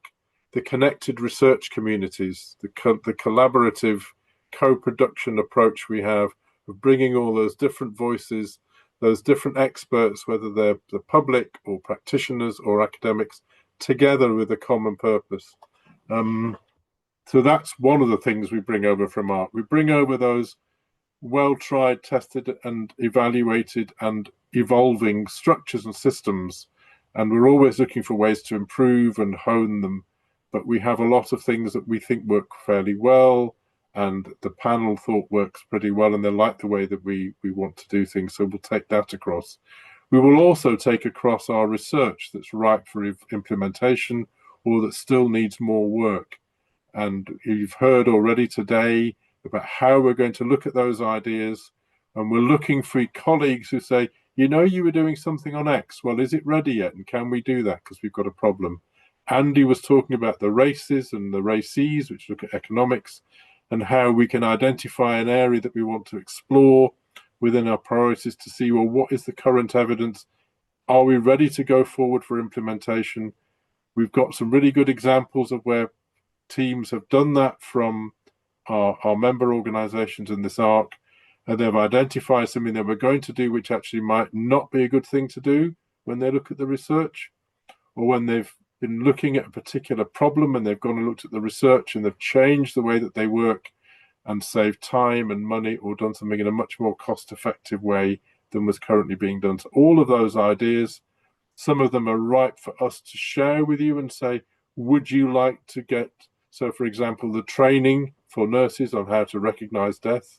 the connected research communities, the collaborative co-production approach we have of bringing all those different voices, those different experts, whether they're the public or practitioners or academics, together with a common purpose. So that's one of the things we bring over from ARC. We bring over those well-tried, tested and evaluated and evolving structures and systems, and we're always looking for ways to improve and hone them, but we have a lot of things that we think work fairly well, and the panel thought works pretty well, and they like the way that we want to do things, so we'll take that across. We will also take across our research that's ripe for implementation or that still needs more work, and you've heard already today about how we're going to look at those ideas, and we're looking for colleagues who say, you know, you were doing something on X, well, is it ready yet, and can we do that, because we've got a problem. Andy was talking about the races and the races, which look at economics, and how we can identify an area that we want to explore within our priorities to see, well, what is the current evidence? Are we ready to go forward for implementation? We've got some really good examples of where teams have done that from our member organizations in this ARC, and they've identified something that we're going to do which actually might not be a good thing to do when they look at the research, or when they've been looking at a particular problem and they've gone and looked at the research and they've changed the way that they work and saved time and money, or done something in a much more cost-effective way than was currently being done. So all of those ideas, some of them are ripe for us to share with you and say, would you like to get, so for example, the training for nurses on how to recognize death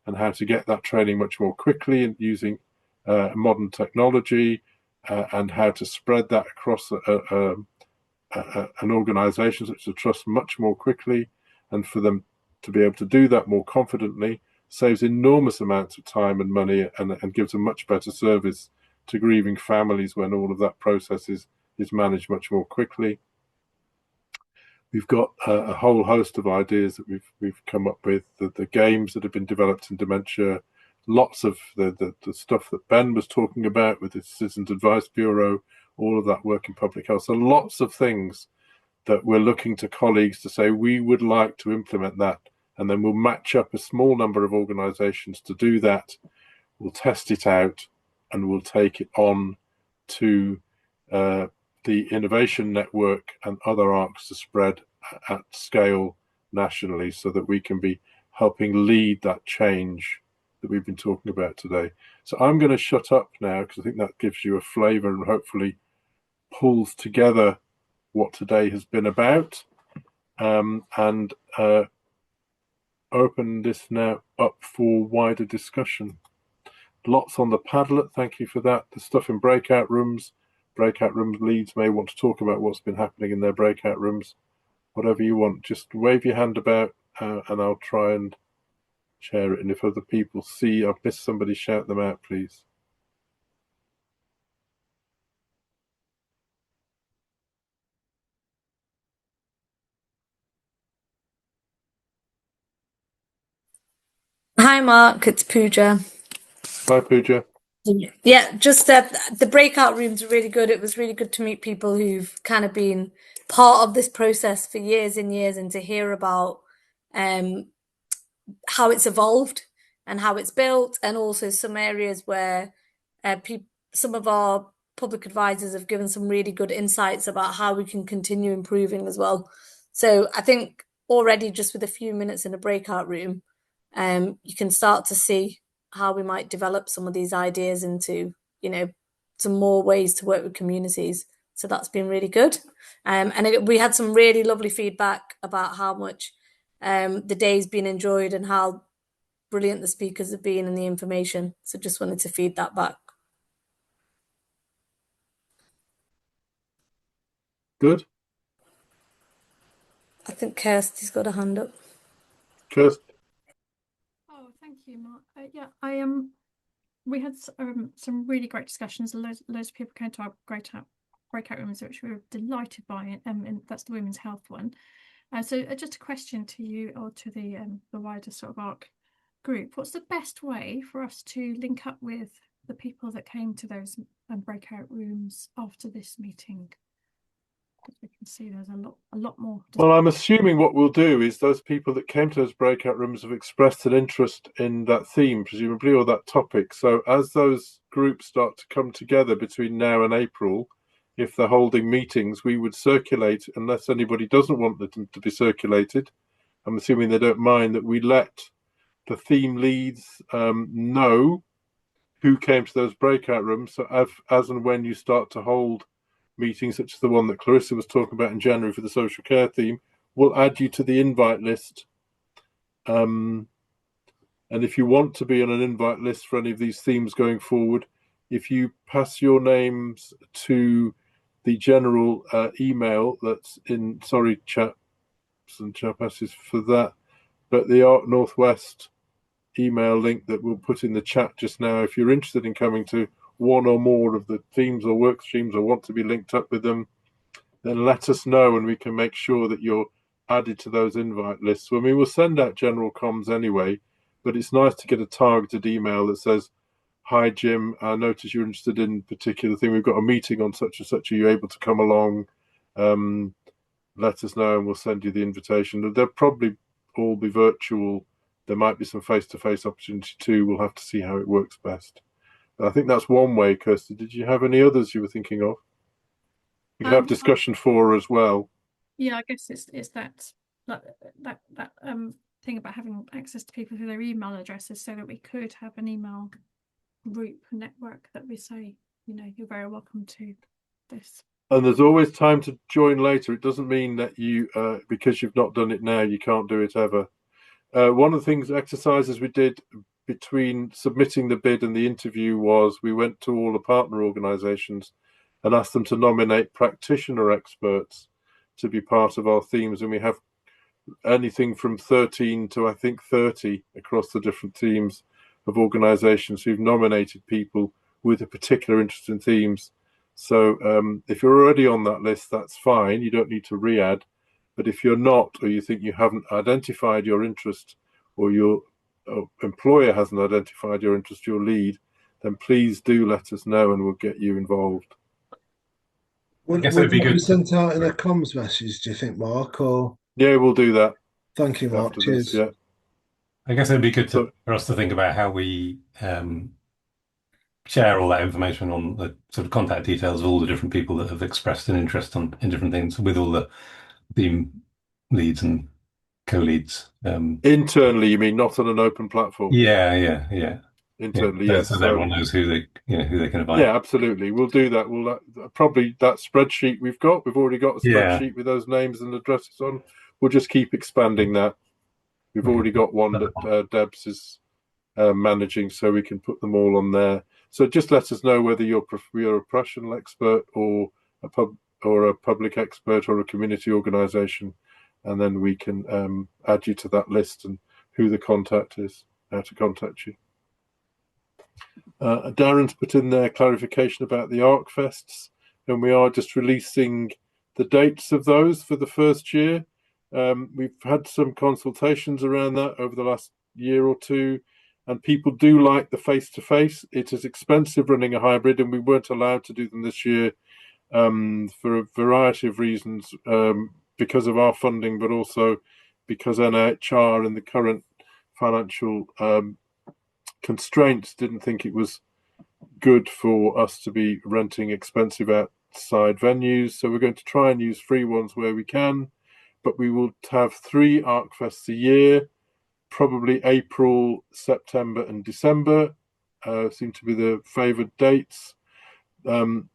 and how to get that training much more quickly and using modern technology, and how to spread that across an organization such as a trust much more quickly, and for them to be able to do that more confidently saves enormous amounts of time and money, and gives a much better service to grieving families when all of that process is managed much more quickly. We've got a whole host of ideas that we've come up with, the games that have been developed in dementia, lots of the stuff that Ben was talking about with the Citizens Advice Bureau, all of that work in public health. So lots of things that we're looking to colleagues to say, we would like to implement that, and then we'll match up a small number of organizations to do that. We'll test it out, and we'll take it on to the innovation network and other ARCs to spread at scale nationally, so that we can be helping lead that change that we've been talking about today. So I'm going to shut up now, because I think that gives you a flavor and hopefully pulls together what today has been about, and open this now up for wider discussion. Lots on the Padlet, thank you for that. The stuff in breakout rooms leads may want to talk about what's been happening in their breakout rooms. Whatever you want, just wave your hand about, and I'll try and share it. And if other people see I've missed somebody, shout them out, please. Hi, Mark. It's Pooja. Bye, Pooja. Yeah, just the breakout rooms are really good. It was really good to meet people who've kind of been part of this process for years and years, and to hear about how it's evolved and how it's built, and also some areas where some of our public advisors have given some really good insights about how we can continue improving as well. So I think already, just with a few minutes in a breakout room, you can start to see how we might develop some of these ideas into, some more ways to work with communities. So that's been really good. We had some really lovely feedback about how much the day's been enjoyed, and how brilliant the speakers have been and the information. So just wanted to feed that back. Good. I think Kirsty's got a hand up. Kirsty. Oh, thank you, Mark. Yeah, we had some really great discussions. Loads of people came to our breakout rooms, which we were delighted by, and that's the women's health one. So just a question to you or to the wider sort of ARC group: what's the best way for us to link up with the people that came to those breakout rooms after this meeting? Because we can see there's a lot more. Well, I'm assuming what we'll do is those people that came to those breakout rooms have expressed an interest in that theme, presumably, or that topic. So as those groups start to come together between now and April, if they're holding meetings, we would circulate, unless anybody doesn't want them to be circulated. I'm assuming they don't mind, that we let the theme leads know who came to those breakout rooms. So as and when you start to hold meetings, such as the one that Clarissa was talking about in January for the social care theme, we'll add you to the invite list. And if you want to be on an invite list for any of these themes going forward, if you pass your names to the general email that's in, sorry, chaps and chapasses for that, but the ARC Northwest email link that we'll put in the chat just now, if you're interested in coming to one or more of the themes or work streams or want to be linked up with them, then let us know and we can make sure that you're added to those invite lists. I mean, we'll send out general comms anyway, but it's nice to get a targeted email that says, "Hi Jim, I notice you're interested in a particular thing. We've got a meeting on such and such. Are you able to come along? Let us know and we'll send you the invitation." They'll probably all be virtual. There might be some face-to-face opportunity too. We'll have to see how it works best. I think that's one way. Kirsty, did you have any others you were thinking of? We can have discussion for as well. Yeah, I guess it's that thing about having access to people through their email addresses, so that we could have an email group network that we say, you're very welcome to this. And there's always time to join later. It doesn't mean that you, because you've not done it now, you can't do it ever. One of the exercises we did between submitting the bid and the interview was we went to all the partner organisations and asked them to nominate practitioner experts to be part of our themes. And we have anything from 13 to I think 30 across the different themes of organisations who've nominated people with a particular interest in themes. So if you're already on that list, that's fine. You don't need to re-add. But if you're not, or you think you haven't identified your interest, or your employer hasn't identified your interest, your lead, then please do let us know and we'll get you involved. Would that be sent out in a comms message, do you think, Mark? Or yeah, we'll do that. Thank you, Mark. Cheers. Yeah. I guess it'd be good for us to think about how we share all that information on the sort of contact details of all the different people that have expressed an interest in different things, with all the theme leads and co-leads. Internally, you mean, not on an open platform? Yeah. Internally, yeah. yes. So everyone knows who they can invite. Yeah, absolutely. We'll do that. We'll probably that spreadsheet we've already got a spreadsheet with those names and addresses on. We'll just keep expanding that. We've already got one that Debs is managing, so we can put them all on there. So just let us know whether you're a professional expert or a public expert or a community organisation, and then we can add you to that list and who the contact is, how to contact you. Darren's put in there clarification about the ARCFESTs, and we are just releasing the dates of those for the first year. We've had some consultations around that over the last year or two, and people do like the face-to-face. It is expensive running a hybrid, and we weren't allowed to do them this year for a variety of reasons, because of our funding, but also because NHR and the current financial constraints didn't think it was good for us to be renting expensive outside venues. So we're going to try and use free ones where we can, but we will have 3 ARCFests a year, probably April, September and December seem to be the favoured dates. And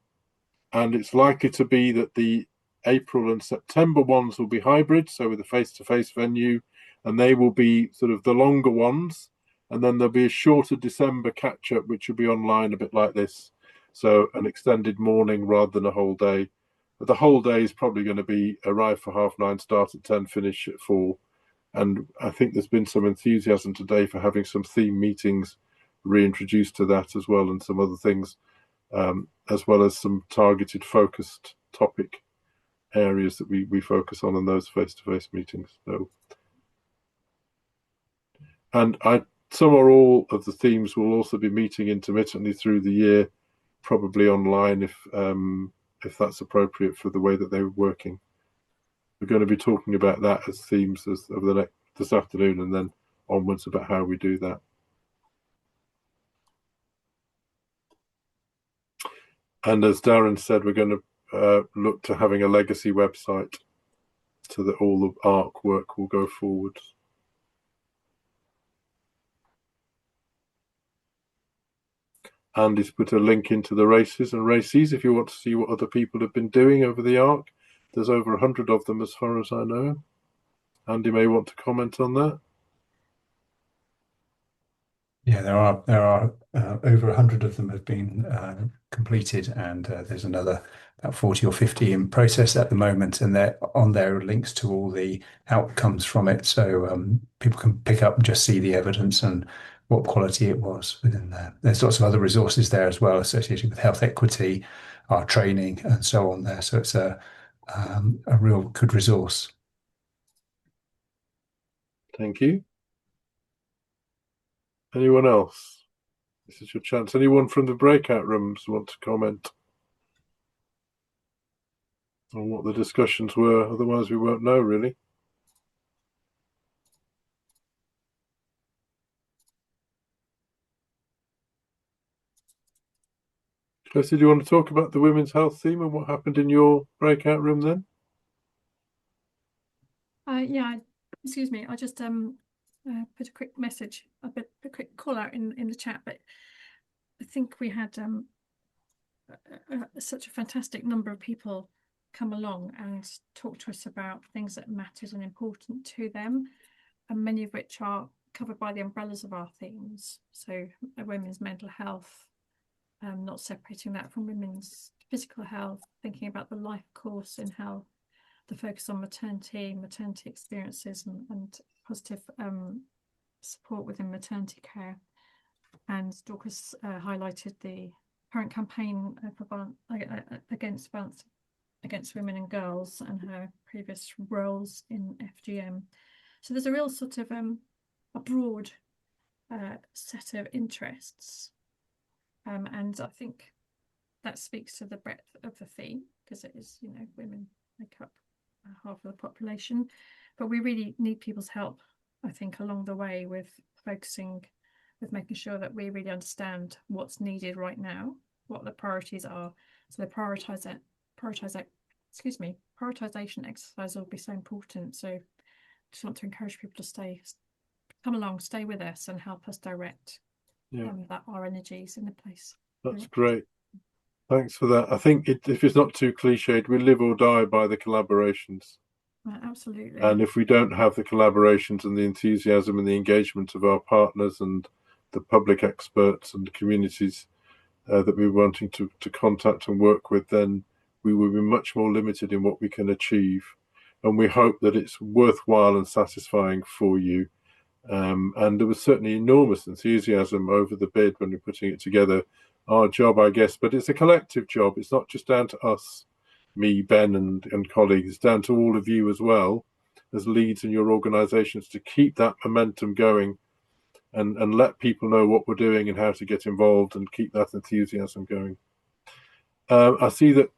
it's likely to be that the April and September ones will be hybrid, so with a face-to-face venue, and they will be sort of the longer ones. and then there'll be a shorter December catch-up, which will be online a bit like this. So an extended morning rather than a whole day. But the whole day is probably going to be arrive for 9:30, start at 10, finish at 4. And I think there's been some enthusiasm today for having some theme meetings reintroduced to that as well, and some other things, as well as some targeted, focused topic areas that we focus on in those face-to-face meetings. So, and some or all of the themes will also be meeting intermittently through the year, probably online if that's appropriate for the way that they're working. We're going to be talking about that as themes this afternoon, and then onwards about how we do that. And as Darren said, we're going to look to having a legacy website so that all the ARC work will go forward. Andy's put a link into the races and races if you want to see what other people have been doing over the ARC. There's over 100 of them as far as I know. Andy may want to comment on that. Yeah, there are over 100 of them have been completed, and there's another about 40 or 50 in process at the moment, and there are links to all the outcomes from it, so people can pick up and just see the evidence and what quality it was within there. There's lots of other resources there as well associated with health equity, our training, and so on there. So it's a real good resource. Thank you. Anyone else? This is your chance. Anyone from the breakout rooms want to comment on what the discussions were? Otherwise, we won't know, really. Tracy, do you want to talk about the women's health theme and what happened in your breakout room then? Yeah, excuse me. I just put a quick message, a quick call out in the chat, but I think we had such a fantastic number of people come along and talk to us about things that mattered and important to them, and many of which are covered by the umbrellas of our themes. So women's mental health, not separating that from women's physical health, thinking about the life course in health, the focus on maternity experiences and positive support within maternity care. And Dorcas highlighted the current campaign for against violence against women and girls and her previous roles in FGM. So there's a real sort of a broad set of interests, and I think that speaks to the breadth of the theme, because it is, you know, women make up half of the population, but we really need people's help, I think, along the way with focusing, with making sure that we really understand what's needed right now, what the priorities are. So the prioritization exercise will be so important. So just want to encourage people to come along, stay with us and help us direct our energies in the place. That's great. Thanks for that. I think if it's not too cliched, we live or die by the collaborations. Absolutely. And if we don't have the collaborations and the enthusiasm and the engagement of our partners and the public experts and the communities that we're wanting to contact and work with, then we will be much more limited in what we can achieve. And we hope that it's worthwhile and satisfying for you. And there was certainly enormous enthusiasm over the bid when we're putting it together. Our job, I guess, but it's a collective job. It's not just down to us, me, Ben, and colleagues. It's down to all of you as well, as leads in your organisations, to keep that momentum going and let people know what we're doing and how to get involved and keep that enthusiasm going. I see that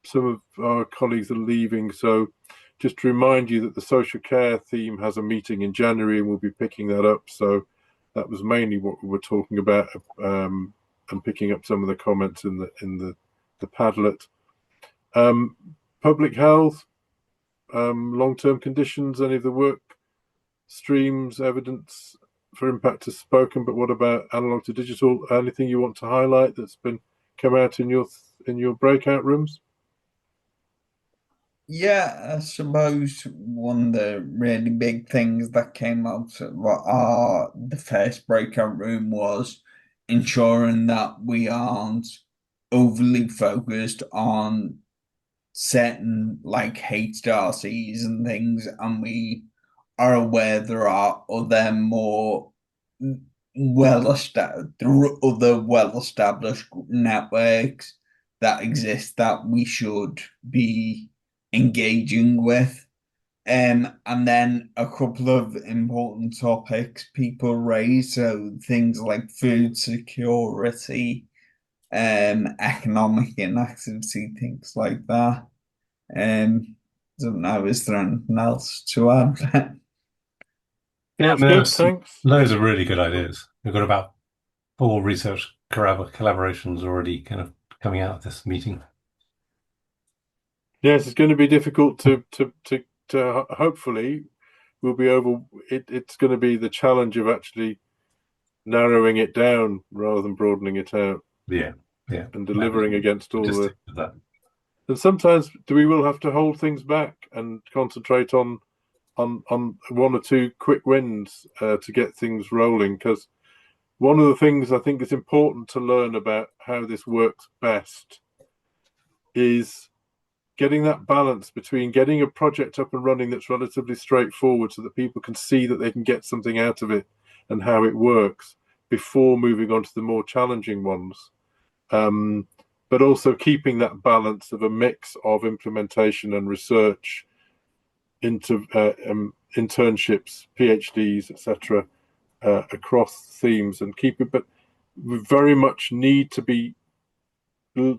some of our colleagues are leaving, so just to remind you that the social care theme has a meeting in January and we'll be picking that up. So that was mainly what we were talking about, and picking up some of the comments in the Padlet. Public health, long-term conditions, any of the work streams, evidence for impact has spoken, but what about analog to digital? Anything you want to highlight that's been come out in your breakout rooms? Yeah, I suppose one of the really big things that came out of the first breakout room was ensuring that we aren't overly focused on certain like HRCs and things, and we are aware there are other more well-established networks that exist that we should be engaging with. And then a couple of important topics people raise, so things like food security, economic inactivity, things like that. Don't know, is there anything else to add? Yeah, That's good, there's thanks. loads of really good ideas. We've got about 4 research collaborations already kind of coming out of this meeting. Yes, it's going to be difficult to hopefully we'll be over it. It's going to be the challenge of actually narrowing it down rather than broadening it out. Yeah, and delivering against all the. That. And sometimes we will have to hold things back and concentrate on 1 or 2 quick wins to get things rolling. Because one of the things I think is important to learn about how this works best is getting that balance between getting a project up and running that's relatively straightforward so that people can see that they can get something out of it and how it works before moving on to the more challenging ones. But also keeping that balance of a mix of implementation and research into internships, PhDs, etc., across themes, and keep it. But we very much need to be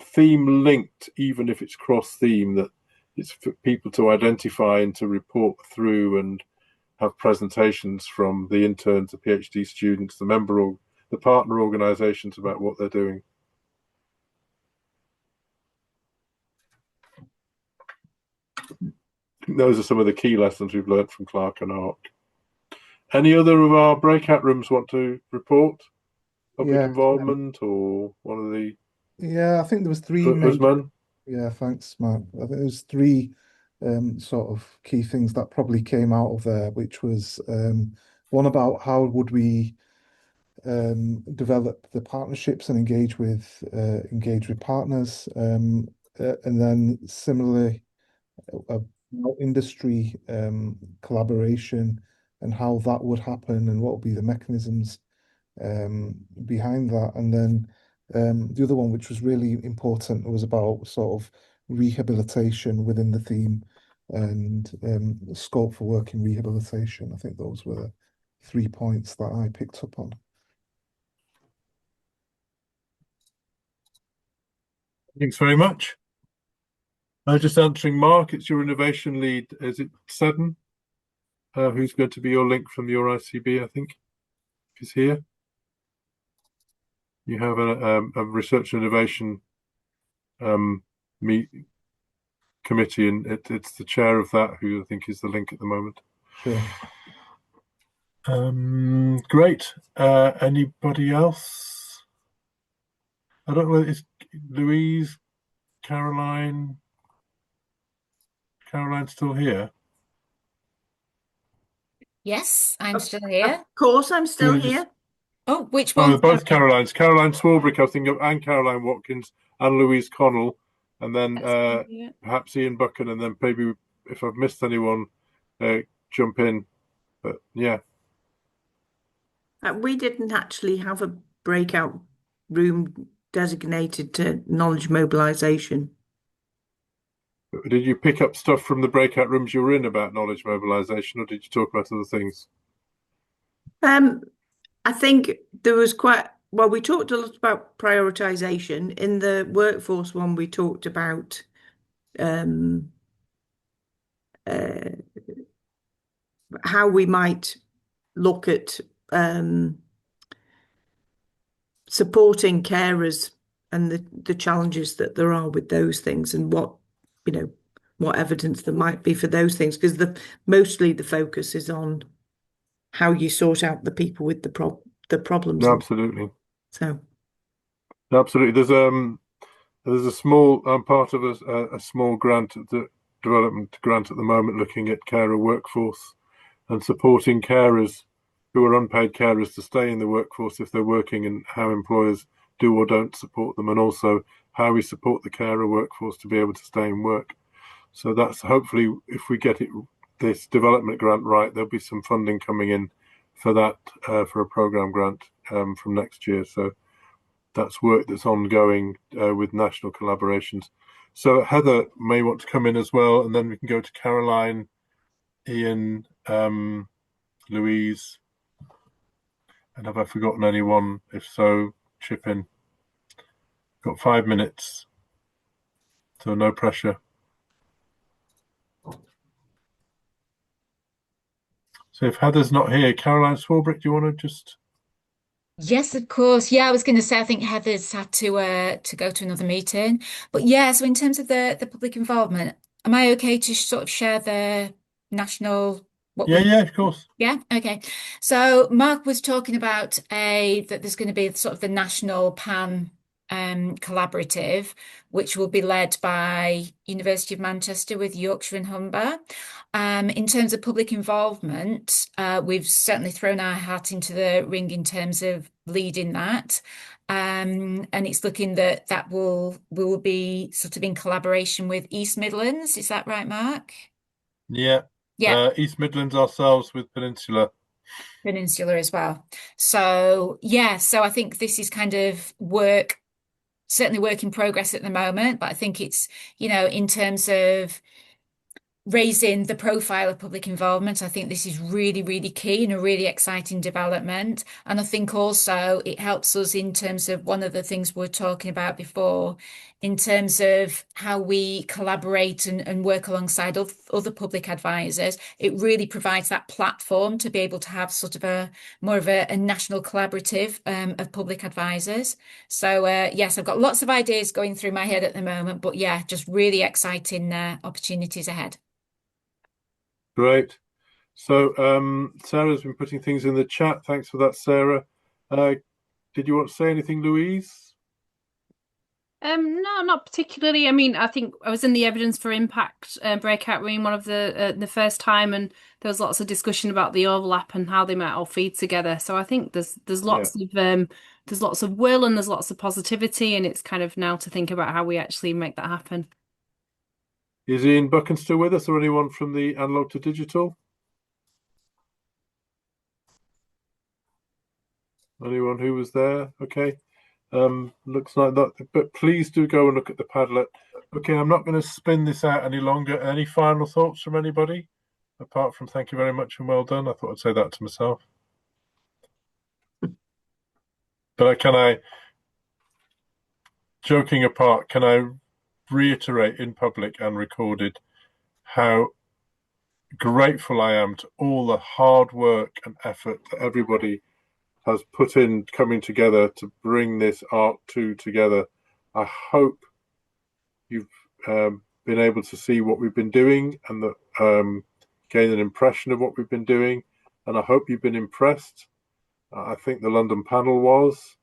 theme linked, even if it's cross theme. That it's for people to identify and to report through and have presentations from the interns, the PhD students, the partner organisations about what they're doing. Those are some of the key lessons we've learned from Clark and ARC. Any other of our breakout rooms want to report public involvement or one of the? Yeah, I think there was 3 Usman? Yeah, thanks, Mark. I think there's 3 sort of key things that probably came out of there, which was one about how would we develop the partnerships and engage with partners, and then similarly industry collaboration and how that would happen and what would be the mechanisms behind that. And then the other one, which was really important, was about sort of rehabilitation within the theme and scope for work in rehabilitation. I think those were the 3 points that I picked up on. Thanks very much. I was just answering Mark, it's your innovation lead. Is it 7? Who's going to be your link from your ICB, I think, is here. You have a research and innovation committee, and it's the chair of that who I think is the link at the moment. Sure. Great. Anybody else? I don't know. It's Louise, Caroline still here? Yes, I'm still here. Of course, I'm still here. Oh, which one? Oh, both Carolines. Caroline Swarbrick, I think, and Caroline Watkins, and Louise Connell, and then perhaps Ian Buchan, and then maybe if I've missed anyone, jump in. But yeah. We didn't actually have a breakout room designated to knowledge mobilisation. Did you pick up stuff from the breakout rooms you were in about knowledge mobilisation, or did you talk about other things? I think there was we talked a lot about prioritisation. In the workforce one, we talked about how we might look at supporting carers and the challenges that there are with those things, and what evidence there might be for those things, because mostly the focus is on how you sort out the people with the problems. Absolutely. So absolutely, there's a small part of a small grant that development grant at the moment looking at carer workforce and supporting carers who are unpaid carers to stay in the workforce if they're working, and how employers do or don't support them, and also how we support the carer workforce to be able to stay in work. So that's hopefully, if we get this development grant right, there'll be some funding coming in for that, for a program grant from next year. So that's work that's ongoing with national collaborations. So Heather may want to come in as well, and then we can go to Caroline, Ian, Louise. And have I forgotten anyone? If so, chip in. Got 5 minutes, so no pressure. So if Heather's not here, Caroline Swarbrick, do you want to just... Yes, of course. Yeah, I was going to say I think Heather's had to go to another meeting. But yeah, so in terms of the public involvement, am I okay to sort of share the national Yeah, of course. Yeah, okay. So Mark was talking about that there's going to be sort of the national PAN collaborative, which will be led by University of Manchester with Yorkshire and Humber. In terms of public involvement, we've certainly thrown our hat into the ring in terms of leading that. And it's looking that we will be sort of in collaboration with East Midlands. Is that right, Mark? Yeah. Yeah. East Midlands ourselves with Peninsula as well. So yeah, so I think this is kind of certainly work in progress at the moment, but I think it's, in terms of raising the profile of public involvement, I think this is really, really key and a really exciting development. And I think also it helps us in terms of one of the things we were talking about before, in terms of how we collaborate and work alongside other public advisors. It really provides that platform to be able to have sort of more of a national collaborative of public advisors. So yes, I've got lots of ideas going through my head at the moment, but yeah, just really exciting opportunities ahead. Great. So Sarah's been putting things in the chat. Thanks for that, Sarah. Did you want to say anything, Louise? No, not particularly. I mean, I think I was in the evidence for impact breakout room one of the first time, and there was lots of discussion about the overlap and how they might all feed together. So I think there's lots of will and there's lots of positivity, and it's kind of now to think about how we actually make that happen. Is Ian Buchan still with us, or anyone from the analog to digital? Anyone who was there? Okay. Looks like that, but please do go and look at the Padlet. Okay, I'm not going to spin this out any longer. Any final thoughts from anybody? Apart from thank you very much and well done. I thought I'd say that to myself. But joking apart, can I reiterate in public and recorded how grateful I am to all the hard work and effort that everybody has put in coming together to bring this ARC2 together. I hope you've been able to see what we've been doing and gain an impression of what we've been doing, and I hope you've been impressed. I think the London panel was,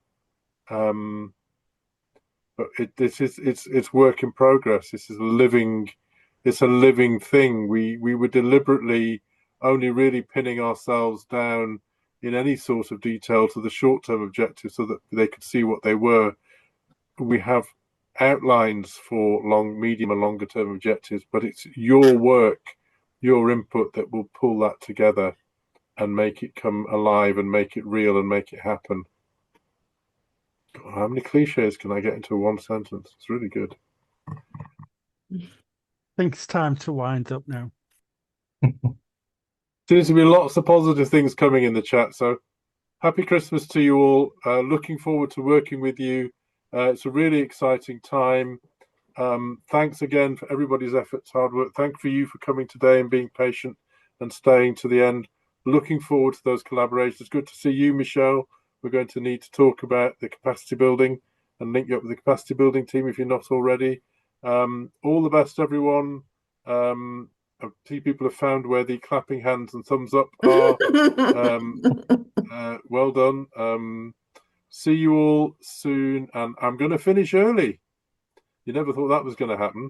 but it's work in progress. This is a living thing. We were deliberately only really pinning ourselves down in any sort of detail to the short-term objectives so that they could see what they were. We have outlines for medium and longer term objectives, but it's your work, your input that will pull that together and make it come alive and make it real and make it happen. God, how many cliches can I get into one sentence? It's really good. I think it's time to wind up now. Seems to be lots of positive things coming in the chat. So happy Christmas to you all. Looking forward to working with you. It's a really exciting time. Thanks again for everybody's efforts, hard work. Thank you for coming today and being patient and staying to the end. Looking forward to those collaborations. Good to see you, Michelle. We're going to need to talk about the capacity building and link you up with the capacity building team if you're not already. All the best, everyone. I see people have found where the clapping hands and thumbs up are. Well done. See you all soon, and I'm going to finish early. You never thought that was going to happen.